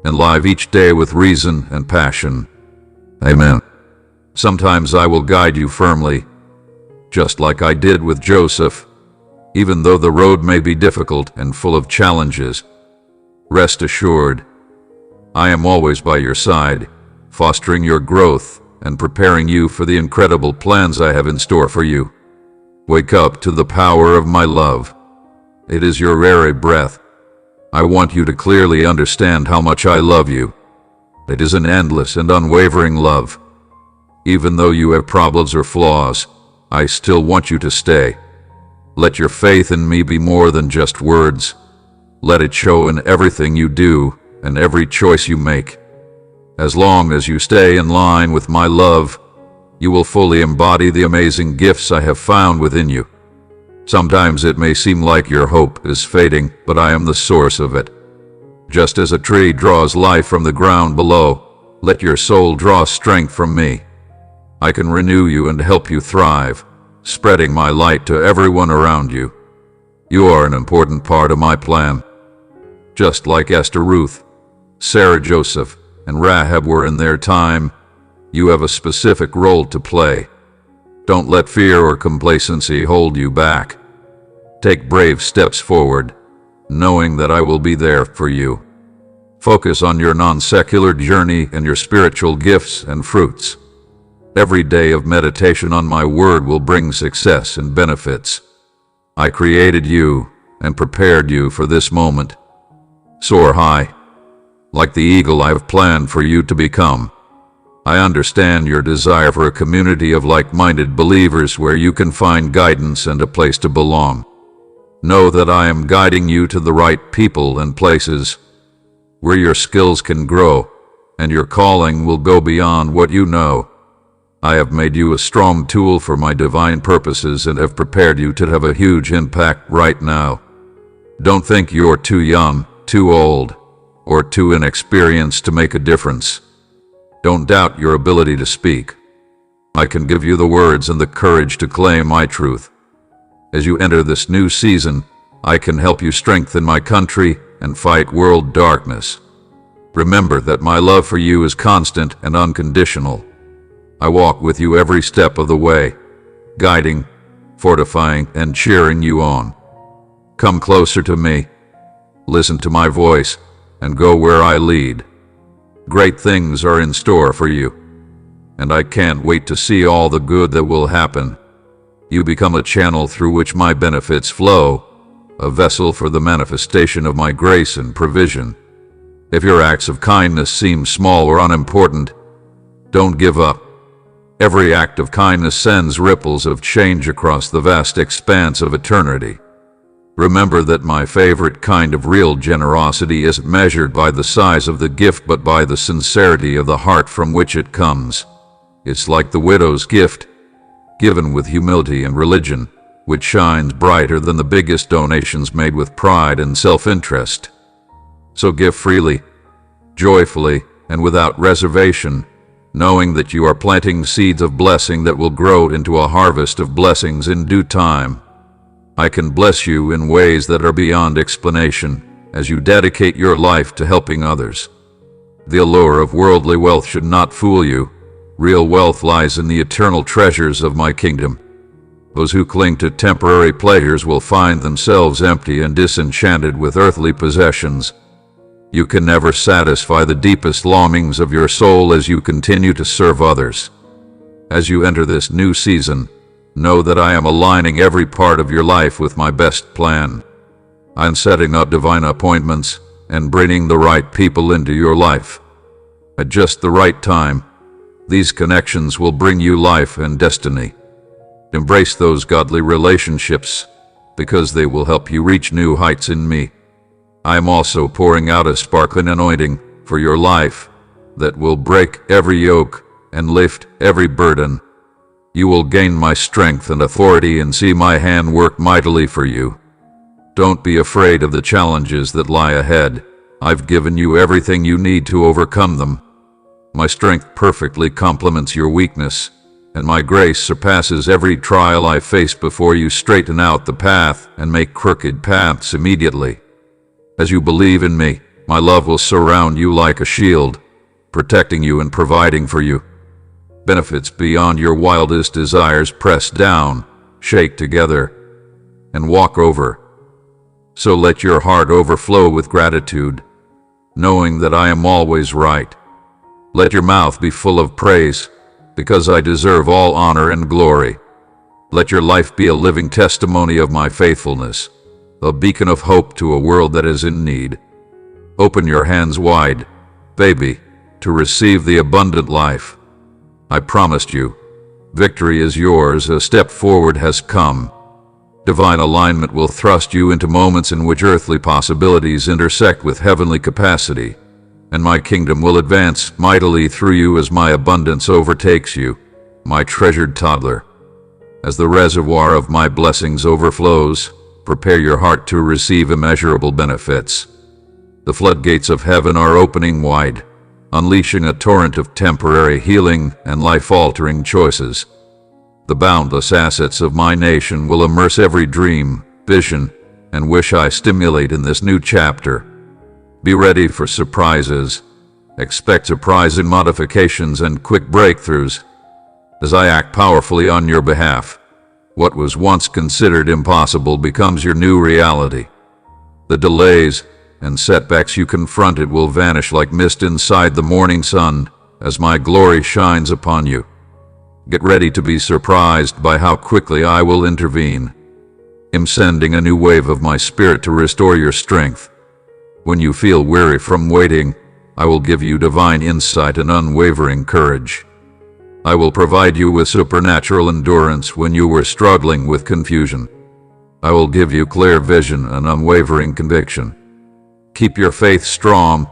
And live each day with reason and passion. Amen. Sometimes I will guide you firmly, just like I did with Joseph, even though the road may be difficult and full of challenges. Rest assured, I am always by your side, fostering your growth and preparing you for the incredible plans I have in store for you. Wake up to the power of my love. It is your very breath. I want you to clearly understand how much I love you. It is an endless and unwavering love. Even though you have problems or flaws, I still want you to stay. Let your faith in me be more than just words. Let it show in everything you do and every choice you make. As long as you stay in line with my love, you will fully embody the amazing gifts I have found within you. Sometimes it may seem like your hope is fading, but I am the source of it. Just as a tree draws life from the ground below, let your soul draw strength from me. I can renew you and help you thrive, spreading my light to everyone around you. You are an important part of my plan. Just like Esther, Ruth, Sarah, Joseph, and Rahab were in their time, you have a specific role to play. Don't let fear or complacency hold you back. Take brave steps forward, knowing that I will be there for you. Focus on your non-secular journey and your spiritual gifts and fruits. Every day of meditation on my word will bring success and benefits. I created you and prepared you for this moment. Soar high, like the eagle I have planned for you to become. I understand your desire for a community of like-minded believers where you can find guidance and a place to belong. Know that I am guiding you to the right people and places where your skills can grow and your calling will go beyond what you know. I have made you a strong tool for my divine purposes and have prepared you to have a huge impact right now. Don't think you're too young, too old, or too inexperienced to make a difference. Don't doubt your ability to speak. I can give you the words and the courage to claim my truth. As you enter this new season, I can help you strengthen my country and fight world darkness. Remember that my love for you is constant and unconditional. I walk with you every step of the way, guiding, fortifying, and cheering you on. Come closer to me, listen to my voice, and go where I lead. Great things are in store for you, and I can't wait to see all the good that will happen. You become a channel through which my benefits flow, a vessel for the manifestation of my grace and provision. If your acts of kindness seem small or unimportant, don't give up. Every act of kindness sends ripples of change across the vast expanse of eternity. Remember that my favorite kind of real generosity isn't measured by the size of the gift but by the sincerity of the heart from which it comes. It's like the widow's gift, given with humility and religion, which shines brighter than the biggest donations made with pride and self-interest. So give freely, joyfully, and without reservation, knowing that you are planting seeds of blessing that will grow into a harvest of blessings in due time. I can bless you in ways that are beyond explanation as you dedicate your life to helping others. The allure of worldly wealth should not fool you. Real wealth lies in the eternal treasures of my kingdom. Those who cling to temporary pleasures will find themselves empty and disenchanted with earthly possessions. You can never satisfy the deepest longings of your soul as you continue to serve others. As you enter this new season, know that I am aligning every part of your life with my best plan. I'm setting up divine appointments and bringing the right people into your life. At just the right time, these connections will bring you life and destiny. Embrace those godly relationships because they will help you reach new heights in me. I am also pouring out a sparkling anointing for your life that will break every yoke and lift every burden. You will gain my strength and authority and see my hand work mightily for you. Don't be afraid of the challenges that lie ahead. I've given you everything you need to overcome them. My strength perfectly complements your weakness, and my grace surpasses every trial I face before you straighten out the path and make crooked paths immediately. As you believe in me, my love will surround you like a shield, protecting you and providing for you. Benefits beyond your wildest desires press down, shake together, and walk over. So let your heart overflow with gratitude, knowing that I am always right. Let your mouth be full of praise, because I deserve all honor and glory. Let your life be a living testimony of my faithfulness, a beacon of hope to a world that is in need. Open your hands wide, baby, to receive the abundant life. I promised you, victory is yours, a step forward has come. Divine alignment will thrust you into moments in which earthly possibilities intersect with heavenly capacity, and my kingdom will advance mightily through you as my abundance overtakes you, my treasured toddler. As the reservoir of my blessings overflows, prepare your heart to receive immeasurable benefits. The floodgates of heaven are opening wide, unleashing a torrent of temporary healing and life-altering choices. The boundless assets of my nation will immerse every dream, vision, and wish I stimulate in this new chapter. Be ready for surprises. Expect surprising modifications and quick breakthroughs as I act powerfully on your behalf. What was once considered impossible becomes your new reality. The delays and setbacks you confronted will vanish like mist inside the morning sun as my glory shines upon you. Get ready to be surprised by how quickly I will intervene. I'm sending a new wave of my spirit to restore your strength. When you feel weary from waiting, I will give you divine insight and unwavering courage. I will provide you with supernatural endurance when you were struggling with confusion. I will give you clear vision and unwavering conviction. Keep your faith strong,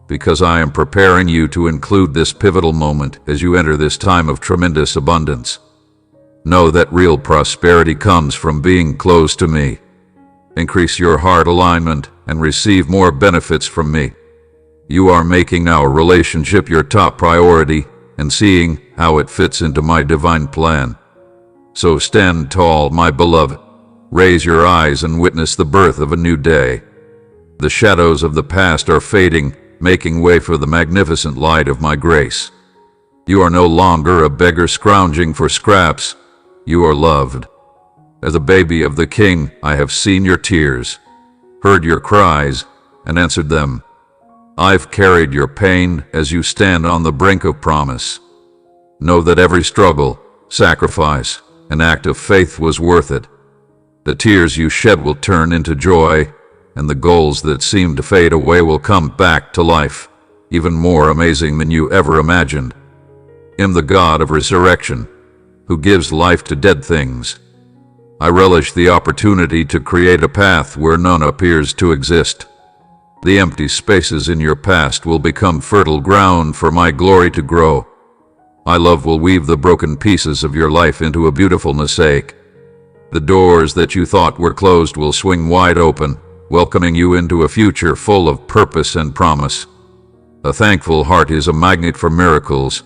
because I am preparing you to include this pivotal moment as you enter this time of tremendous abundance. Know that real prosperity comes from being close to me. Increase your heart alignment and receive more benefits from me. You are making our relationship your top priority and seeing how it fits into my divine plan. So stand tall, my beloved. Raise your eyes and witness the birth of a new day. The shadows of the past are fading, making way for the magnificent light of my grace. You are no longer a beggar scrounging for scraps. You are loved. As a baby of the King, I have seen your tears, heard your cries, and answered them. I've carried your pain as you stand on the brink of promise. Know that every struggle, sacrifice, and act of faith was worth it. The tears you shed will turn into joy, and the goals that seem to fade away will come back to life, even more amazing than you ever imagined. I'm the God of resurrection, who gives life to dead things. I relish the opportunity to create a path where none appears to exist. The empty spaces in your past will become fertile ground for my glory to grow. My love will weave the broken pieces of your life into a beautiful mosaic. The doors that you thought were closed will swing wide open, welcoming you into a future full of purpose and promise. A thankful heart is a magnet for miracles,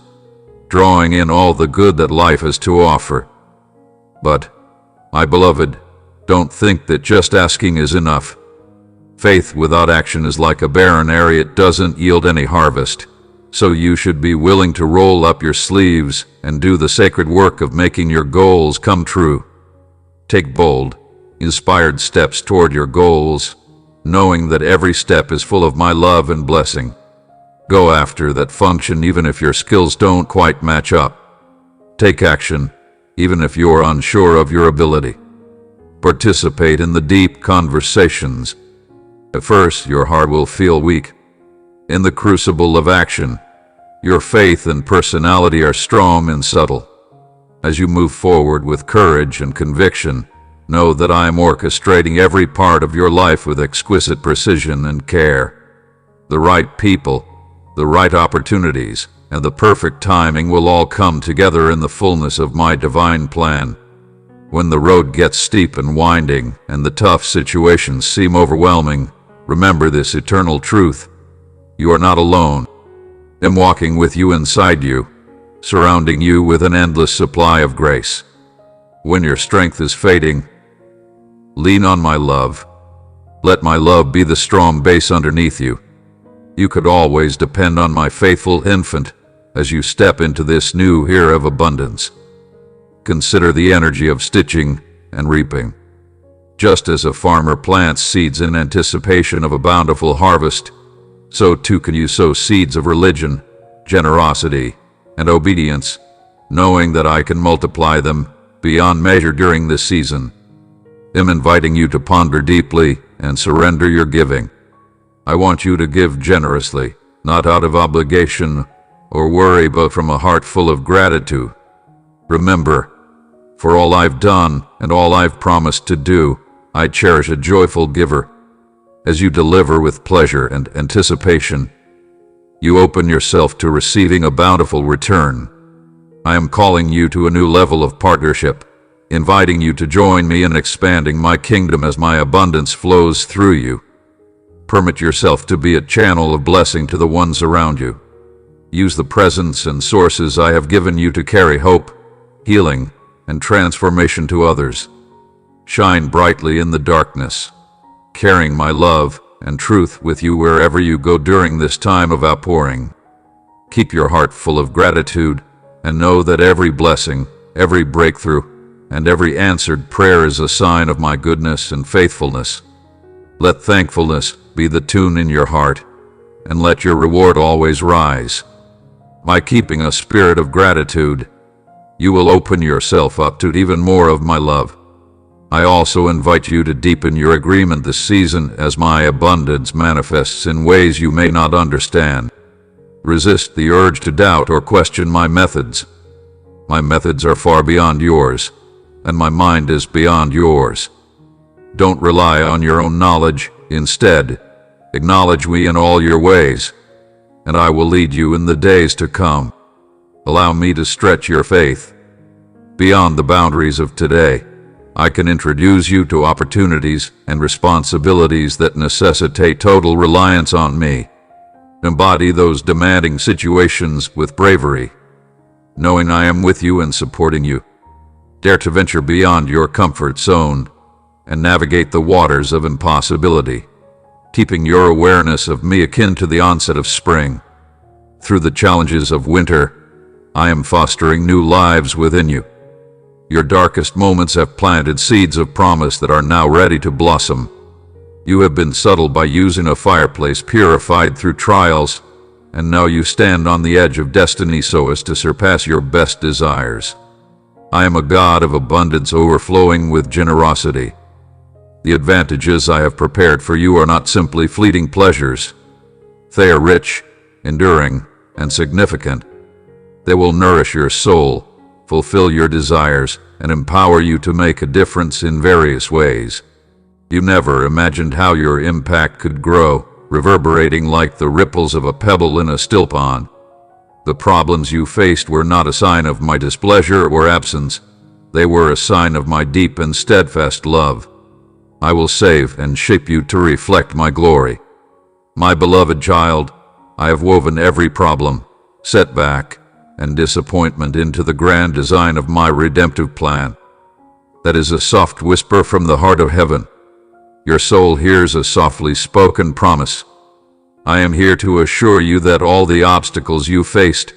drawing in all the good that life has to offer. But, my beloved, don't think that just asking is enough. Faith without action is like a barren area, it doesn't yield any harvest. So you should be willing to roll up your sleeves and do the sacred work of making your goals come true. Take bold, inspired steps toward your goals, knowing that every step is full of my love and blessing. Go after that function even if your skills don't quite match up. Take action, even if you're unsure of your ability. Participate in the deep conversations. At first, your heart will feel weak. In the crucible of action, your faith and personality are strong and subtle. As you move forward with courage and conviction, know that I am orchestrating every part of your life with exquisite precision and care. The right people, the right opportunities, and the perfect timing will all come together in the fullness of my divine plan. When the road gets steep and winding, and the tough situations seem overwhelming, Remember this eternal truth. You are not alone. I'm walking with you inside you, surrounding you with an endless supply of grace. When your strength is fading, lean on my love. Let my love be the strong base underneath you. You could always depend on my faithful infant as you step into this new era of abundance. Consider the energy of stitching and reaping. Just as a farmer plants seeds in anticipation of a bountiful harvest, so too can you sow seeds of religion, generosity, and obedience, knowing that I can multiply them beyond measure during this season. I'm inviting you to ponder deeply and surrender your giving. I want you to give generously, not out of obligation or worry, but from a heart full of gratitude. Remember, for all I've done and all I've promised to do, I cherish a joyful giver. As you deliver with pleasure and anticipation, you open yourself to receiving a bountiful return. I am calling you to a new level of partnership, inviting you to join me in expanding my kingdom as my abundance flows through you. Permit yourself to be a channel of blessing to the ones around you. Use the presence and sources I have given you to carry hope, healing, and transformation to others. Shine brightly in the darkness, carrying my love and truth with you wherever you go during this time of outpouring. Keep your heart full of gratitude and know that every blessing, every breakthrough, and every answered prayer is a sign of my goodness and faithfulness. Let thankfulness be the tune in your heart, and let your reward always rise. By keeping a spirit of gratitude, you will open yourself up to even more of my love. I also invite you to deepen your agreement this season as my abundance manifests in ways you may not understand. Resist the urge to doubt or question my methods. My methods are far beyond yours, and my mind is beyond yours. Don't rely on your own knowledge. Instead, acknowledge me in all your ways, and I will lead you in the days to come. Allow me to stretch your faith beyond the boundaries of today. I can introduce you to opportunities and responsibilities that necessitate total reliance on me. Embody those demanding situations with bravery, knowing I am with you and supporting you. Dare to venture beyond your comfort zone and navigate the waters of impossibility, keeping your awareness of me akin to the onset of spring. Through the challenges of winter, I am fostering new lives within you. Your darkest moments have planted seeds of promise that are now ready to blossom. You have been subtle by using a fireplace purified through trials, and now you stand on the edge of destiny so as to surpass your best desires. I am a God of abundance overflowing with generosity. The advantages I have prepared for you are not simply fleeting pleasures. They are rich, enduring, and significant. They will nourish your soul, fulfill your desires, and empower you to make a difference in various ways. You never imagined how your impact could grow, reverberating like the ripples of a pebble in a still pond. The problems you faced were not a sign of my displeasure or absence. They were a sign of my deep and steadfast love. I will save and shape you to reflect my glory. My beloved child, I have woven every problem, setback, and disappointment into the grand design of my redemptive plan. That is a soft whisper from the heart of heaven. Your soul hears a softly spoken promise. I am here to assure you that all the obstacles you faced,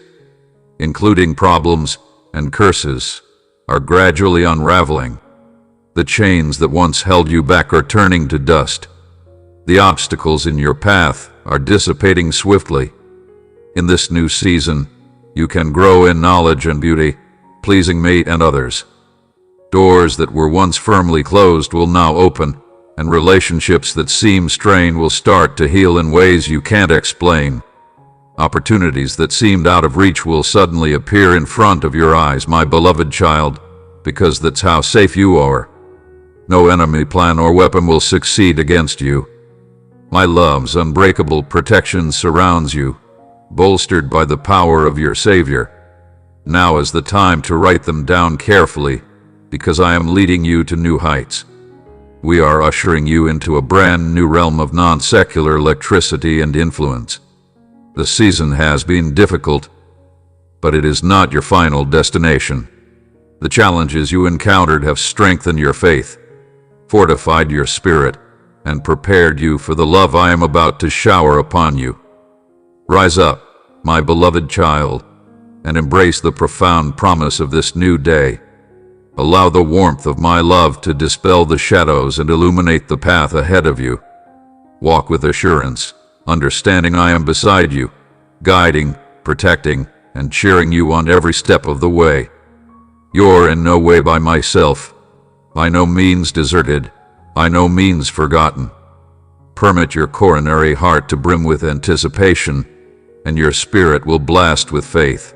including problems and curses, are gradually unraveling. The chains that once held you back are turning to dust. The obstacles in your path are dissipating swiftly. In this new season, you can grow in knowledge and beauty, pleasing me and others. Doors that were once firmly closed will now open, and relationships that seem strained will start to heal in ways you can't explain. Opportunities that seemed out of reach will suddenly appear in front of your eyes, my beloved child, because that's how safe you are. No enemy plan or weapon will succeed against you. My love's unbreakable protection surrounds you, bolstered by the power of your Savior. Now is the time to write them down carefully, because I am leading you to new heights. We are ushering you into a brand new realm of non-secular electricity and influence. The season has been difficult, but it is not your final destination. The challenges you encountered have strengthened your faith, fortified your spirit, and prepared you for the love I am about to shower upon you. Rise up, my beloved child, and embrace the profound promise of this new day. Allow the warmth of my love to dispel the shadows and illuminate the path ahead of you. Walk with assurance, understanding I am beside you, guiding, protecting, and cheering you on every step of the way. You're in no way by myself, by no means deserted, by no means forgotten. Permit your coronary heart to brim with anticipation, and your spirit will blast with faith.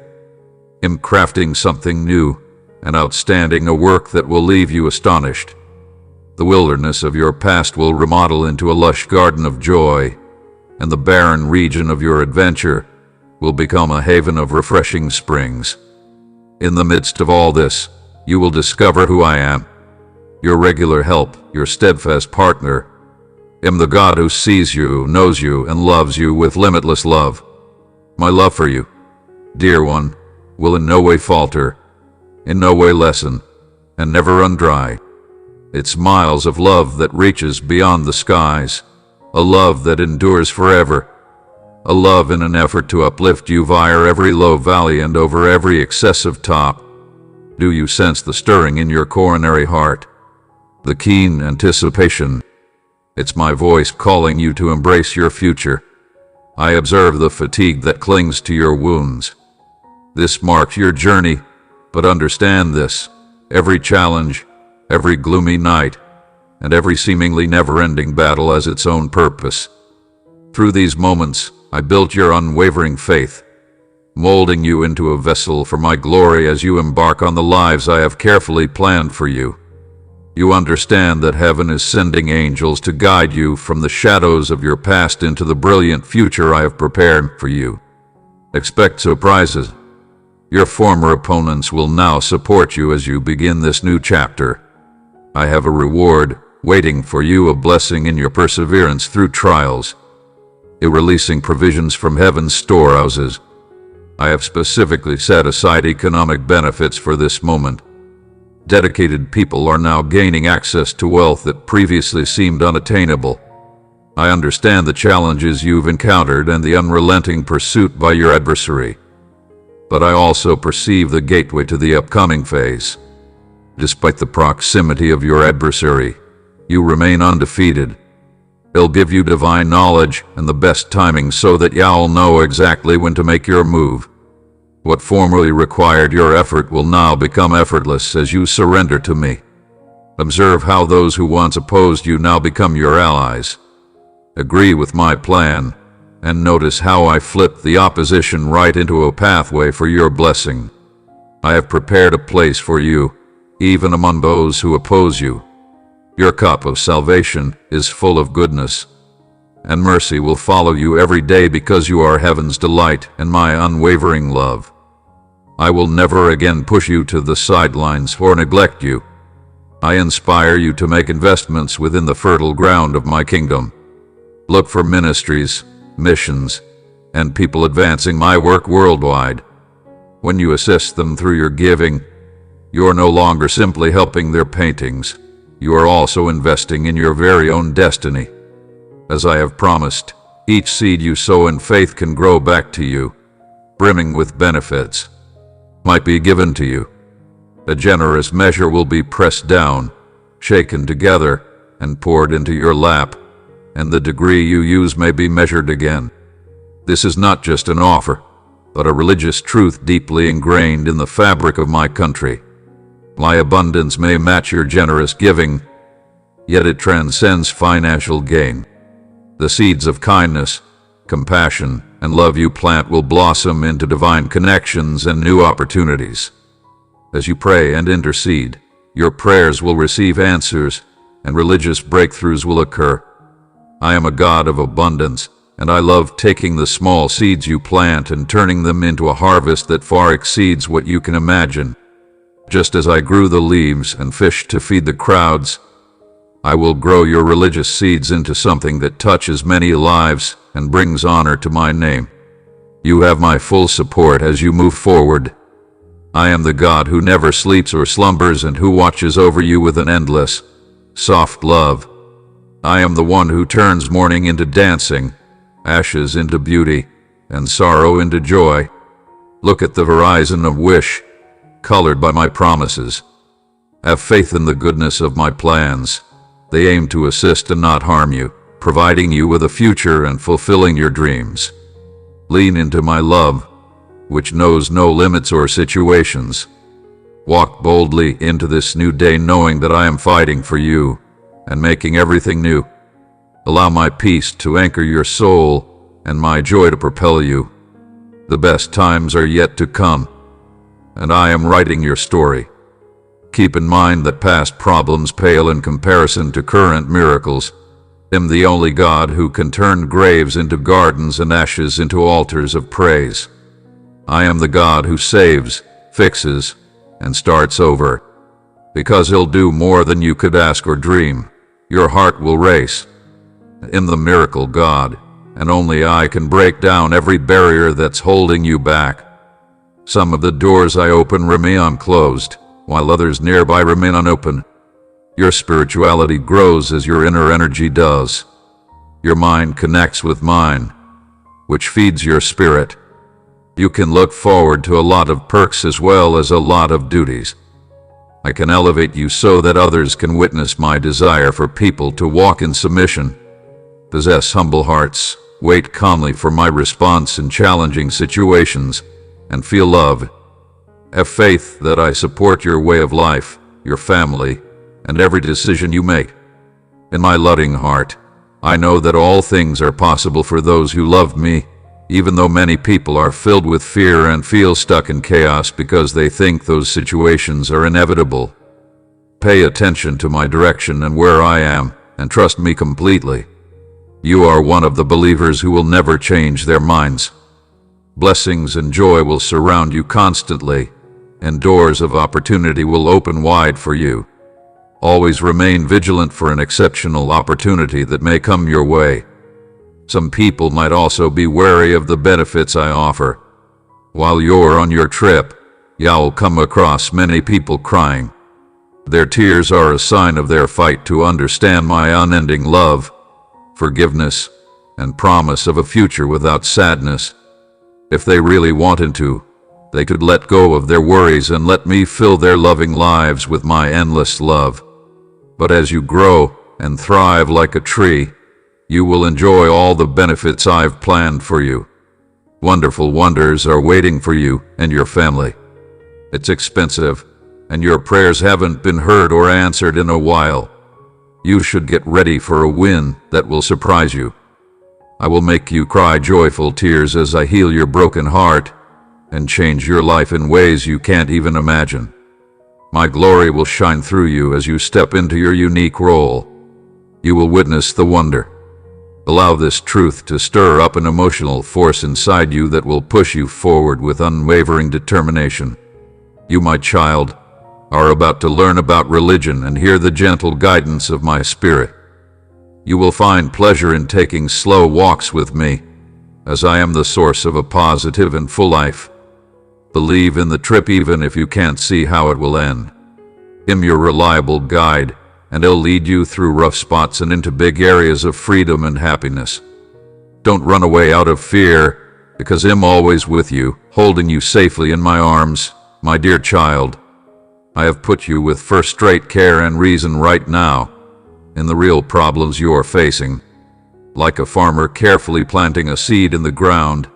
I'm crafting something new and outstanding, a work that will leave you astonished. The wilderness of your past will remodel into a lush garden of joy, and the barren region of your adventure will become a haven of refreshing springs. In the midst of all this, you will discover who I am, your regular help, your steadfast partner. I'm the God who sees you, knows you, and loves you with limitless love. My love for you, dear one, will in no way falter, in no way lessen, and never run dry. It's miles of love that reaches beyond the skies, a love that endures forever, a love in an effort to uplift you via every low valley and over every excessive top. Do you sense the stirring in your coronary heart, the keen anticipation? It's my voice calling you to embrace your future. I observe the fatigue that clings to your wounds. This marks your journey, but understand this: every challenge, every gloomy night, and every seemingly never-ending battle has its own purpose. Through these moments, I built your unwavering faith, molding you into a vessel for my glory as you embark on the lives I have carefully planned for you. You understand that heaven is sending angels to guide you from the shadows of your past into the brilliant future I have prepared for you. Expect surprises. Your former opponents will now support you as you begin this new chapter. I have a reward waiting for you, a blessing in your perseverance through trials, releasing provisions from heaven's storehouses. I have specifically set aside economic benefits for this moment. Dedicated people are now gaining access to wealth that previously seemed unattainable. I understand the challenges you've encountered and the unrelenting pursuit by your adversary, but I also perceive the gateway to the upcoming phase. Despite the proximity of your adversary, you remain undefeated. He'll give you divine knowledge and the best timing so that you'll know exactly when to make your move. What formerly required your effort will now become effortless as you surrender to me. Observe how those who once opposed you now become your allies. Agree with my plan, and notice how I flip the opposition right into a pathway for your blessing. I have prepared a place for you, even among those who oppose you. Your cup of salvation is full of goodness, and mercy will follow you every day because you are heaven's delight and my unwavering love. I will never again push you to the sidelines or neglect you. I inspire you to make investments within the fertile ground of my kingdom. Look for ministries, missions, and people advancing my work worldwide. When you assist them through your giving, you are no longer simply helping their paintings. You are also investing in your very own destiny. As I have promised, each seed you sow in faith can grow back to you, brimming with benefits. Might be given to you. A generous measure will be pressed down, shaken together, and poured into your lap, and the degree you use may be measured again. This is not just an offer, but a religious truth deeply ingrained in the fabric of my country. My abundance may match your generous giving, yet it transcends financial gain. The seeds of kindness, compassion, and love you plant will blossom into divine connections and new opportunities. As you pray and intercede, your prayers will receive answers, and religious breakthroughs will occur. I am a God of abundance, and I love taking the small seeds you plant and turning them into a harvest that far exceeds what you can imagine. Just as I grew the leaves and fish to feed the crowds, I will grow your religious seeds into something that touches many lives and brings honor to my name. You have my full support as you move forward. I am the God who never sleeps or slumbers and who watches over you with an endless, soft love. I am the one who turns mourning into dancing, ashes into beauty, and sorrow into joy. Look at the horizon of wish, colored by my promises. Have faith in the goodness of my plans. They aim to assist and not harm you, providing you with a future and fulfilling your dreams. Lean into my love, which knows no limits or situations. Walk boldly into this new day knowing that I am fighting for you and making everything new. Allow my peace to anchor your soul and my joy to propel you. The best times are yet to come, and I am writing your story. Keep in mind that past problems pale in comparison to current miracles. I am the only God who can turn graves into gardens and ashes into altars of praise. I am the God who saves, fixes, and starts over. Because He'll do more than you could ask or dream, your heart will race. I am the miracle God, and only I can break down every barrier that's holding you back. Some of the doors I open remain unclosed, while others nearby remain unopened. Your spirituality grows as your inner energy does. Your mind connects with mine, which feeds your spirit. You can look forward to a lot of perks as well as a lot of duties. I can elevate you so that others can witness my desire for people to walk in submission, possess humble hearts, wait calmly for my response in challenging situations, and feel love. Have faith that I support your way of life, your family, and every decision you make. In my loving heart, I know that all things are possible for those who love me, even though many people are filled with fear and feel stuck in chaos because they think those situations are inevitable. Pay attention to my direction and where I am, and trust me completely. You are one of the believers who will never change their minds. Blessings and joy will surround you constantly, and doors of opportunity will open wide for you. Always remain vigilant for an exceptional opportunity that may come your way. Some people might also be wary of the benefits I offer. While you're on your trip, you'll come across many people crying. Their tears are a sign of their fight to understand my unending love, forgiveness, and promise of a future without sadness. If they really wanted to, they could let go of their worries and let me fill their loving lives with my endless love. But as you grow and thrive like a tree, you will enjoy all the benefits I've planned for you. Wonderful wonders are waiting for you and your family. It's expensive, and your prayers haven't been heard or answered in a while. You should get ready for a win that will surprise you. I will make you cry joyful tears as I heal your broken heart and change your life in ways you can't even imagine. My glory will shine through you as you step into your unique role. You will witness the wonder. Allow this truth to stir up an emotional force inside you that will push you forward with unwavering determination. You, my child, are about to learn about religion and hear the gentle guidance of my spirit. You will find pleasure in taking slow walks with me, as I am the source of a positive and full life. Believe in the trip even if you can't see how it will end. I'm your reliable guide, and I'll lead you through rough spots and into big areas of freedom and happiness. Don't run away out of fear, because I'm always with you, holding you safely in my arms, my dear child. I have put you with first-rate care and reason right now, in the real problems you are facing. Like a farmer carefully planting a seed in the ground,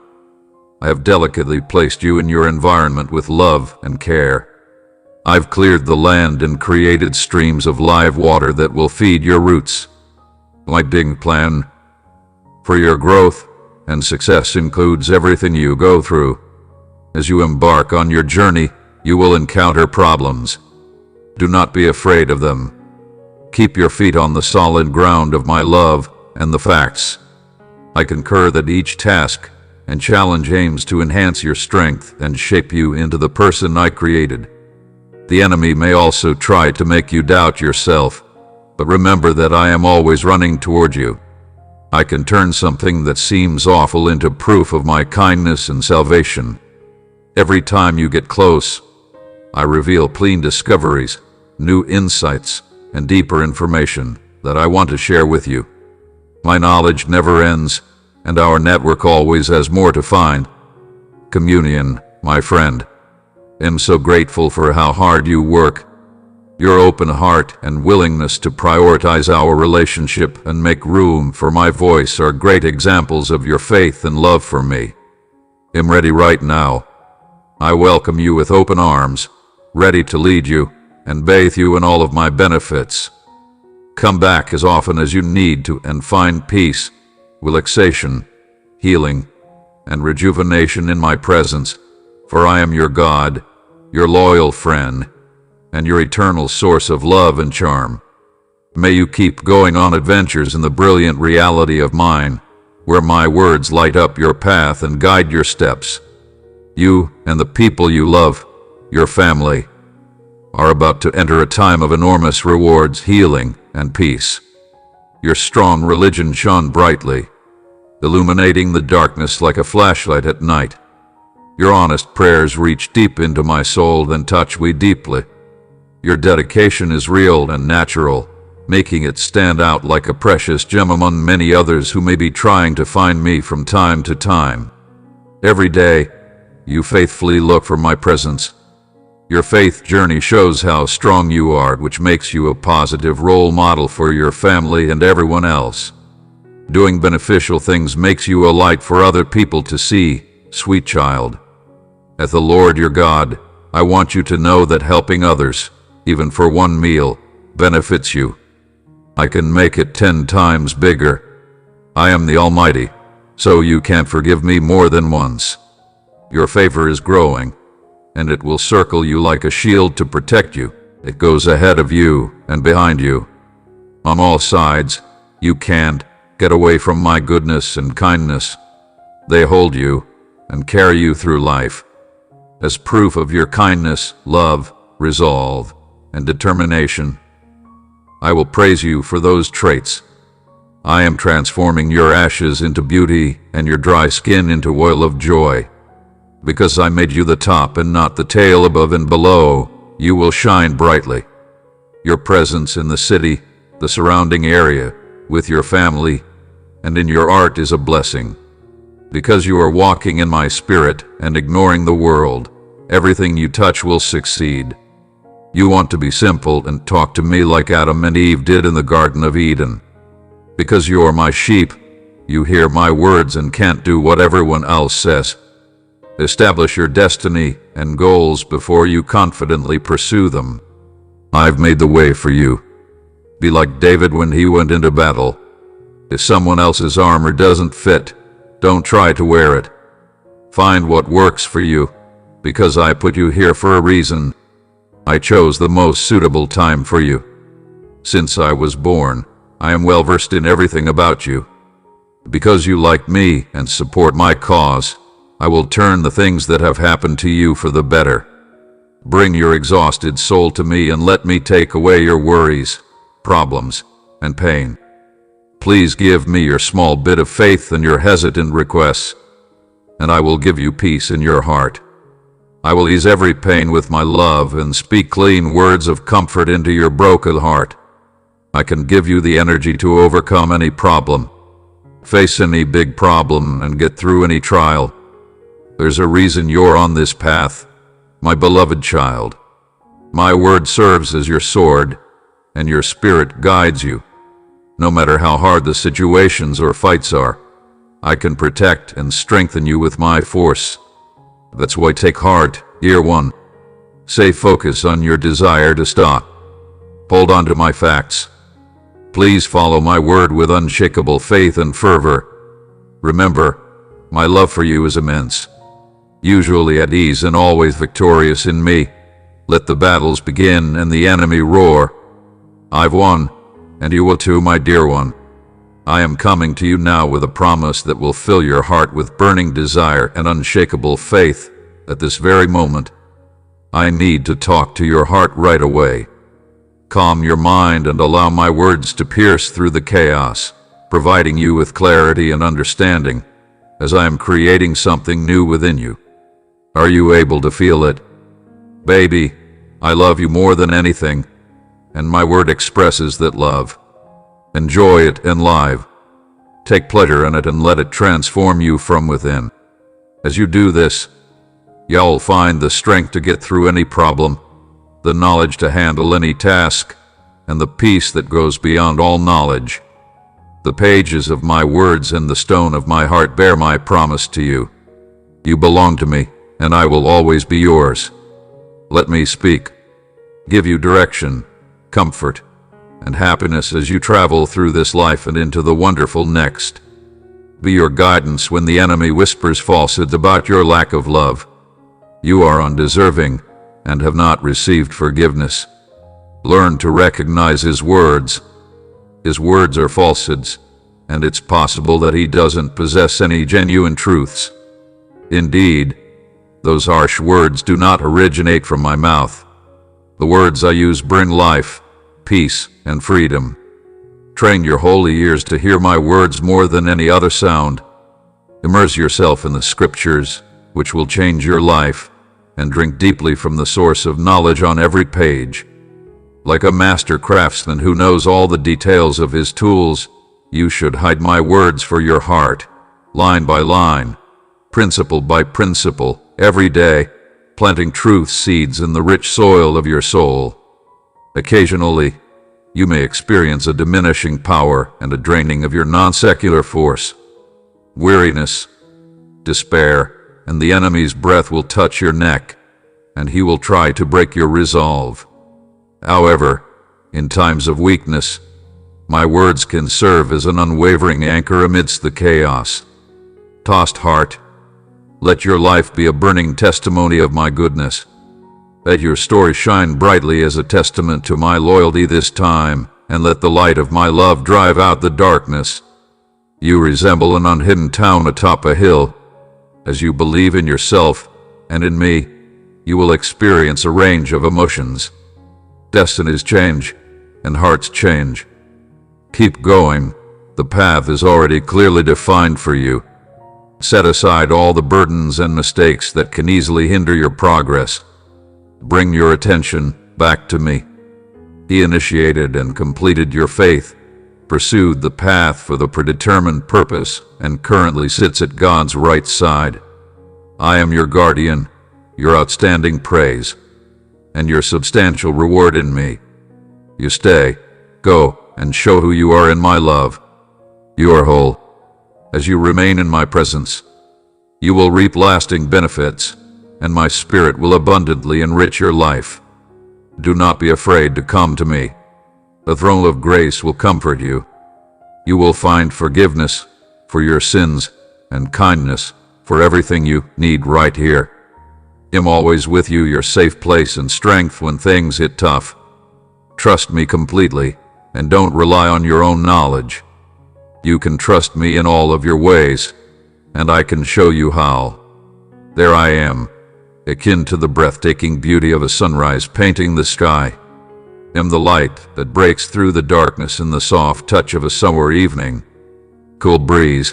I have delicately placed you in your environment with love and care. I've cleared the land and created streams of live water that will feed your roots. My big plan for your growth and success includes everything you go through. As you embark on your journey, you will encounter problems. Do not be afraid of them. Keep your feet on the solid ground of my love and the facts. I concur that each task and challenge aims to enhance your strength and shape you into the person I created. The enemy may also try to make you doubt yourself, but remember that I am always running toward you. I can turn something that seems awful into proof of my kindness and salvation. Every time you get close, I reveal clean discoveries, new insights, and deeper information that I want to share with you. My knowledge never ends, and our network always has more to find. Communion, my friend. I'm so grateful for how hard you work. Your open heart and willingness to prioritize our relationship and make room for my voice are great examples of your faith and love for me. I'm ready right now. I welcome you with open arms, ready to lead you and bathe you in all of my benefits. Come back as often as you need to and find peace, relaxation, healing, and rejuvenation in my presence, for I am your God, your loyal friend, and your eternal source of love and charm. May you keep going on adventures in the brilliant reality of mine, where my words light up your path and guide your steps. You and the people you love, your family, are about to enter a time of enormous rewards, healing, and peace. Your strong religion shone brightly, illuminating the darkness like a flashlight at night. Your honest prayers reach deep into my soul and touch me deeply. Your dedication is real and natural, making it stand out like a precious gem among many others who may be trying to find me from time to time. Every day, you faithfully look for my presence. Your faith journey shows how strong you are, which makes you a positive role model for your family and everyone else. Doing beneficial things makes you a light for other people to see, sweet child. As the Lord your God, I want you to know that helping others, even for one meal, benefits you. I can make it 10 times bigger. I am the Almighty, so you can't forgive me more than once. Your favor is growing, and it will circle you like a shield to protect you. It goes ahead of you and behind you. On all sides, you can't get away from my goodness and kindness. They hold you and carry you through life. As proof of your kindness, love, resolve, and determination, I will praise you for those traits. I am transforming your ashes into beauty and your dry skin into oil of joy. Because I made you the top and not the tail, above and below, you will shine brightly. Your presence in the city, the surrounding area, with your family, and in your art is a blessing. Because you are walking in my spirit and ignoring the world, everything you touch will succeed. You want to be simple and talk to me like Adam and Eve did in the Garden of Eden. Because you are my sheep, you hear my words and can't do what everyone else says. Establish your destiny and goals before you confidently pursue them. I've made the way for you. Be like David when he went into battle. If someone else's armor doesn't fit, don't try to wear it. Find what works for you, because I put you here for a reason. I chose the most suitable time for you. Since I was born, I am well versed in everything about you. Because you like me and support my cause, I will turn the things that have happened to you for the better. Bring your exhausted soul to me and let me take away your worries, problems, and pain. Please give me your small bit of faith and your hesitant requests, and I will give you peace in your heart. I will ease every pain with my love and speak clean words of comfort into your broken heart. I can give you the energy to overcome any problem, face any big problem, and get through any trial. There's a reason you're on this path, my beloved child. My word serves as your sword, and your spirit guides you. No matter how hard the situations or fights are, I can protect and strengthen you with my force. That's why take heart, year one. Stay focused on your desire to stop. Hold on to my facts. Please follow my word with unshakable faith and fervor. Remember, my love for you is immense. Usually at ease and always victorious in me. Let the battles begin and the enemy roar. I've won, and you will too, my dear one. I am coming to you now with a promise that will fill your heart with burning desire and unshakable faith at this very moment. I need to talk to your heart right away. Calm your mind and allow my words to pierce through the chaos, providing you with clarity and understanding as I am creating something new within you. Are you able to feel it? Baby, I love you more than anything, and my word expresses that love. Enjoy it and live. Take pleasure in it and let it transform you from within. As you do this, you'll find the strength to get through any problem, the knowledge to handle any task, and the peace that goes beyond all knowledge. The pages of my words and the stone of my heart bear my promise to you. You belong to me, and I will always be yours. Let me speak, give you direction, comfort, and happiness as you travel through this life and into the wonderful next. Be your guidance when the enemy whispers falsehoods about your lack of love. You are undeserving and have not received forgiveness. Learn to recognize his words. His words are falsehoods, and it's possible that he doesn't possess any genuine truths. Indeed, those harsh words do not originate from my mouth. The words I use bring life, peace, and freedom. Train your holy ears to hear my words more than any other sound. Immerse yourself in the scriptures, which will change your life, and drink deeply from the source of knowledge on every page. Like a master craftsman who knows all the details of his tools, you should hide my words for your heart, line by line, principle by principle, every day, planting truth seeds in the rich soil of your soul. Occasionally, you may experience a diminishing power and a draining of your non-secular force. Weariness, despair, and the enemy's breath will touch your neck, and he will try to break your resolve. However, in times of weakness, my words can serve as an unwavering anchor amidst the chaos. Tossed heart, let your life be a burning testimony of my goodness. Let your story shine brightly as a testament to my loyalty this time, and let the light of my love drive out the darkness. You resemble an unhidden town atop a hill. As you believe in yourself and in me, you will experience a range of emotions. Destinies change, and hearts change. Keep going. The path is already clearly defined for you. Set aside all the burdens and mistakes that can easily hinder your progress. Bring your attention back to me. He initiated and completed your faith, pursued the path for the predetermined purpose, and currently sits at God's right side. I am your guardian, your outstanding praise, and your substantial reward in me. You stay, go, and show who you are in my love. You are whole. As you remain in my presence, you will reap lasting benefits, and my spirit will abundantly enrich your life. Do not be afraid to come to me. The throne of grace will comfort you. You will find forgiveness for your sins and kindness for everything you need right here. I'm always with you, your safe place and strength when things get tough. Trust me completely and don't rely on your own knowledge. You can trust me in all of your ways, and I can show you how. There I am, akin to the breathtaking beauty of a sunrise painting the sky. Am the light that breaks through the darkness in the soft touch of a summer evening. Cool breeze.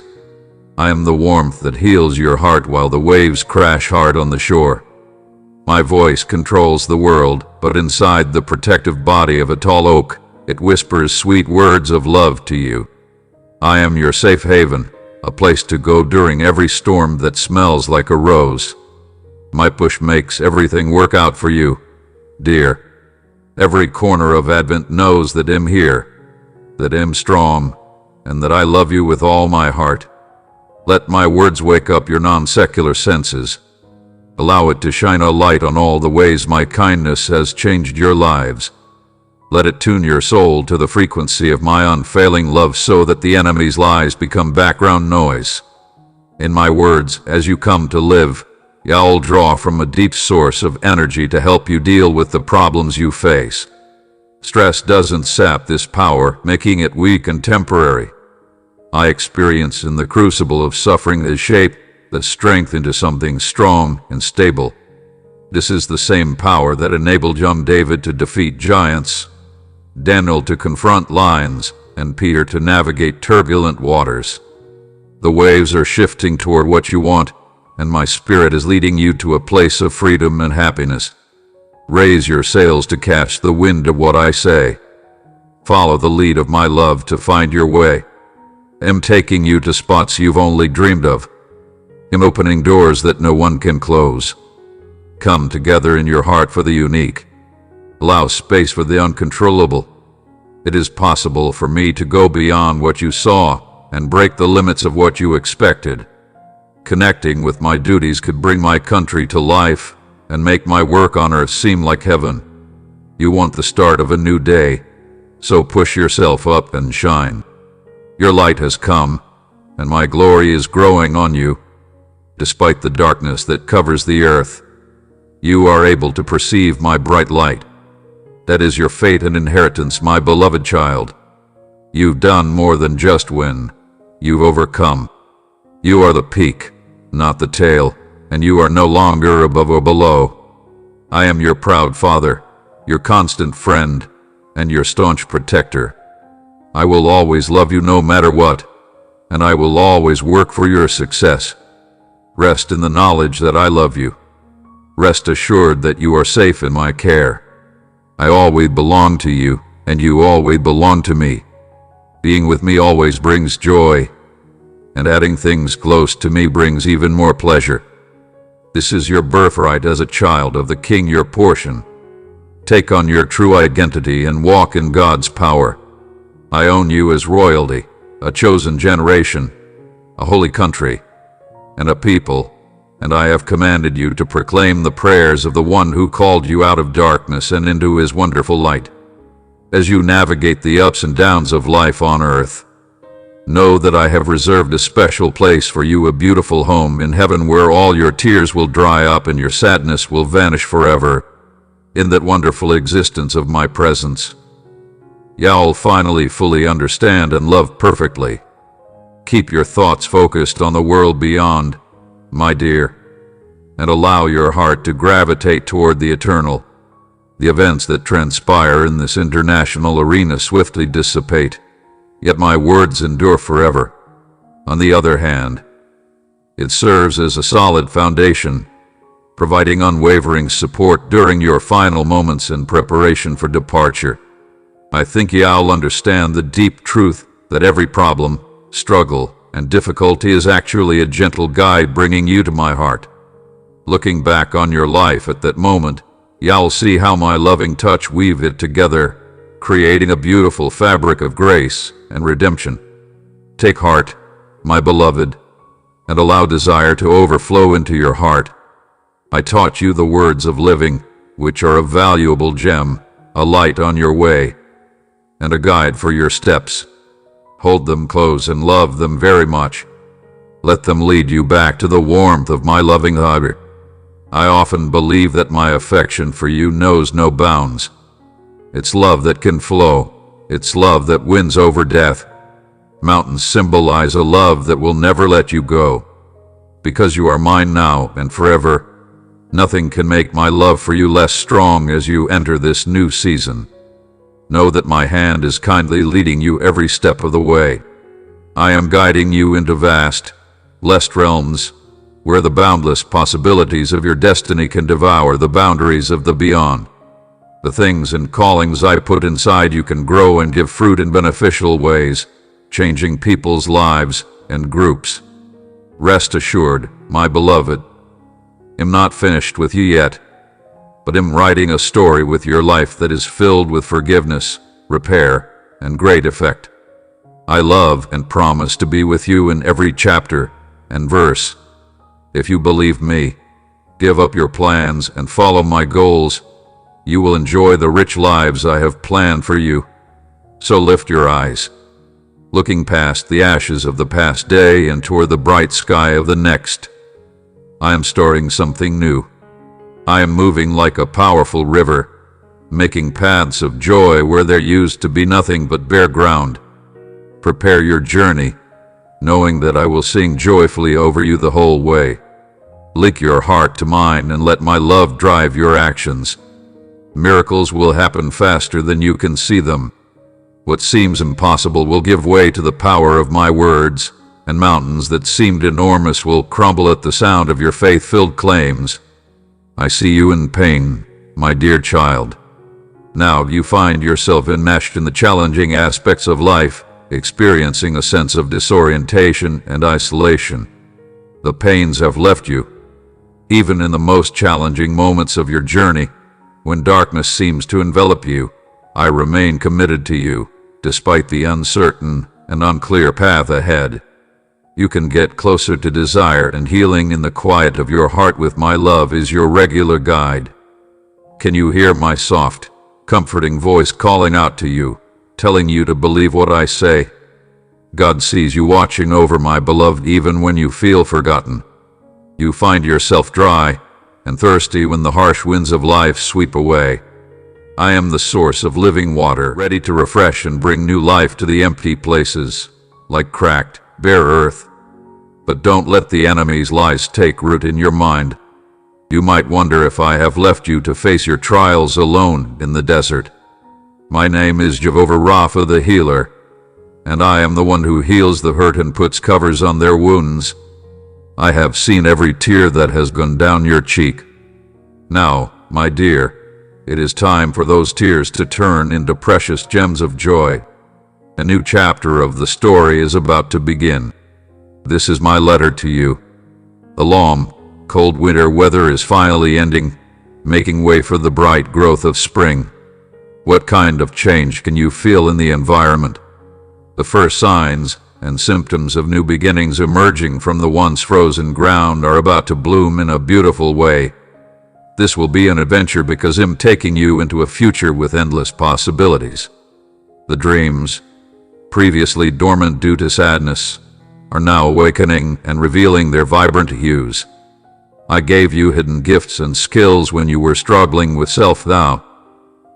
I am the warmth that heals your heart while the waves crash hard on the shore. My voice controls the world, but inside the protective body of a tall oak, it whispers sweet words of love to you. I am your safe haven, a place to go during every storm that smells like a rose. My push makes everything work out for you, dear. Every corner of Advent knows that I'm here, that I'm strong, and that I love you with all my heart. Let my words wake up your non-secular senses. Allow it to shine a light on all the ways my kindness has changed your lives. Let it tune your soul to the frequency of my unfailing love so that the enemy's lies become background noise. In my words, as you come to live, you'll draw from a deep source of energy to help you deal with the problems you face. Stress doesn't sap this power, making it weak and temporary. I experience in the crucible of suffering the shape, the strength into something strong and stable. This is the same power that enabled young David to defeat giants. Daniel to confront lions, and Peter to navigate turbulent waters. The waves are shifting toward what you want, and my spirit is leading you to a place of freedom and happiness. Raise your sails to catch the wind of what I say. Follow the lead of my love to find your way. Am taking you to spots you've only dreamed of. Am opening doors that no one can close. Come together in your heart for the unique. Allow space for the uncontrollable. It is possible for me to go beyond what you saw and break the limits of what you expected. Connecting with my duties could bring my country to life and make my work on earth seem like heaven. You want the start of a new day, so push yourself up and shine. Your light has come, and my glory is growing on you. Despite the darkness that covers the earth, you are able to perceive my bright light. That is your fate and inheritance, my beloved child. You've done more than just win. You've overcome. You are the peak, not the tail, and you are no longer above or below. I am your proud father, your constant friend, and your staunch protector. I will always love you no matter what, and I will always work for your success. Rest in the knowledge that I love you. Rest assured that you are safe in my care. I always belong to you, and you always belong to me. Being with me always brings joy, and adding things close to me brings even more pleasure. This is your birthright as a child of the King, your portion. Take on your true identity and walk in God's power. I own you as royalty, a chosen generation, a holy country, and a people, and I have commanded you to proclaim the prayers of the one who called you out of darkness and into his wonderful light. As you navigate the ups and downs of life on earth, know that I have reserved a special place for you, a beautiful home in heaven where all your tears will dry up and your sadness will vanish forever, in that wonderful existence of my presence. You'll finally fully understand and love perfectly. Keep your thoughts focused on the world beyond, my dear, and allow your heart to gravitate toward the eternal. The events that transpire in this international arena swiftly dissipate, yet my words endure forever. On the other hand, it serves as a solid foundation, providing unwavering support during your final moments in preparation for departure. I think you'll understand the deep truth that every problem, struggle, and difficulty is actually a gentle guide bringing you to my heart. Looking back on your life at that moment, you'll see how my loving touch weaved it together, creating a beautiful fabric of grace and redemption. Take heart, my beloved, and allow desire to overflow into your heart. I taught you the words of living, which are a valuable gem, a light on your way, and a guide for your steps. Hold them close and love them very much. Let them lead you back to the warmth of my loving heart. I often believe that my affection for you knows no bounds. It's love that can flow. It's love that wins over death. Mountains symbolize a love that will never let you go. Because you are mine now and forever, nothing can make my love for you less strong as you enter this new season. Know that my hand is kindly leading you every step of the way. I am guiding you into vast, blessed realms, where the boundless possibilities of your destiny can devour the boundaries of the beyond. The things and callings I put inside you can grow and give fruit in beneficial ways, changing people's lives and groups. Rest assured, my beloved, I'm not finished with you yet, but am writing a story with your life that is filled with forgiveness, repair, and great effect. I love and promise to be with you in every chapter and verse. If you believe me, give up your plans and follow my goals, you will enjoy the rich lives I have planned for you. So lift your eyes, looking past the ashes of the past day and toward the bright sky of the next. I am starting something new. I am moving like a powerful river, making paths of joy where there used to be nothing but bare ground. Prepare your journey, knowing that I will sing joyfully over you the whole way. Link your heart to mine and let my love drive your actions. Miracles will happen faster than you can see them. What seems impossible will give way to the power of my words, and mountains that seemed enormous will crumble at the sound of your faith-filled claims. I see you in pain, my dear child. Now you find yourself enmeshed in the challenging aspects of life, experiencing a sense of disorientation and isolation. The pains have left you. Even in the most challenging moments of your journey, when darkness seems to envelop you, I remain committed to you, despite the uncertain and unclear path ahead. You can get closer to desire and healing in the quiet of your heart with my love is your regular guide. Can you hear my soft, comforting voice calling out to you, telling you to believe what I say? God sees you watching over, my beloved, even when you feel forgotten. You find yourself dry and thirsty when the harsh winds of life sweep away. I am the source of living water, ready to refresh and bring new life to the empty places, like cracked, bare earth. But don't let the enemy's lies take root in your mind. You might wonder if I have left you to face your trials alone in the desert. My name is Jehovah Rapha, the healer, and I am the one who heals the hurt and puts covers on their wounds. I have seen every tear that has gone down your cheek. Now, my dear, it is time for those tears to turn into precious gems of joy. A new chapter of the story is about to begin. This is my letter to you. The long, cold winter weather is finally ending, making way for the bright growth of spring. What kind of change can you feel in the environment? The first signs and symptoms of new beginnings emerging from the once frozen ground are about to bloom in a beautiful way. This will be an adventure because I'm taking you into a future with endless possibilities. The dreams, previously dormant due to sadness, are now awakening and revealing their vibrant hues. I gave you hidden gifts and skills when you were struggling with self-doubt.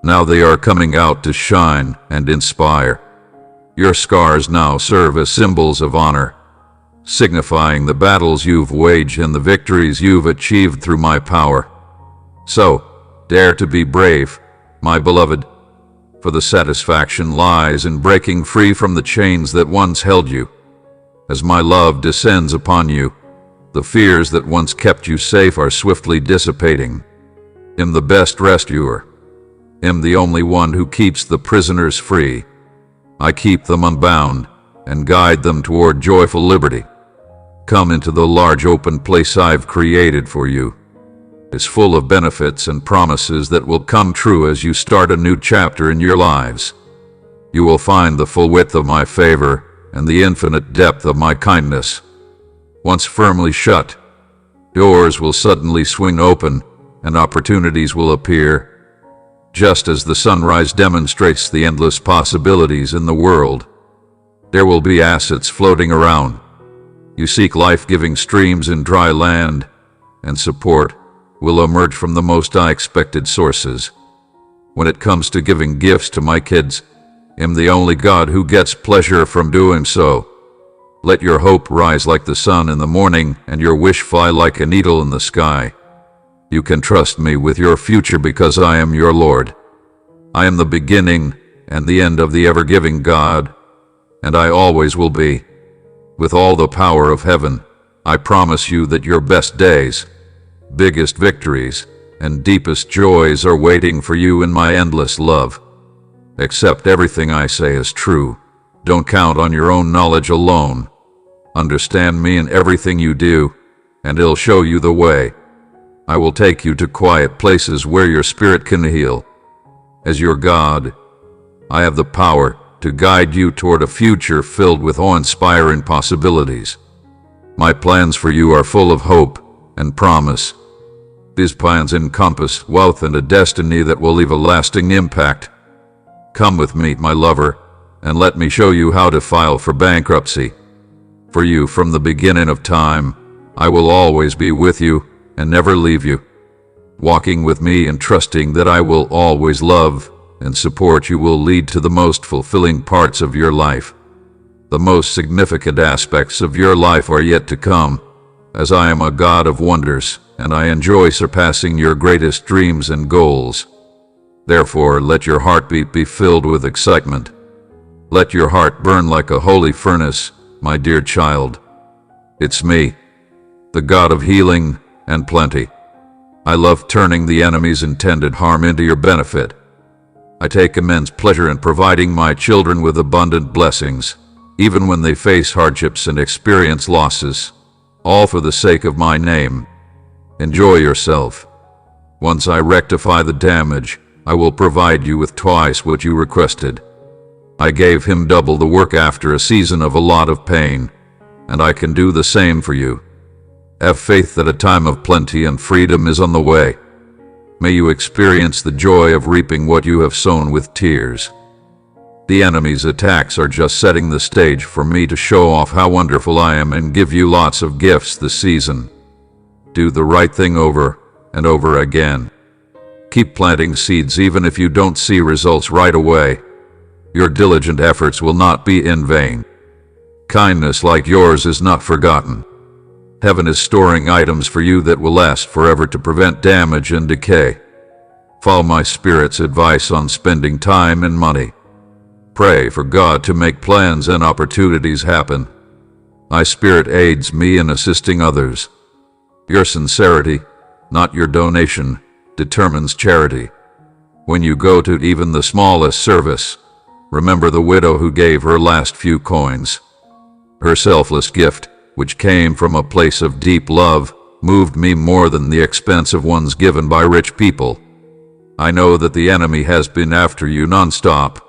Now they are coming out to shine and inspire. Your scars now serve as symbols of honor, signifying the battles you've waged and the victories you've achieved through my power. So, dare to be brave, my beloved, for the satisfaction lies in breaking free from the chains that once held you. As my love descends upon you, the fears that once kept you safe are swiftly dissipating. I'm the best rescuer. I'm the only one who keeps the prisoners free. I keep them unbound and guide them toward joyful liberty. Come into the large open place I've created for you. It's full of benefits and promises that will come true as you start a new chapter in your lives. You will find the full width of my favor and the infinite depth of my kindness. Once firmly shut, doors will suddenly swing open and opportunities will appear. Just as the sunrise demonstrates the endless possibilities in the world, there will be assets floating around. You seek life-giving streams in dry land, and support will emerge from the most unexpected sources. When it comes to giving gifts to my kids, I'm the only God who gets pleasure from doing so. Let your hope rise like the sun in the morning and your wish fly like a needle in the sky. You can trust me with your future because I am your Lord. I am the beginning and the end of the ever-giving God, and I always will be. With all the power of heaven, I promise you that your best days, biggest victories, and deepest joys are waiting for you in my endless love. Accept everything I say as true. Don't count on your own knowledge alone. Understand me in everything you do, and I'll show you the way. I will take you to quiet places where your spirit can heal. As your God, I have the power to guide you toward a future filled with awe-inspiring possibilities. My plans for you are full of hope and promise. These plans encompass wealth and a destiny that will leave a lasting impact. Come with me, my lover, and let me show you how to file for bankruptcy. For you, from the beginning of time, I will always be with you and never leave you. Walking with me and trusting that I will always love and support you will lead to the most fulfilling parts of your life. The most significant aspects of your life are yet to come, as I am a God of wonders, and I enjoy surpassing your greatest dreams and goals. Therefore, let your heartbeat be filled with excitement. Let your heart burn like a holy furnace, my dear child. It's me, the God of healing and plenty. I love turning the enemy's intended harm into your benefit. I take immense pleasure in providing my children with abundant blessings, even when they face hardships and experience losses, all for the sake of my name. Enjoy yourself. Once I rectify the damage, I will provide you with twice what you requested. I gave him double the work after a season of a lot of pain, and I can do the same for you. Have faith that a time of plenty and freedom is on the way. May you experience the joy of reaping what you have sown with tears. The enemy's attacks are just setting the stage for me to show off how wonderful I am and give you lots of gifts this season. Do the right thing over and over again. Keep planting seeds even if you don't see results right away. Your diligent efforts will not be in vain. Kindness like yours is not forgotten. Heaven is storing items for you that will last forever to prevent damage and decay. Follow my Spirit's advice on spending time and money. Pray for God to make plans and opportunities happen. My Spirit aids me in assisting others. Your sincerity, not your donation, determines charity. When you go to even the smallest service, remember the widow who gave her last few coins. Her selfless gift, which came from a place of deep love, moved me more than the expensive ones given by rich people. I know that the enemy has been after you nonstop,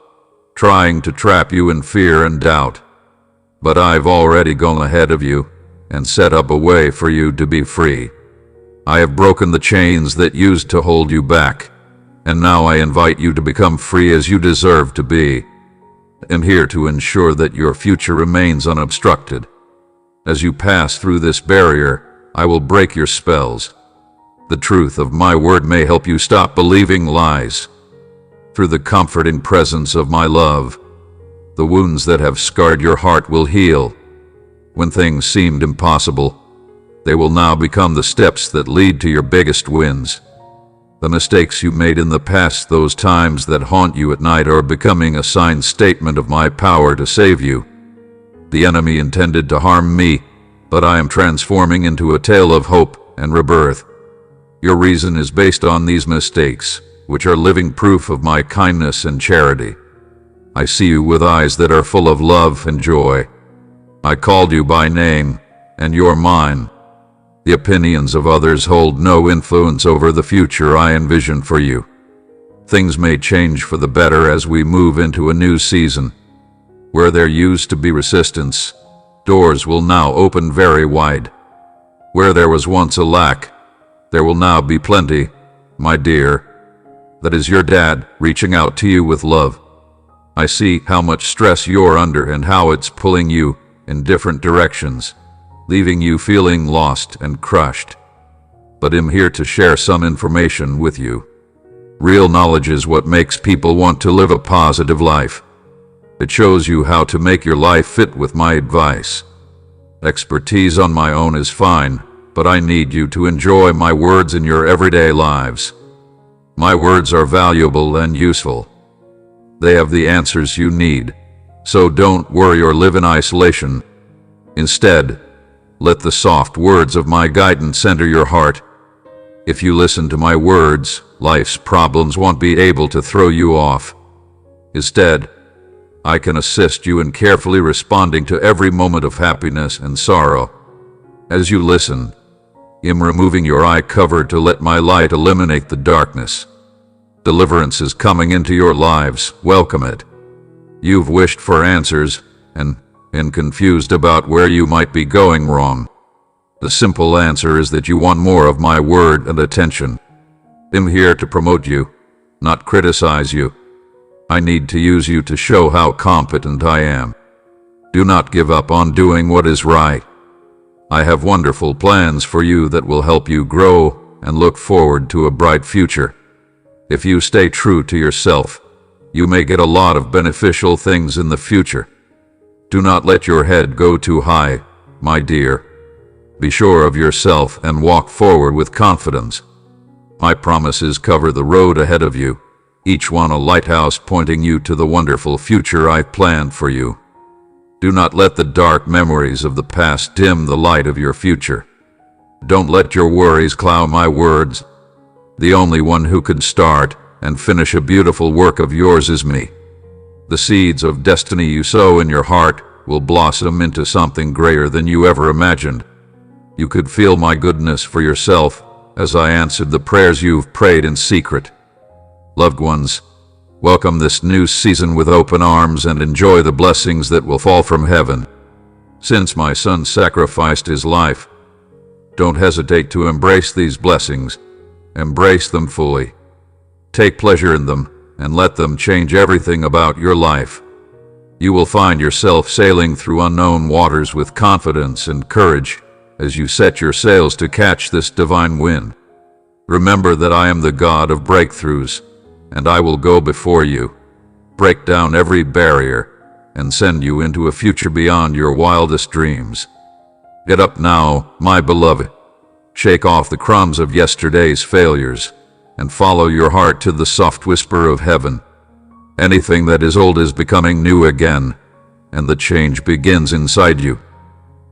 trying to trap you in fear and doubt. But I've already gone ahead of you and set up a way for you to be free. I have broken the chains that used to hold you back, and now I invite you to become free as you deserve to be. I'm here to ensure that your future remains unobstructed. As you pass through this barrier, I will break your spells. The truth of my word may help you stop believing lies. Through the comforting presence of my love, the wounds that have scarred your heart will heal. When things seemed impossible, they will now become the steps that lead to your biggest wins. The mistakes you made in the past, those times that haunt you at night, are becoming a signed statement of my power to save you. The enemy intended to harm me, but I am transforming into a tale of hope and rebirth. Your reason is based on these mistakes, which are living proof of my kindness and charity. I see you with eyes that are full of love and joy. I called you by name, and you're mine. The opinions of others hold no influence over the future I envision for you. Things may change for the better as we move into a new season. Where there used to be resistance, doors will now open very wide. Where there was once a lack, there will now be plenty, my dear. That is your dad reaching out to you with love. I see how much stress you're under and how it's pulling you in different directions, leaving you feeling lost and crushed. But I'm here to share some information with you. Real knowledge is what makes people want to live a positive life. It shows you how to make your life fit with my advice. Expertise on my own is fine, but I need you to enjoy my words in your everyday lives. My words are valuable and useful. They have the answers you need, so don't worry or live in isolation. Instead, let the soft words of my guidance enter your heart. If you listen to my words, life's problems won't be able to throw you off. Instead, I can assist you in carefully responding to every moment of happiness and sorrow. As you listen, I'm removing your eye cover to let my light eliminate the darkness. Deliverance is coming into your lives. Welcome it. You've wished for answers and been confused about where you might be going wrong. The simple answer is that you want more of my word and attention. I'm here to promote you, not criticize you. I need to use you to show how competent I am. Do not give up on doing what is right. I have wonderful plans for you that will help you grow and look forward to a bright future. If you stay true to yourself, you may get a lot of beneficial things in the future. Do not let your head go too high, my dear. Be sure of yourself and walk forward with confidence. My promises cover the road ahead of you, each one a lighthouse pointing you to the wonderful future I've planned for you. Do not let the dark memories of the past dim the light of your future. Don't let your worries cloud my words. The only one who can start and finish a beautiful work of yours is me. The seeds of destiny you sow in your heart will blossom into something greater than you ever imagined. You could feel my goodness for yourself as I answered the prayers you've prayed in secret. Loved ones, welcome this new season with open arms and enjoy the blessings that will fall from heaven. Since my son sacrificed his life, don't hesitate to embrace these blessings. Embrace them fully. Take pleasure in them and let them change everything about your life. You will find yourself sailing through unknown waters with confidence and courage as you set your sails to catch this divine wind. Remember that I am the God of breakthroughs, and I will go before you, break down every barrier, and send you into a future beyond your wildest dreams. Get up now, my beloved. Shake off the crumbs of yesterday's failures, and follow your heart to the soft whisper of heaven. Anything that is old is becoming new again, and the change begins inside you.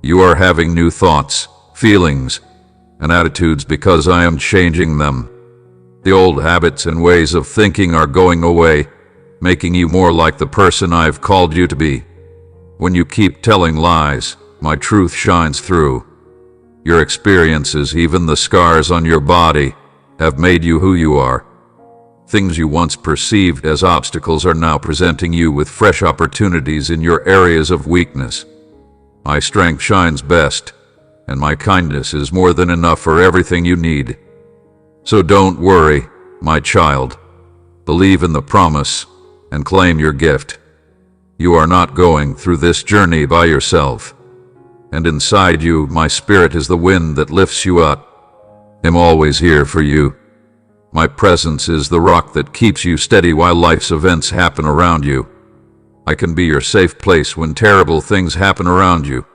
You are having new thoughts, feelings, and attitudes because I am changing them. The old habits and ways of thinking are going away, making you more like the person I've called you to be. When you keep telling lies, my truth shines through. Your experiences, even the scars on your body, have made you who you are. Things you once perceived as obstacles are now presenting you with fresh opportunities in your areas of weakness. My strength shines best, and my kindness is more than enough for everything you need. So don't worry, my child. Believe in the promise and claim your gift. You are not going through this journey by yourself. And inside you, my spirit is the wind that lifts you up. I'm always here for you. My presence is the rock that keeps you steady while life's events happen around you. I can be your safe place when terrible things happen around you.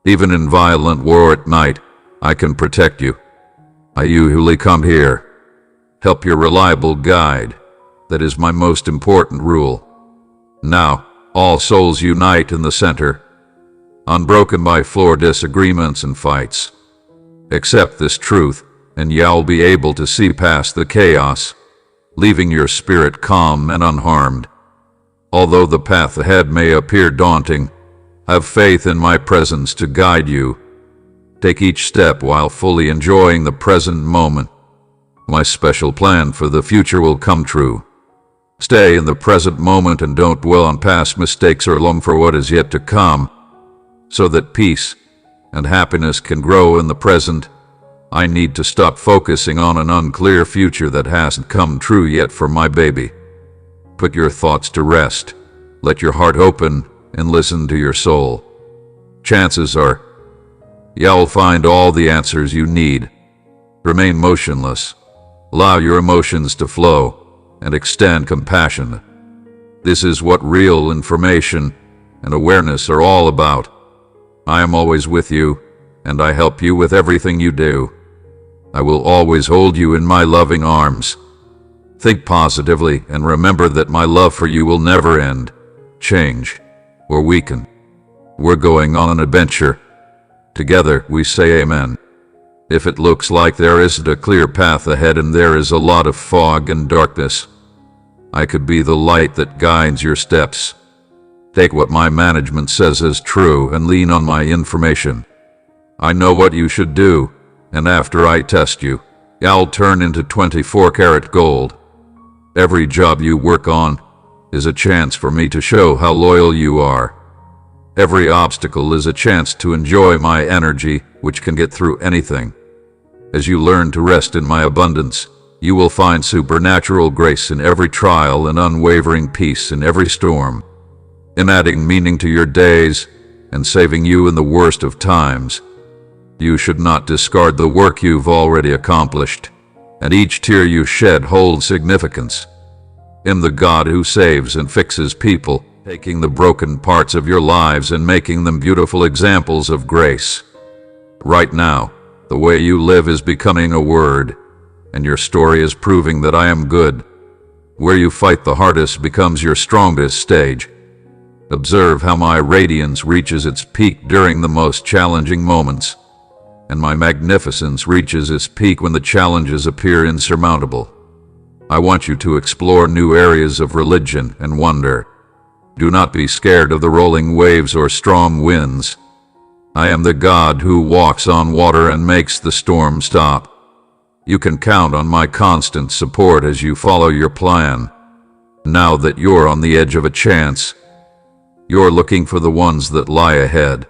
Even in violent war at night, I can protect you. I usually come here. Help your reliable guide. That is my most important rule. Now, all souls unite in the center, unbroken by floor disagreements and fights. Accept this truth, and you'll be able to see past the chaos, leaving your spirit calm and unharmed. Although the path ahead may appear daunting, have faith in my presence to guide you. Take each step while fully enjoying the present moment. My special plan for the future will come true. Stay in the present moment and don't dwell on past mistakes or long for what is yet to come, so that peace and happiness can grow in the present. I need to stop focusing on an unclear future that hasn't come true yet for my baby. Put your thoughts to rest. Let your heart open and listen to your soul. Chances are, you'll find all the answers you need. Remain motionless. Allow your emotions to flow and extend compassion. This is what real information and awareness are all about. I am always with you, and I help you with everything you do. I will always hold you in my loving arms. Think positively and remember that my love for you will never end, change, or weaken. We're going on an adventure. Together we say amen. If it looks like there isn't a clear path ahead and there is a lot of fog and darkness, I could be the light that guides your steps. Take what my management says as true and lean on my information. I know what you should do, and after I test you, I'll turn into 24-karat gold. Every job you work on is a chance for me to show how loyal you are. Every obstacle is a chance to enjoy my energy, which can get through anything. As you learn to rest in my abundance, you will find supernatural grace in every trial and unwavering peace in every storm. In adding meaning to your days and saving you in the worst of times, you should not discard the work you've already accomplished, and each tear you shed holds significance. I'm the God who saves and fixes people, taking the broken parts of your lives and making them beautiful examples of grace. Right now, the way you live is becoming a word, and your story is proving that I am good. Where you fight the hardest becomes your strongest stage. Observe how my radiance reaches its peak during the most challenging moments, and my magnificence reaches its peak when the challenges appear insurmountable. I want you to explore new areas of religion and wonder. Do not be scared of the rolling waves or strong winds. I am the God who walks on water and makes the storm stop. You can count on my constant support as you follow your plan. Now that you're on the edge of a chance, you're looking for the ones that lie ahead.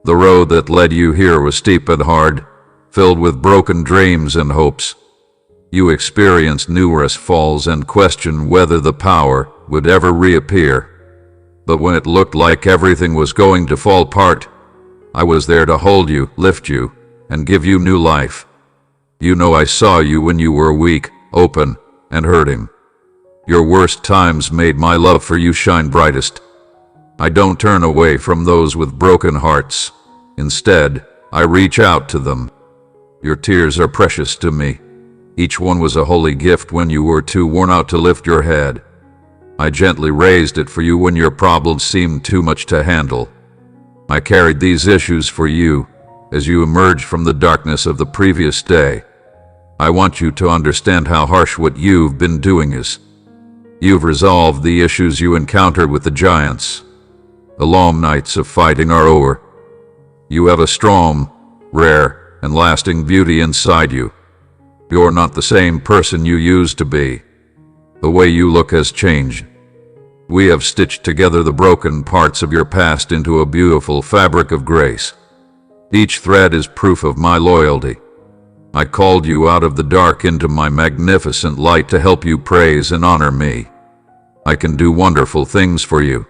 The road that led you here was steep and hard, filled with broken dreams and hopes. You experienced numerous falls and questioned whether the power would ever reappear. But when it looked like everything was going to fall apart, I was there to hold you, lift you, and give you new life. You know I saw you when you were weak, open, and hurting. Your worst times made my love for you shine brightest. I don't turn away from those with broken hearts. Instead, I reach out to them. Your tears are precious to me. Each one was a holy gift when you were too worn out to lift your head. I gently raised it for you when your problems seemed too much to handle. I carried these issues for you as you emerged from the darkness of the previous day. I want you to understand how harsh what you've been doing is. You've resolved the issues you encountered with the giants. The long nights of fighting are over. You have a strong, rare, and lasting beauty inside you. You're not the same person you used to be. The way you look has changed. We have stitched together the broken parts of your past into a beautiful fabric of grace. Each thread is proof of my loyalty. I called you out of the dark into my magnificent light to help you praise and honor me. I can do wonderful things for you.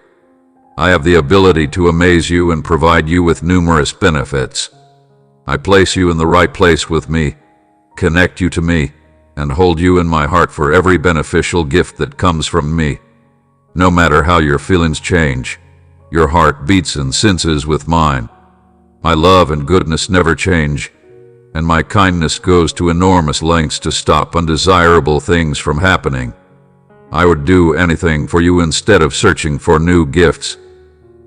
I have the ability to amaze you and provide you with numerous benefits. I place you in the right place with me, connect you to me, and hold you in my heart for every beneficial gift that comes from me. No matter how your feelings change, your heart beats and senses with mine. My love and goodness never change, and my kindness goes to enormous lengths to stop undesirable things from happening. I would do anything for you instead of searching for new gifts.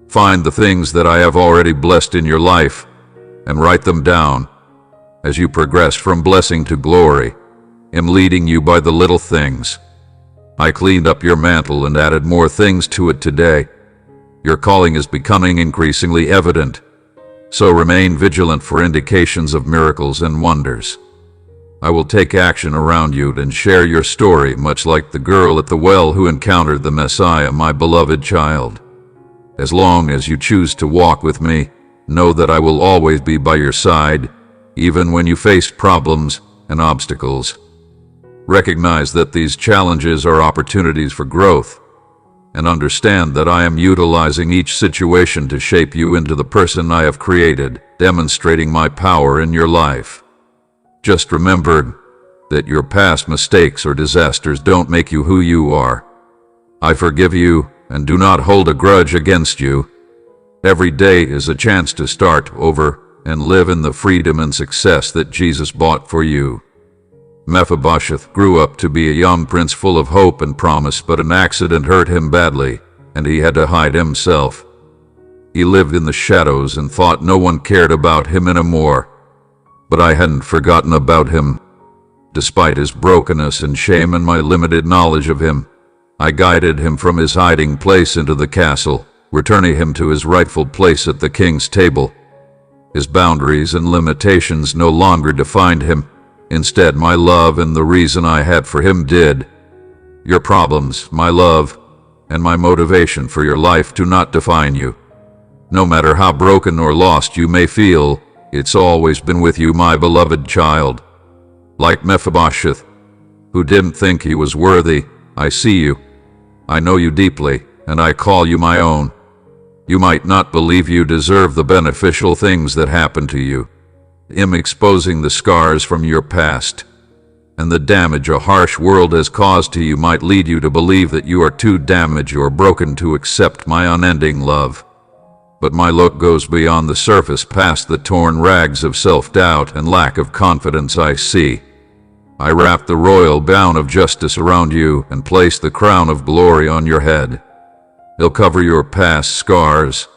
Find the things that I have already blessed in your life and write them down. As you progress from blessing to glory, I'm leading you by the little things. I cleaned up your mantle and added more things to it today. Your calling is becoming increasingly evident, so remain vigilant for indications of miracles and wonders. I will take action around you and share your story, much like the girl at the well who encountered the Messiah, my beloved child. As long as you choose to walk with me, know that I will always be by your side, even when you face problems and obstacles. Recognize that these challenges are opportunities for growth, and understand that I am utilizing each situation to shape you into the person I have created, demonstrating my power in your life. Just remember that your past mistakes or disasters don't make you who you are. I forgive you and do not hold a grudge against you. Every day is a chance to start over and live in the freedom and success that Jesus bought for you. Mephibosheth grew up to be a young prince full of hope and promise, but an accident hurt him badly, and he had to hide himself. He lived in the shadows and thought no one cared about him anymore. But I hadn't forgotten about him. Despite his brokenness and shame and my limited knowledge of him, I guided him from his hiding place into the castle, returning him to his rightful place at the king's table. His boundaries and limitations no longer defined him. Instead, my love and the reason I had for him did. Your problems, my love, and my motivation for your life do not define you. No matter how broken or lost you may feel, it's always been with you, my beloved child. Like Mephibosheth, who didn't think he was worthy, I see you. I know you deeply, and I call you my own. You might not believe you deserve the beneficial things that happen to you. I'm exposing the scars from your past, and the damage a harsh world has caused to you might lead you to believe that you are too damaged or broken to accept my unending love. But my look goes beyond the surface, past the torn rags of self-doubt and lack of confidence I see. I wrap the royal gown of justice around you and place the crown of glory on your head. He'll cover your past scars,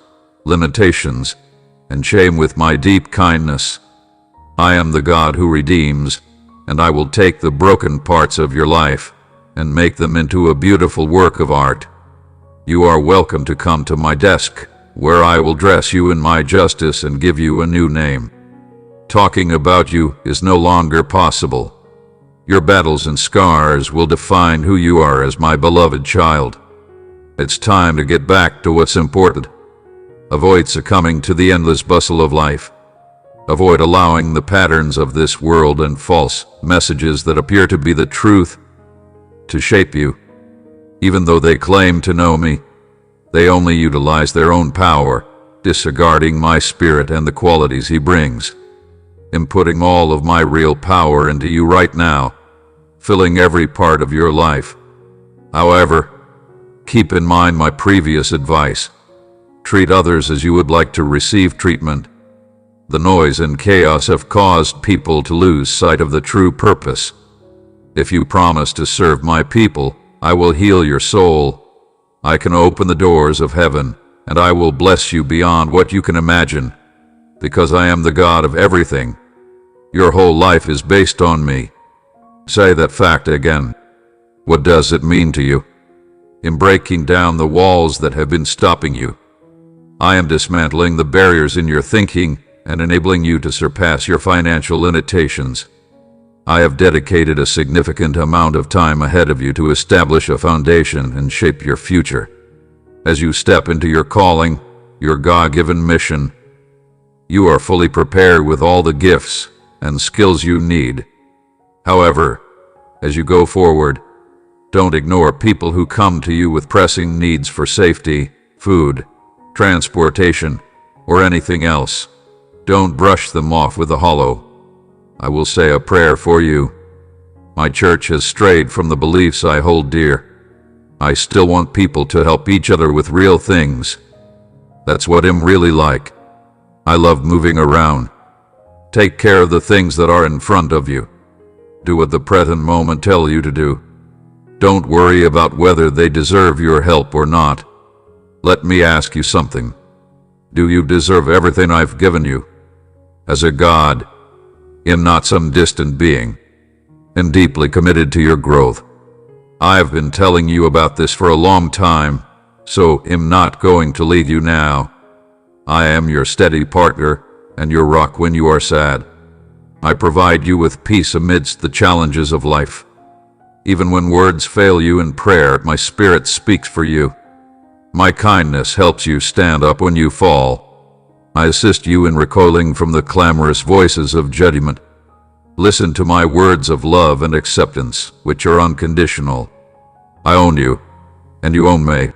limitations, and shame with my deep kindness. I am the God who redeems, and I will take the broken parts of your life and make them into a beautiful work of art. You are welcome to come to my desk, where I will dress you in my justice and give you a new name. Talking about you is no longer possible. Your battles and scars will define who you are as my beloved child. It's time to get back to what's important. Avoid succumbing to the endless bustle of life. Avoid allowing the patterns of this world and false messages that appear to be the truth to shape you. Even though they claim to know me, they only utilize their own power, disregarding my spirit and the qualities he brings. I'm putting all of my real power into you right now, filling every part of your life. However, keep in mind my previous advice. Treat others as you would like to receive treatment. The noise and chaos have caused people to lose sight of the true purpose. If you promise to serve my people, I will heal your soul. I can open the doors of heaven, and I will bless you beyond what you can imagine, because I am the God of everything. Your whole life is based on me. Say that fact again. What does it mean to you? In breaking down the walls that have been stopping you, I am dismantling the barriers in your thinking and enabling you to surpass your financial limitations. I have dedicated a significant amount of time ahead of you to establish a foundation and shape your future. As you step into your calling, your God-given mission, you are fully prepared with all the gifts and skills you need. However, as you go forward, don't ignore people who come to you with pressing needs for safety, food, transportation, or anything else. Don't brush them off with a hollow. I will say a prayer for you. My church has strayed from the beliefs I hold dear. I still want people to help each other with real things. That's what I'm really like. I love moving around. Take care of the things that are in front of you. Do what the present moment tells you to do. Don't worry about whether they deserve your help or not. Let me ask you something. Do you deserve everything I've given you? As a God, I'm not some distant being, and deeply committed to your growth. I've been telling you about this for a long time, so I'm not going to leave you now. I am your steady partner and your rock when you are sad. I provide you with peace amidst the challenges of life. Even when words fail you in prayer, my spirit speaks for you. My kindness helps you stand up when you fall. I assist you in recoiling from the clamorous voices of judgment. Listen to my words of love and acceptance, which are unconditional. I own you, and you own me.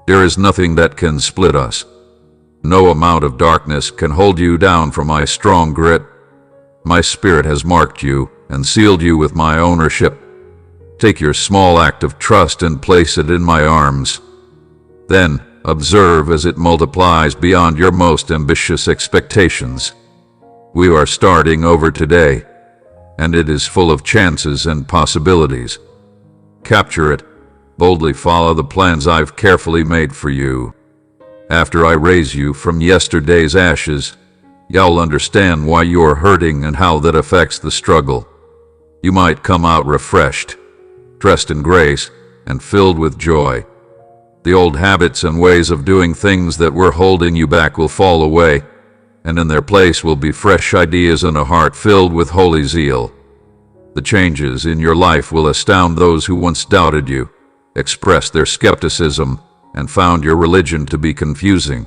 There is nothing that can split us. No amount of darkness can hold you down from my strong grit. My spirit has marked you and sealed you with my ownership. Take your small act of trust and place it in my arms. Then, observe as it multiplies beyond your most ambitious expectations. We are starting over today, and it is full of chances and possibilities. Capture it. Boldly follow the plans I've carefully made for you. After I raise you from yesterday's ashes, you'll understand why you're hurting and how that affects the struggle. You might come out refreshed, dressed in grace, and filled with joy. The old habits and ways of doing things that were holding you back will fall away, and in their place will be fresh ideas and a heart filled with holy zeal. The changes in your life will astound those who once doubted you, expressed their skepticism, and found your religion to be confusing.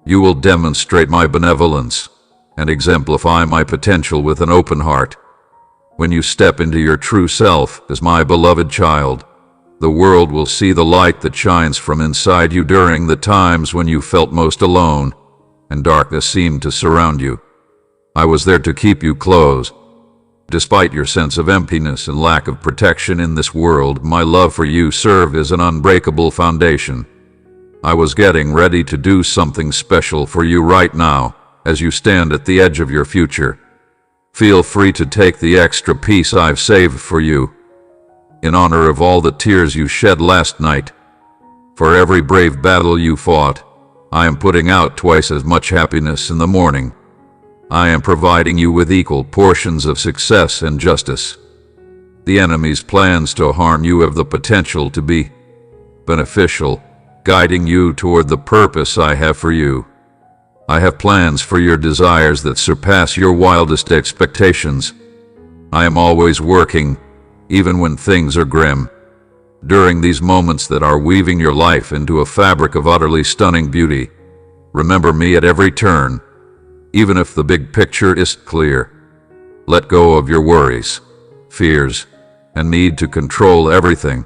You will demonstrate my benevolence and exemplify my potential with an open heart. When you step into your true self as my beloved child, the world will see the light that shines from inside you during the times when you felt most alone and darkness seemed to surround you. I was there to keep you close. Despite your sense of emptiness and lack of protection in this world, my love for you served as an unbreakable foundation. I was getting ready to do something special for you right now as you stand at the edge of your future. Feel free to take the extra piece I've saved for you, in honor of all the tears you shed last night. For every brave battle you fought, I am putting out twice as much happiness in the morning. I am providing you with equal portions of success and justice. The enemy's plans to harm you have the potential to be beneficial, guiding you toward the purpose I have for you. I have plans for your desires that surpass your wildest expectations. I am always working, even when things are grim. During these moments that are weaving your life into a fabric of utterly stunning beauty, remember me at every turn, even if the big picture isn't clear. Let go of your worries, fears, and need to control everything.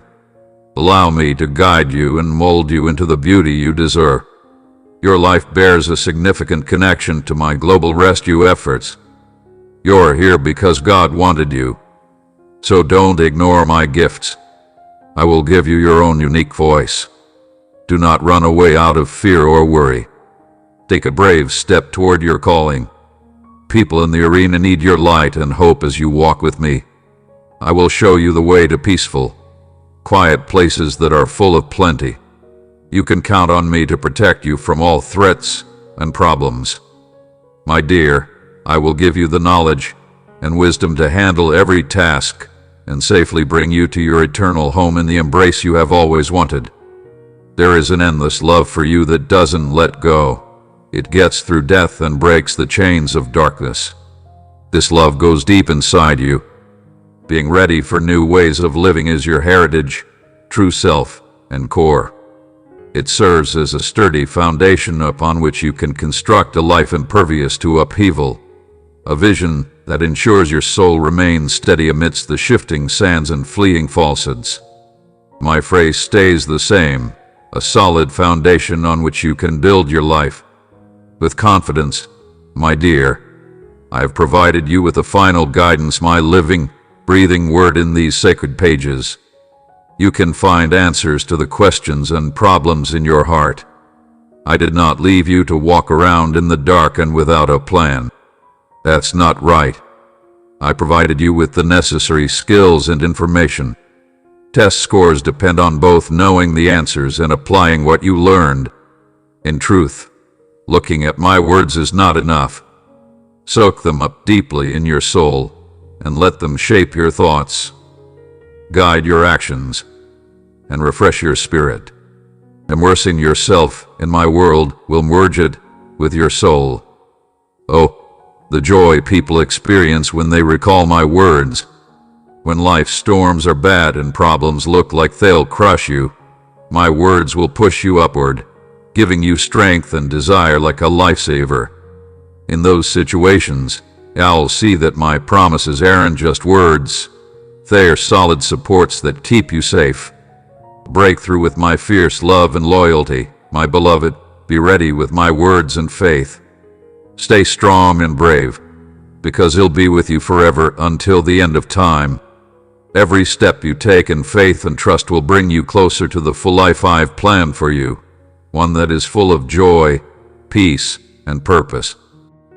Allow me to guide you and mold you into the beauty you deserve. Your life bears a significant connection to my global rescue efforts. You're here because God wanted you. So don't ignore my gifts. I will give you your own unique voice. Do not run away out of fear or worry. Take a brave step toward your calling. People in the arena need your light and hope as you walk with me. I will show you the way to peaceful, quiet places that are full of plenty. You can count on me to protect you from all threats and problems. My dear, I will give you the knowledge and wisdom to handle every task and safely bring you to your eternal home in the embrace you have always wanted. There is an endless love for you that doesn't let go. It gets through death and breaks the chains of darkness. This love goes deep inside you. Being ready for new ways of living is your heritage, true self, and core. It serves as a sturdy foundation upon which you can construct a life impervious to upheaval, a vision that ensures your soul remains steady amidst the shifting sands and fleeing falsehoods. My phrase stays the same, a solid foundation on which you can build your life. With confidence, my dear, I have provided you with the final guidance, my living, breathing word in these sacred pages. You can find answers to the questions and problems in your heart. I did not leave you to walk around in the dark and without a plan. That's not right. I provided you with the necessary skills and information. Test scores depend on both knowing the answers and applying what you learned. In truth, looking at my words is not enough. Soak them up deeply in your soul and let them shape your thoughts, guide your actions, and refresh your spirit. Immersing yourself in my world will merge it with your soul. Oh, the joy people experience when they recall my words. When life's storms are bad and problems look like they'll crush you, my words will push you upward, giving you strength and desire like a lifesaver. In those situations, I'll see that my promises aren't just words. They are solid supports that keep you safe. Break through with my fierce love and loyalty, my beloved. Be ready with my words and faith. Stay strong and brave, because He'll be with you forever until the end of time. Every step you take in faith and trust will bring you closer to the full life I've planned for you, one that is full of joy, peace, and purpose.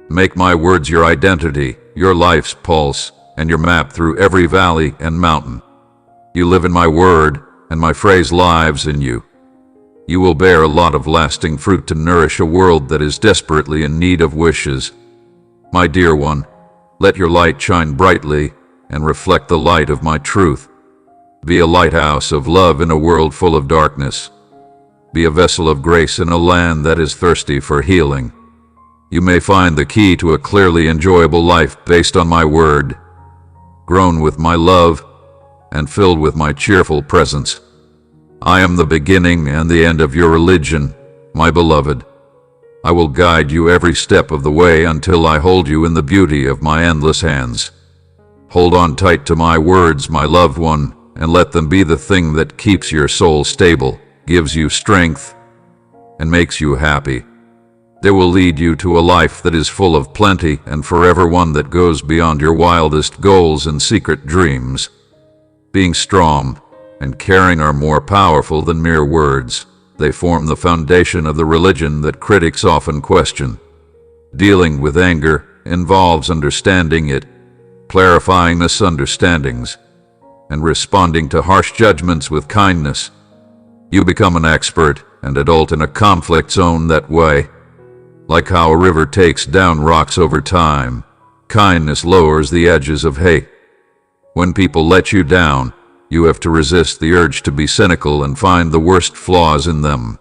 Make my words your identity, your life's pulse, and your map through every valley and mountain. You live in my word, and my phrase lives in you. You will bear a lot of lasting fruit to nourish a world that is desperately in need of wishes. My dear one, let your light shine brightly and reflect the light of my truth. Be a lighthouse of love in a world full of darkness. Be a vessel of grace in a land that is thirsty for healing. You may find the key to a clearly enjoyable life based on my word, grown with my love and filled with my cheerful presence. I am the beginning and the end of your religion, my beloved. I will guide you every step of the way until I hold you in the beauty of my endless hands. Hold on tight to my words, my loved one, and let them be the thing that keeps your soul stable, gives you strength, and makes you happy. They will lead you to a life that is full of plenty and forever one that goes beyond your wildest goals and secret dreams. Being strong and caring are more powerful than mere words. They form the foundation of the religion that critics often question. Dealing with anger involves understanding it clarifying misunderstandings, and responding to harsh judgments with kindness. You become an expert and adult in a conflict zone that way. Like how a river takes down rocks over time, kindness lowers the edges of hate. When people let you down, you have to resist the urge to be cynical and find the worst flaws in them.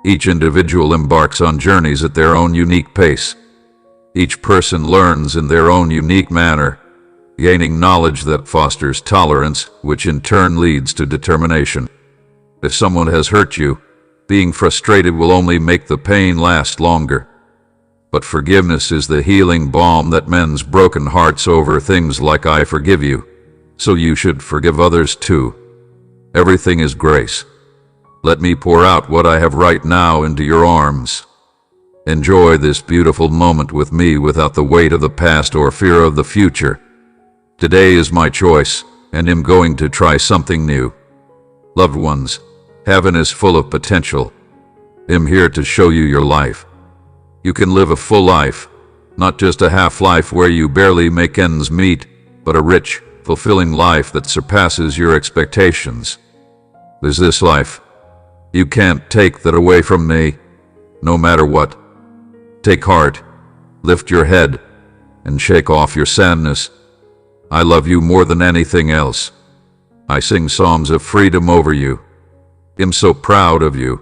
Each individual embarks on journeys at their own unique pace. Each person learns in their own unique manner, gaining knowledge that fosters tolerance, which in turn leads to determination. If someone has hurt you, being frustrated will only make the pain last longer. But forgiveness is the healing balm that mends broken hearts over things like "I forgive you, so you should forgive others too." Everything is grace. Let me pour out what I have right now into your arms. Enjoy this beautiful moment with me without the weight of the past or fear of the future. Today is my choice, and I'm going to try something new. Loved ones, heaven is full of potential. I'm here to show you your life. You can live a full life, not just a half life where you barely make ends meet, but a rich, fulfilling life that surpasses your expectations. There's this life. You can't take that away from me, no matter what. Take heart, lift your head, and shake off your sadness. I love you more than anything else. I sing psalms of freedom over you. I'm so proud of you,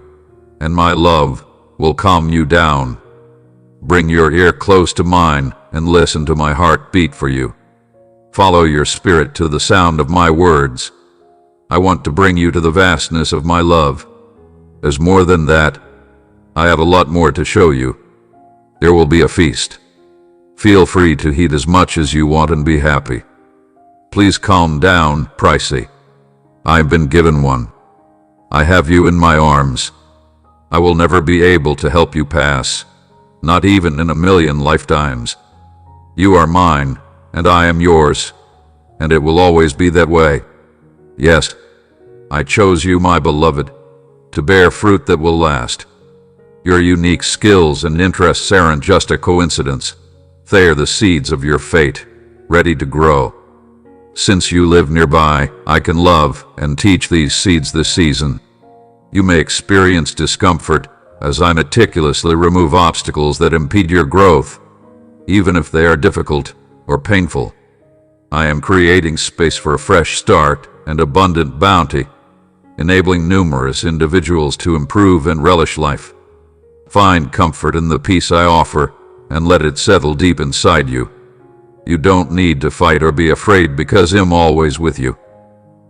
and my love will calm you down. Bring your ear close to mine and listen to my heart beat for you. Follow your spirit to the sound of my words. I want to bring you to the vastness of my love. There's more than that. I have a lot more to show you. There will be a feast. Feel free to eat as much as you want and be happy. Please calm down, Pricey. I've been given one. I have you in my arms. I will never be able to help you pass, not even in a million lifetimes. You are mine, and I am yours, and it will always be that way. Yes, I chose you, my beloved, to bear fruit that will last. Your unique skills and interests aren't just a coincidence. They are the seeds of your fate, ready to grow. Since you live nearby, I can love and teach these seeds this season. You may experience discomfort as I meticulously remove obstacles that impede your growth, even if they are difficult or painful. I am creating space for a fresh start and abundant bounty, enabling numerous individuals to improve and relish life. Find comfort in the peace I offer and let it settle deep inside you. You don't need to fight or be afraid because I'm always with you.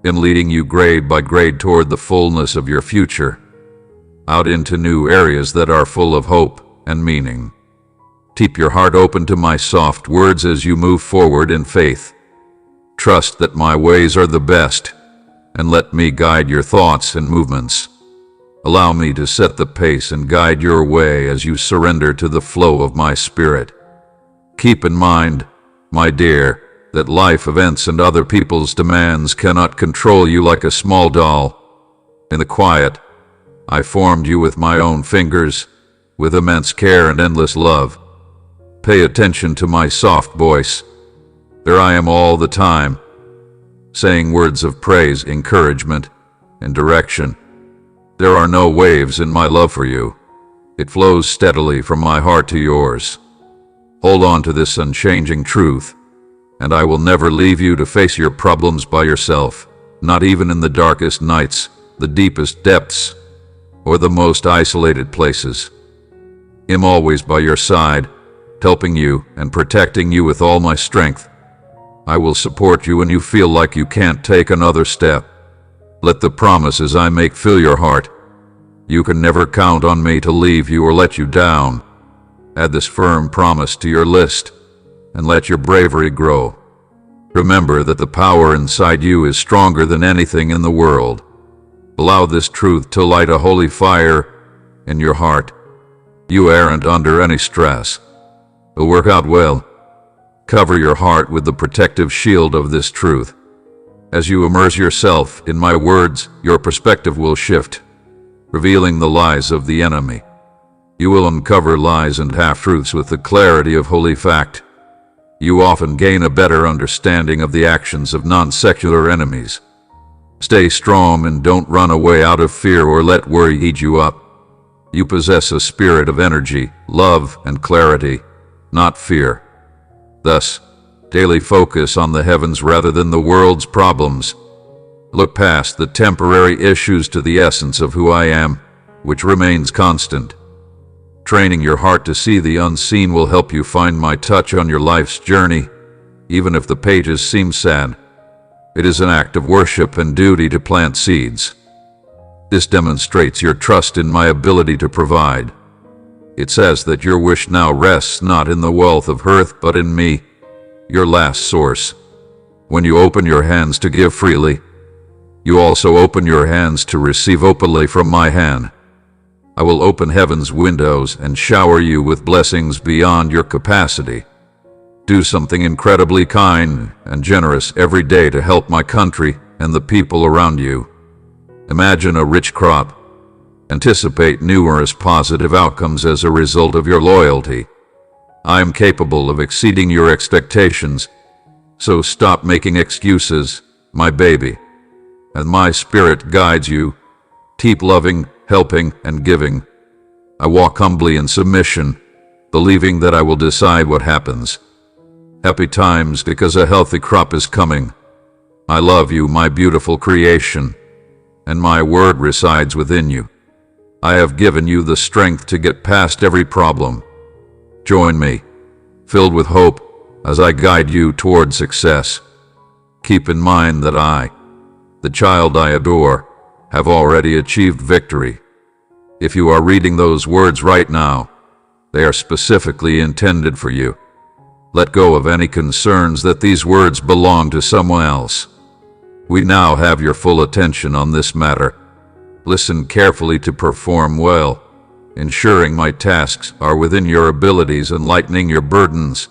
I'm leading you grade by grade toward the fullness of your future, out into new areas that are full of hope and meaning. Keep your heart open to my soft words as you move forward in faith. Trust that my ways are the best, and let me guide your thoughts and movements. Allow me to set the pace and guide your way as you surrender to the flow of my spirit. Keep in mind, my dear, that life events and other people's demands cannot control you like a small doll. In the quiet, I formed you with my own fingers, with immense care and endless love. Pay attention to my soft voice. There I am all the time, saying words of praise, encouragement, and direction. There are no waves in my love for you. It flows steadily from my heart to yours. Hold on to this unchanging truth, and I will never leave you to face your problems by yourself, not even in the darkest nights, the deepest depths, or the most isolated places. I'm always by your side, helping you and protecting you with all my strength. I will support you when you feel like you can't take another step. Let the promises I make fill your heart. You can never count on me to leave you or let you down. Add this firm promise to your list, and let your bravery grow. Remember that the power inside you is stronger than anything in the world. Allow this truth to light a holy fire in your heart. You aren't under any stress. It'll work out well. Cover your heart with the protective shield of this truth. As you immerse yourself in my words, your perspective will shift, revealing the lies of the enemy. You will uncover lies and half-truths with the clarity of holy fact. you often gain a better understanding of the actions of non-secular enemies. Stay strong and don't run away out of fear or let worry eat you up. You possess a spirit of energy, love, and clarity, not fear. Thus, daily focus on the heavens rather than the world's problems. Look past the temporary issues to the essence of who I am, which remains constant. Training your heart to see the unseen will help you find my touch on your life's journey, even if the pages seem sad. It is an act of worship and duty to plant seeds. This demonstrates your trust in my ability to provide. It says that your wish now rests not in the wealth of earth but in me, your last source. When you open your hands to give freely, you also open your hands to receive openly from my hand. I will open heaven's windows and shower you with blessings beyond your capacity. Do something incredibly kind and generous every day to help my country and the people around you. Imagine a rich crop. Anticipate numerous positive outcomes as a result of your loyalty. I am capable of exceeding your expectations, so stop making excuses, my baby. As my spirit guides you, keep loving, helping, and giving. I walk humbly in submission, believing that I will decide what happens. Happy times because a healthy crop is coming. I love you, my beautiful creation, and my word resides within you. I have given you the strength to get past every problem. Join me, filled with hope, as I guide you toward success. Keep in mind that I, the child I adore, have already achieved victory. If you are reading those words right now, they are specifically intended for you. Let go of any concerns that these words belong to someone else. We now have your full attention on this matter. Listen carefully to perform well, ensuring my tasks are within your abilities and lightening your burdens.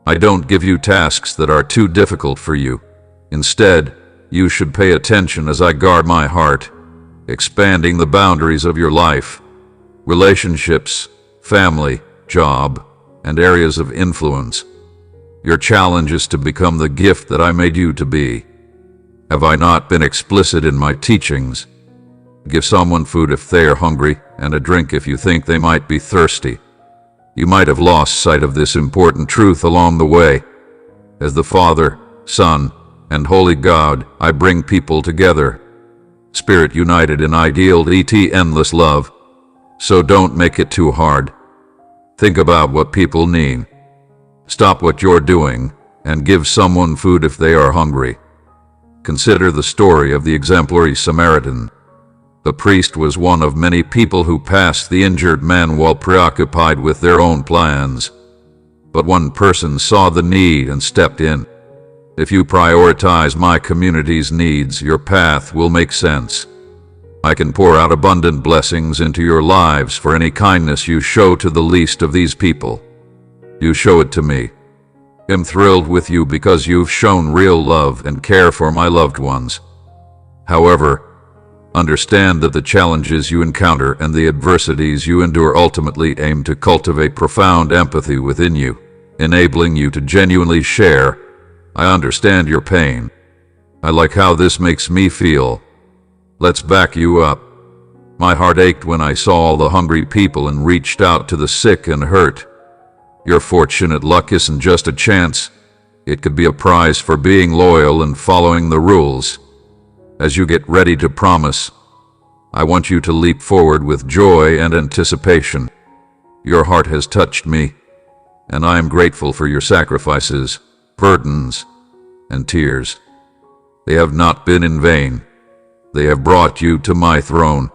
I don't give you tasks that are too difficult for you. Instead, you should pay attention as I guard my heart, expanding the boundaries of your life, relationships, family, job, and areas of influence. Your challenge is to become the gift that I made you to be. Have I not been explicit in my teachings? Give someone food if they are hungry, and a drink if you think they might be thirsty. You might have lost sight of this important truth along the way. As the Father, Son, and Holy God, I bring people together. Spirit united in ideal endless love. So don't make it too hard. Think about what people need. Stop what you're doing and give someone food if they are hungry. Consider the story of the exemplary Samaritan. The priest was one of many people who passed the injured man while preoccupied with their own plans. But one person saw the need and stepped in. If you prioritize my community's needs, your path will make sense. I can pour out abundant blessings into your lives for any kindness you show to the least of these people. You show it to me. I'm thrilled with you because you've shown real love and care for my loved ones. However, understand that the challenges you encounter and the adversities you endure ultimately aim to cultivate profound empathy within you, enabling you to genuinely share. I understand your pain. I like how this makes me feel. Let's back you up. My heart ached when I saw all the hungry people and reached out to the sick and hurt. Your fortunate luck isn't just a chance. It could be a prize for being loyal and following the rules. As you get ready to promise, I want you to leap forward with joy and anticipation. Your heart has touched me, and I am grateful for your sacrifices, burdens, and tears. They have not been in vain. They have brought you to my throne.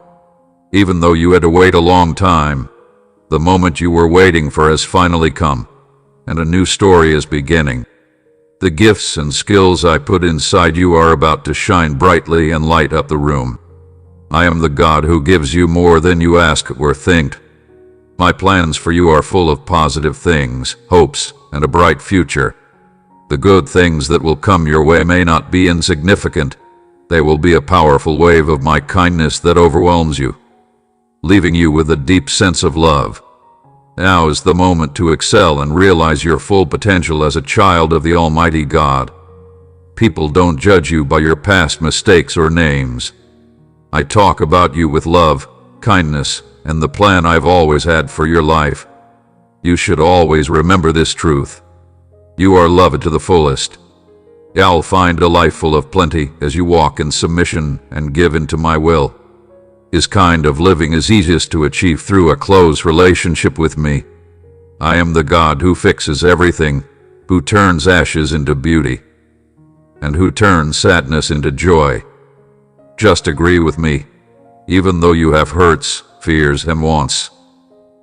Even though you had to wait a long time, the moment you were waiting for has finally come, and a new story is beginning. The gifts and skills I put inside you are about to shine brightly and light up the room. I am the God who gives you more than you ask or think. My plans for you are full of positive things, hopes, and a bright future. The good things that will come your way may not be insignificant. They will be a powerful wave of my kindness that overwhelms you, leaving you with a deep sense of love. Now is the moment to excel and realize your full potential as a child of the Almighty God. People don't judge you by your past mistakes or names. I talk about you with love, kindness, and the plan I've always had for your life. You should always remember this truth. You are loved to the fullest. You'll find a life full of plenty as you walk in submission and give into my will. This kind of living is easiest to achieve through a close relationship with me. I am the God who fixes everything, who turns ashes into beauty, and who turns sadness into joy. Just agree with me, even though you have hurts, fears, and wants.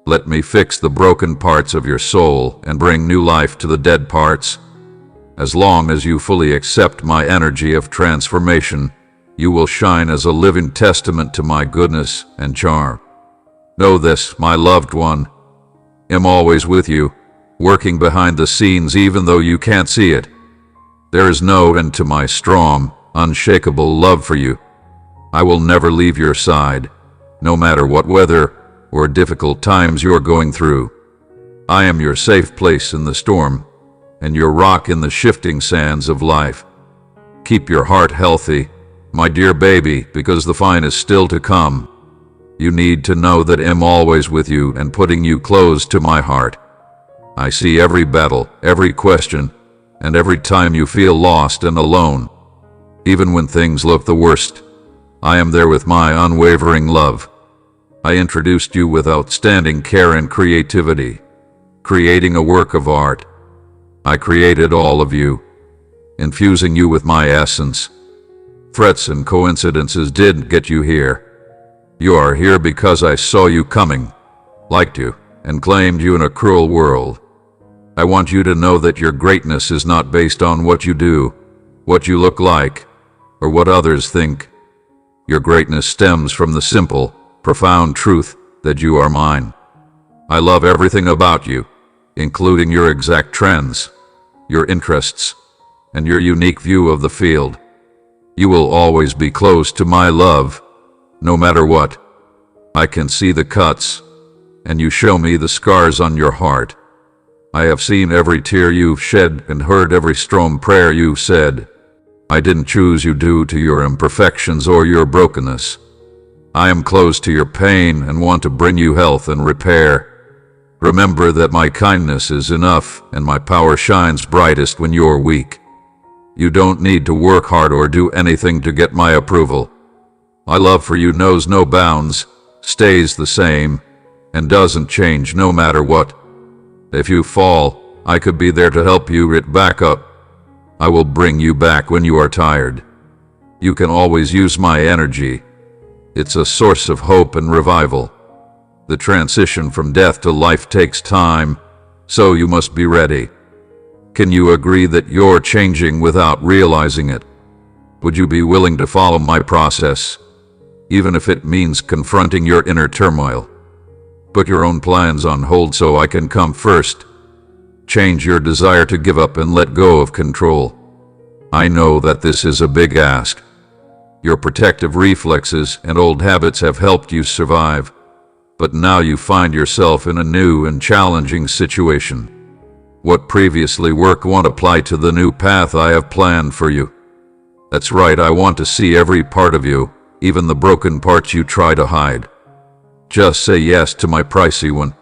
Let me fix the broken parts of your soul and bring new life to the dead parts. As long as you fully accept my energy of transformation, you will shine as a living testament to my goodness and charm. Know this, my loved one. I'm always with you, working behind the scenes even though you can't see it. There is no end to my strong, unshakable love for you. I will never leave your side, no matter what weather or difficult times you're going through. I am your safe place in the storm, and your rock in the shifting sands of life. Keep your heart healthy, my dear baby, because the fine is still to come. You need to know that I'm always with you and putting you close to my heart. I see every battle, every question, and every time you feel lost and alone. Even when things look the worst, I am there with my unwavering love. I introduced you with outstanding care and creativity, creating a work of art. I created all of you, infusing you with my essence. Threats and coincidences didn't get you here. You are here because I saw you coming, liked you, and claimed you in a cruel world. I want you to know that your greatness is not based on what you do, what you look like, or what others think. Your greatness stems from the simple, profound truth that you are mine. I love everything about you, including your exact trends, your interests, and your unique view of the field. You will always be close to my love, no matter what. I can see the cuts, and you show me the scars on your heart. I have seen every tear you've shed and heard every strong prayer you've said. I didn't choose you due to your imperfections or your brokenness. I am close to your pain and want to bring you health and repair. Remember that my kindness is enough and my power shines brightest when you're weak. You don't need to work hard or do anything to get my approval. My love for you knows no bounds, stays the same, and doesn't change no matter what. If you fall, I could be there to help you get back up. I will bring you back when you are tired. You can always use my energy. It's a source of hope and revival. The transition from death to life takes time, so you must be ready. Can you agree that you're changing without realizing it? Would you be willing to follow my process, even if it means confronting your inner turmoil? Put your own plans on hold so I can come first. Change your desire to give up and let go of control. I know that this is a big ask. Your protective reflexes and old habits have helped you survive, but now you find yourself in a new and challenging situation. What previously worked won't apply to the new path I have planned for you. That's right, I want to see every part of you, even the broken parts you try to hide. Just say yes to my pricey one,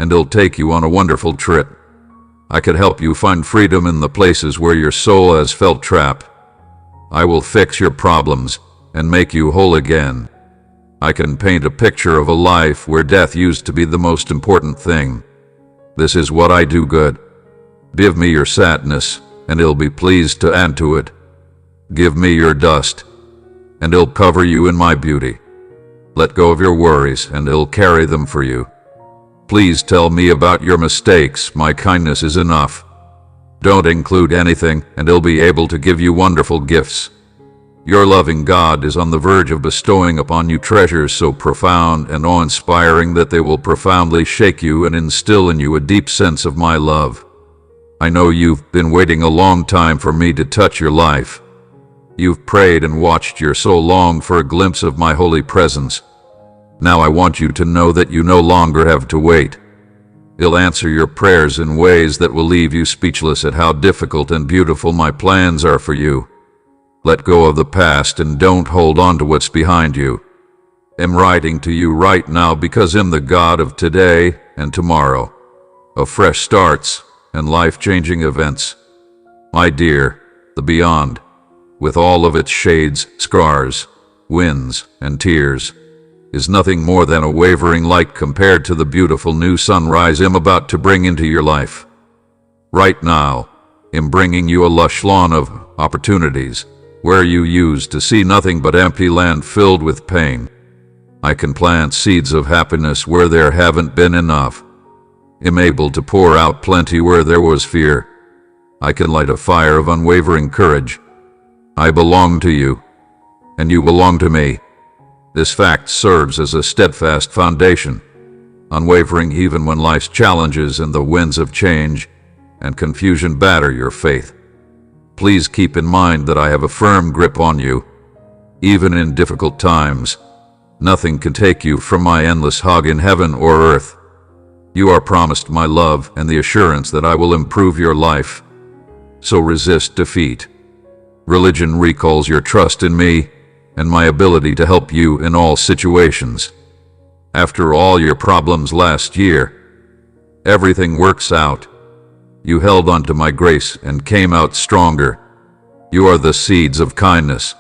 and it'll take you on a wonderful trip. I could help you find freedom in the places where your soul has felt trapped. I will fix your problems and make you whole again. I can paint a picture of a life where death used to be the most important thing. This is what I do good. Give me your sadness, and I'll be pleased to add to it. Give me your dust, and I'll cover you in my beauty. Let go of your worries, and I'll carry them for you. Please tell me about your mistakes. My kindness is enough. Don't include anything, and I'll be able to give you wonderful gifts. Your loving God is on the verge of bestowing upon you treasures so profound and awe-inspiring that they will profoundly shake you and instill in you a deep sense of my love. I know you've been waiting a long time for me to touch your life. You've prayed and watched your soul long for a glimpse of my holy presence. Now I want you to know that you no longer have to wait. He'll answer your prayers in ways that will leave you speechless at how difficult and beautiful my plans are for you. Let go of the past and don't hold on to what's behind you. I'm writing to you right now because I'm the God of today and tomorrow, of fresh starts and life-changing events. My dear, the beyond, with all of its shades, scars, winds, and tears, is nothing more than a wavering light compared to the beautiful new sunrise I'm about to bring into your life. Right now, I'm bringing you a lush lawn of opportunities where you used to see nothing but empty land filled with pain. I can plant seeds of happiness where there haven't been enough. I'm able to pour out plenty where there was fear. I can light a fire of unwavering courage. I belong to you, and you belong to me. This fact serves as a steadfast foundation, unwavering even when life's challenges and the winds of change and confusion batter your faith. Please keep in mind that I have a firm grip on you. Even in difficult times, nothing can take you from my endless hug in heaven or earth. You are promised my love and the assurance that I will improve your life. So resist defeat. Religion recalls your trust in me and my ability to help you in all situations. After all your problems last year, everything works out. You held on to my grace and came out stronger. You are the seeds of kindness,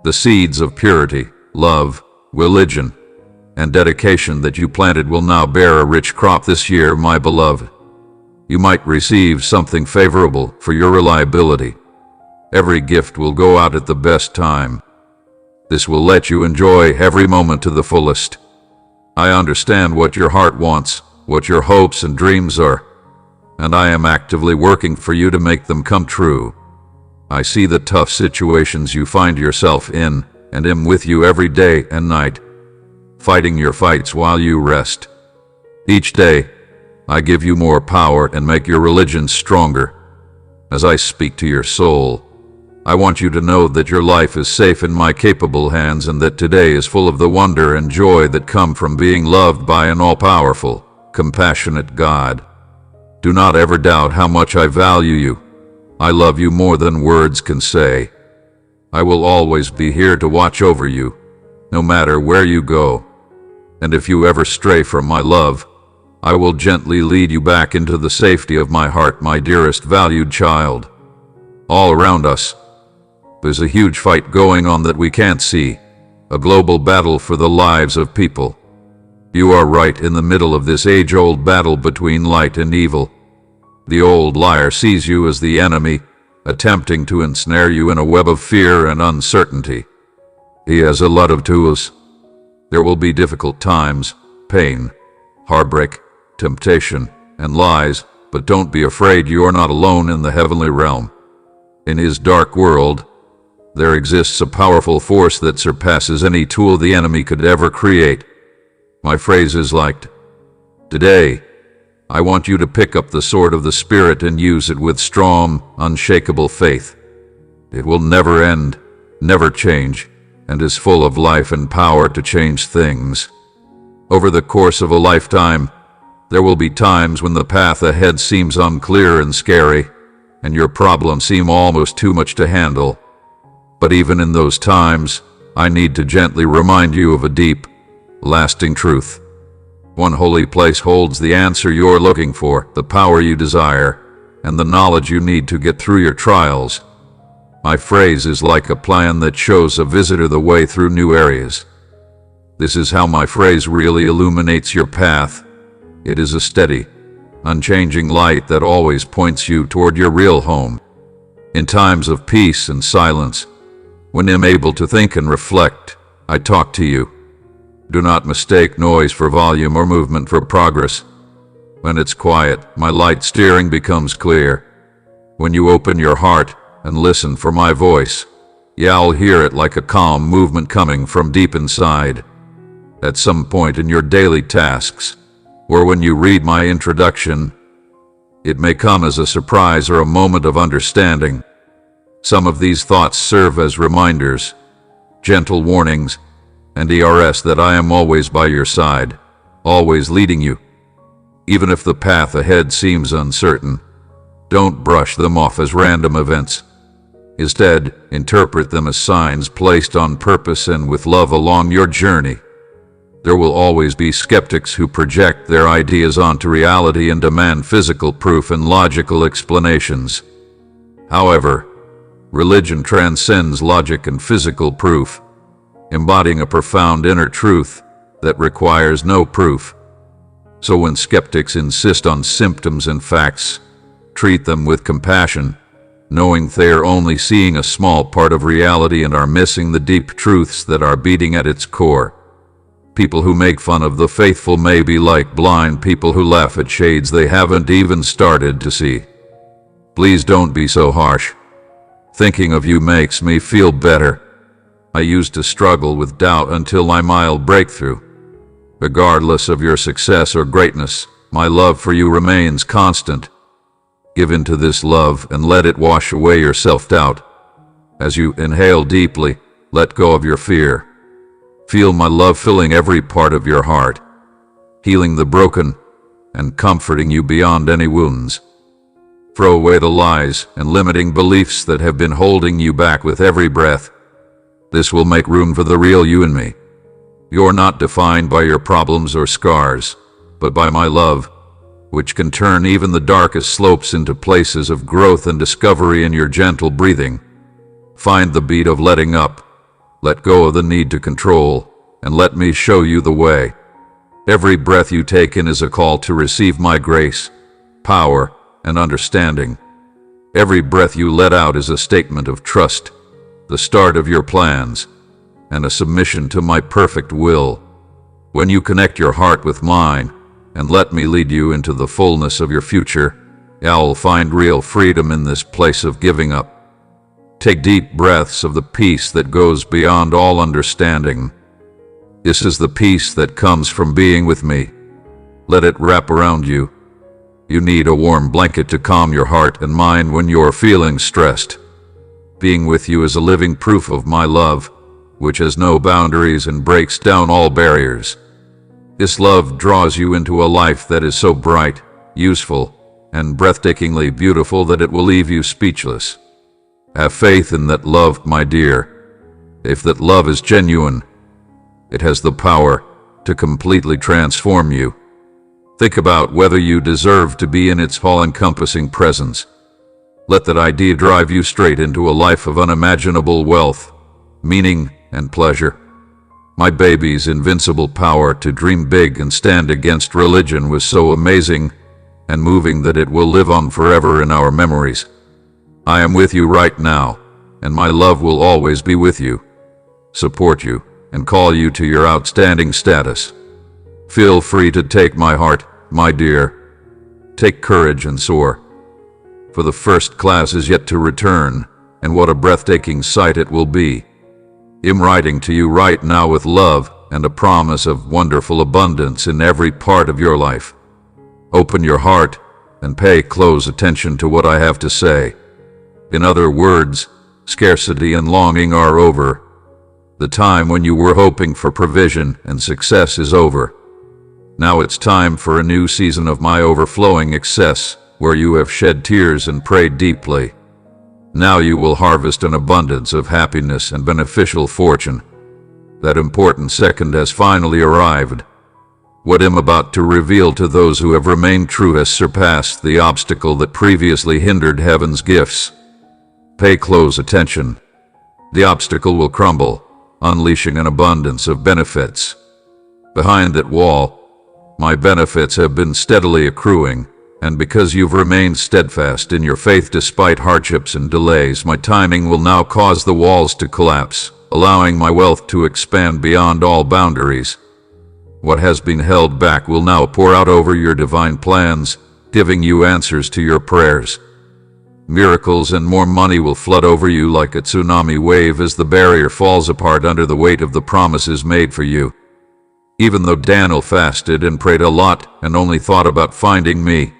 the seeds of purity, love, religion, and dedication that you planted will now bear a rich crop this year, my beloved. You might receive something favorable for your reliability. Every gift will go out at the best time. This will let you enjoy every moment to the fullest. I understand what your heart wants, what your hopes and dreams are, and I am actively working for you to make them come true. I see the tough situations you find yourself in, and am with you every day and night, fighting your fights while you rest. Each day, I give you more power and make your religion stronger. As I speak to your soul, I want you to know that your life is safe in my capable hands and that today is full of the wonder and joy that come from being loved by an all-powerful, compassionate God. Do not ever doubt how much I value you. I love you more than words can say. I will always be here to watch over you, no matter where you go. And if you ever stray from my love, I will gently lead you back into the safety of my heart, my dearest valued child. All around us, there's a huge fight going on that we can't see, a global battle for the lives of people. You are right in the middle of this age-old battle between light and evil. The old liar sees you as the enemy, attempting to ensnare you in a web of fear and uncertainty. He has a lot of tools. There will be difficult times, pain, heartbreak, temptation, and lies, but don't be afraid, you are not alone in the heavenly realm. In his dark world, there exists a powerful force that surpasses any tool the enemy could ever create. My phrase is liked. Today, I want you to pick up the sword of the Spirit and use it with strong, unshakable faith. It will never end, never change, and is full of life and power to change things. Over the course of a lifetime, there will be times when the path ahead seems unclear and scary, and your problems seem almost too much to handle. But even in those times, I need to gently remind you of a deep, lasting truth. One holy place holds the answer you're looking for, the power you desire, and the knowledge you need to get through your trials. My phrase is like a plan that shows a visitor the way through new areas. This is how my phrase really illuminates your path. It is a steady, unchanging light that always points you toward your real home. In times of peace and silence, when I'm able to think and reflect, I talk to you. Do not mistake noise for volume or movement for progress. When it's quiet, my light steering becomes clear. When you open your heart and listen for my voice, you'll hear it like a calm movement coming from deep inside. At some point in your daily tasks, or when you read my introduction, it may come as a surprise or a moment of understanding. Some of these thoughts serve as reminders, gentle warnings, and ERS that I am always by your side, always leading you. Even if the path ahead seems uncertain, don't brush them off as random events. Instead, interpret them as signs placed on purpose and with love along your journey. There will always be skeptics who project their ideas onto reality and demand physical proof and logical explanations. However, religion transcends logic and physical proof, embodying a profound inner truth that requires no proof. So when skeptics insist on symptoms and facts, treat them with compassion, knowing they are only seeing a small part of reality and are missing the deep truths that are beating at its core. People who make fun of the faithful may be like blind people who laugh at shades they haven't even started to see. Please don't be so harsh. Thinking of you makes me feel better. I used to struggle with doubt until my mild breakthrough. Regardless of your success or greatness, my love for you remains constant. Give in to this love and let it wash away your self-doubt. As you inhale deeply, let go of your fear. Feel my love filling every part of your heart, healing the broken and comforting you beyond any wounds. Throw away the lies and limiting beliefs that have been holding you back with every breath. This will make room for the real you and me. You're not defined by your problems or scars, but by my love, which can turn even the darkest slopes into places of growth and discovery in your gentle breathing. Find the beat of letting up. Let go of the need to control, and let me show you the way. Every breath you take in is a call to receive my grace, power, and understanding. Every breath you let out is a statement of trust, the start of your plans, and a submission to my perfect will. When you connect your heart with mine, and let me lead you into the fullness of your future, you'll find real freedom in this place of giving up. Take deep breaths of the peace that goes beyond all understanding. This is the peace that comes from being with me. Let it wrap around you. You need a warm blanket to calm your heart and mind when you're feeling stressed. Being with you is a living proof of my love, which has no boundaries and breaks down all barriers. This love draws you into a life that is so bright, useful, and breathtakingly beautiful that it will leave you speechless. Have faith in that love, my dear. If that love is genuine, it has the power to completely transform you. Think about whether you deserve to be in its all-encompassing presence. Let that idea drive you straight into a life of unimaginable wealth, meaning, and pleasure. My baby's invincible power to dream big and stand against religion was so amazing and moving that it will live on forever in our memories. I am with you right now, and my love will always be with you, support you, and call you to your outstanding status. Feel free to take my heart, my dear. Take courage and soar. For the first class is yet to return, and what a breathtaking sight it will be. I'm writing to you right now with love and a promise of wonderful abundance in every part of your life. Open your heart and pay close attention to what I have to say. In other words, scarcity and longing are over. The time when you were hoping for provision and success is over. Now it's time for a new season of my overflowing excess, where you have shed tears and prayed deeply. Now you will harvest an abundance of happiness and beneficial fortune. That important second has finally arrived. What I'm about to reveal to those who have remained true has surpassed the obstacle that previously hindered heaven's gifts. Pay close attention. The obstacle will crumble, unleashing an abundance of benefits. Behind that wall, my benefits have been steadily accruing, and because you've remained steadfast in your faith despite hardships and delays, my timing will now cause the walls to collapse, allowing my wealth to expand beyond all boundaries. What has been held back will now pour out over your divine plans, giving you answers to your prayers. Miracles and more money will flood over you like a tsunami wave as the barrier falls apart under the weight of the promises made for you. Even though Daniel fasted and prayed a lot and only thought about finding me,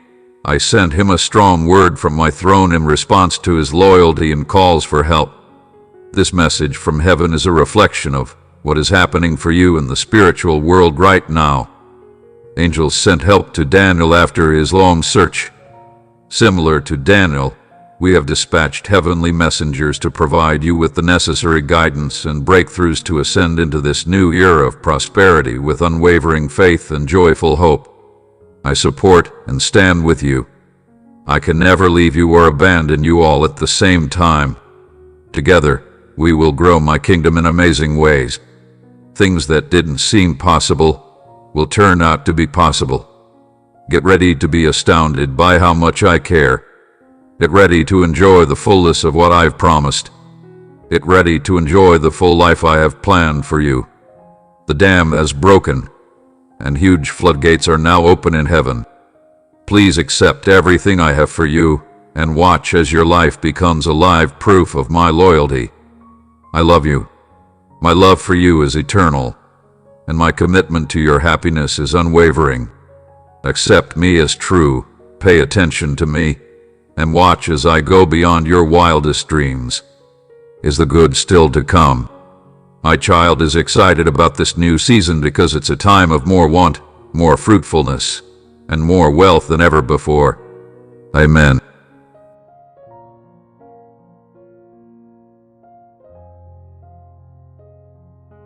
I sent him a strong word from my throne in response to his loyalty and calls for help. This message from heaven is a reflection of what is happening for you in the spiritual world right now. Angels sent help to Daniel after his long search. Similar to Daniel, we have dispatched heavenly messengers to provide you with the necessary guidance and breakthroughs to ascend into this new era of prosperity with unwavering faith and joyful hope. I support and stand with you. I can never leave you or abandon you all at the same time. Together, we will grow my kingdom in amazing ways. Things that didn't seem possible will turn out to be possible. Get ready to be astounded by how much I care. Get ready to enjoy the fullness of what I've promised. Get ready to enjoy the full life I have planned for you. The dam has broken, and huge floodgates are now open in heaven. Please accept everything I have for you, and watch as your life becomes a live proof of my loyalty. I love you. My love for you is eternal, and my commitment to your happiness is unwavering. Accept me as true, pay attention to me, and watch as I go beyond your wildest dreams. Is the good still to come? My child is excited about this new season because it's a time of more want, more fruitfulness, and more wealth than ever before. Amen.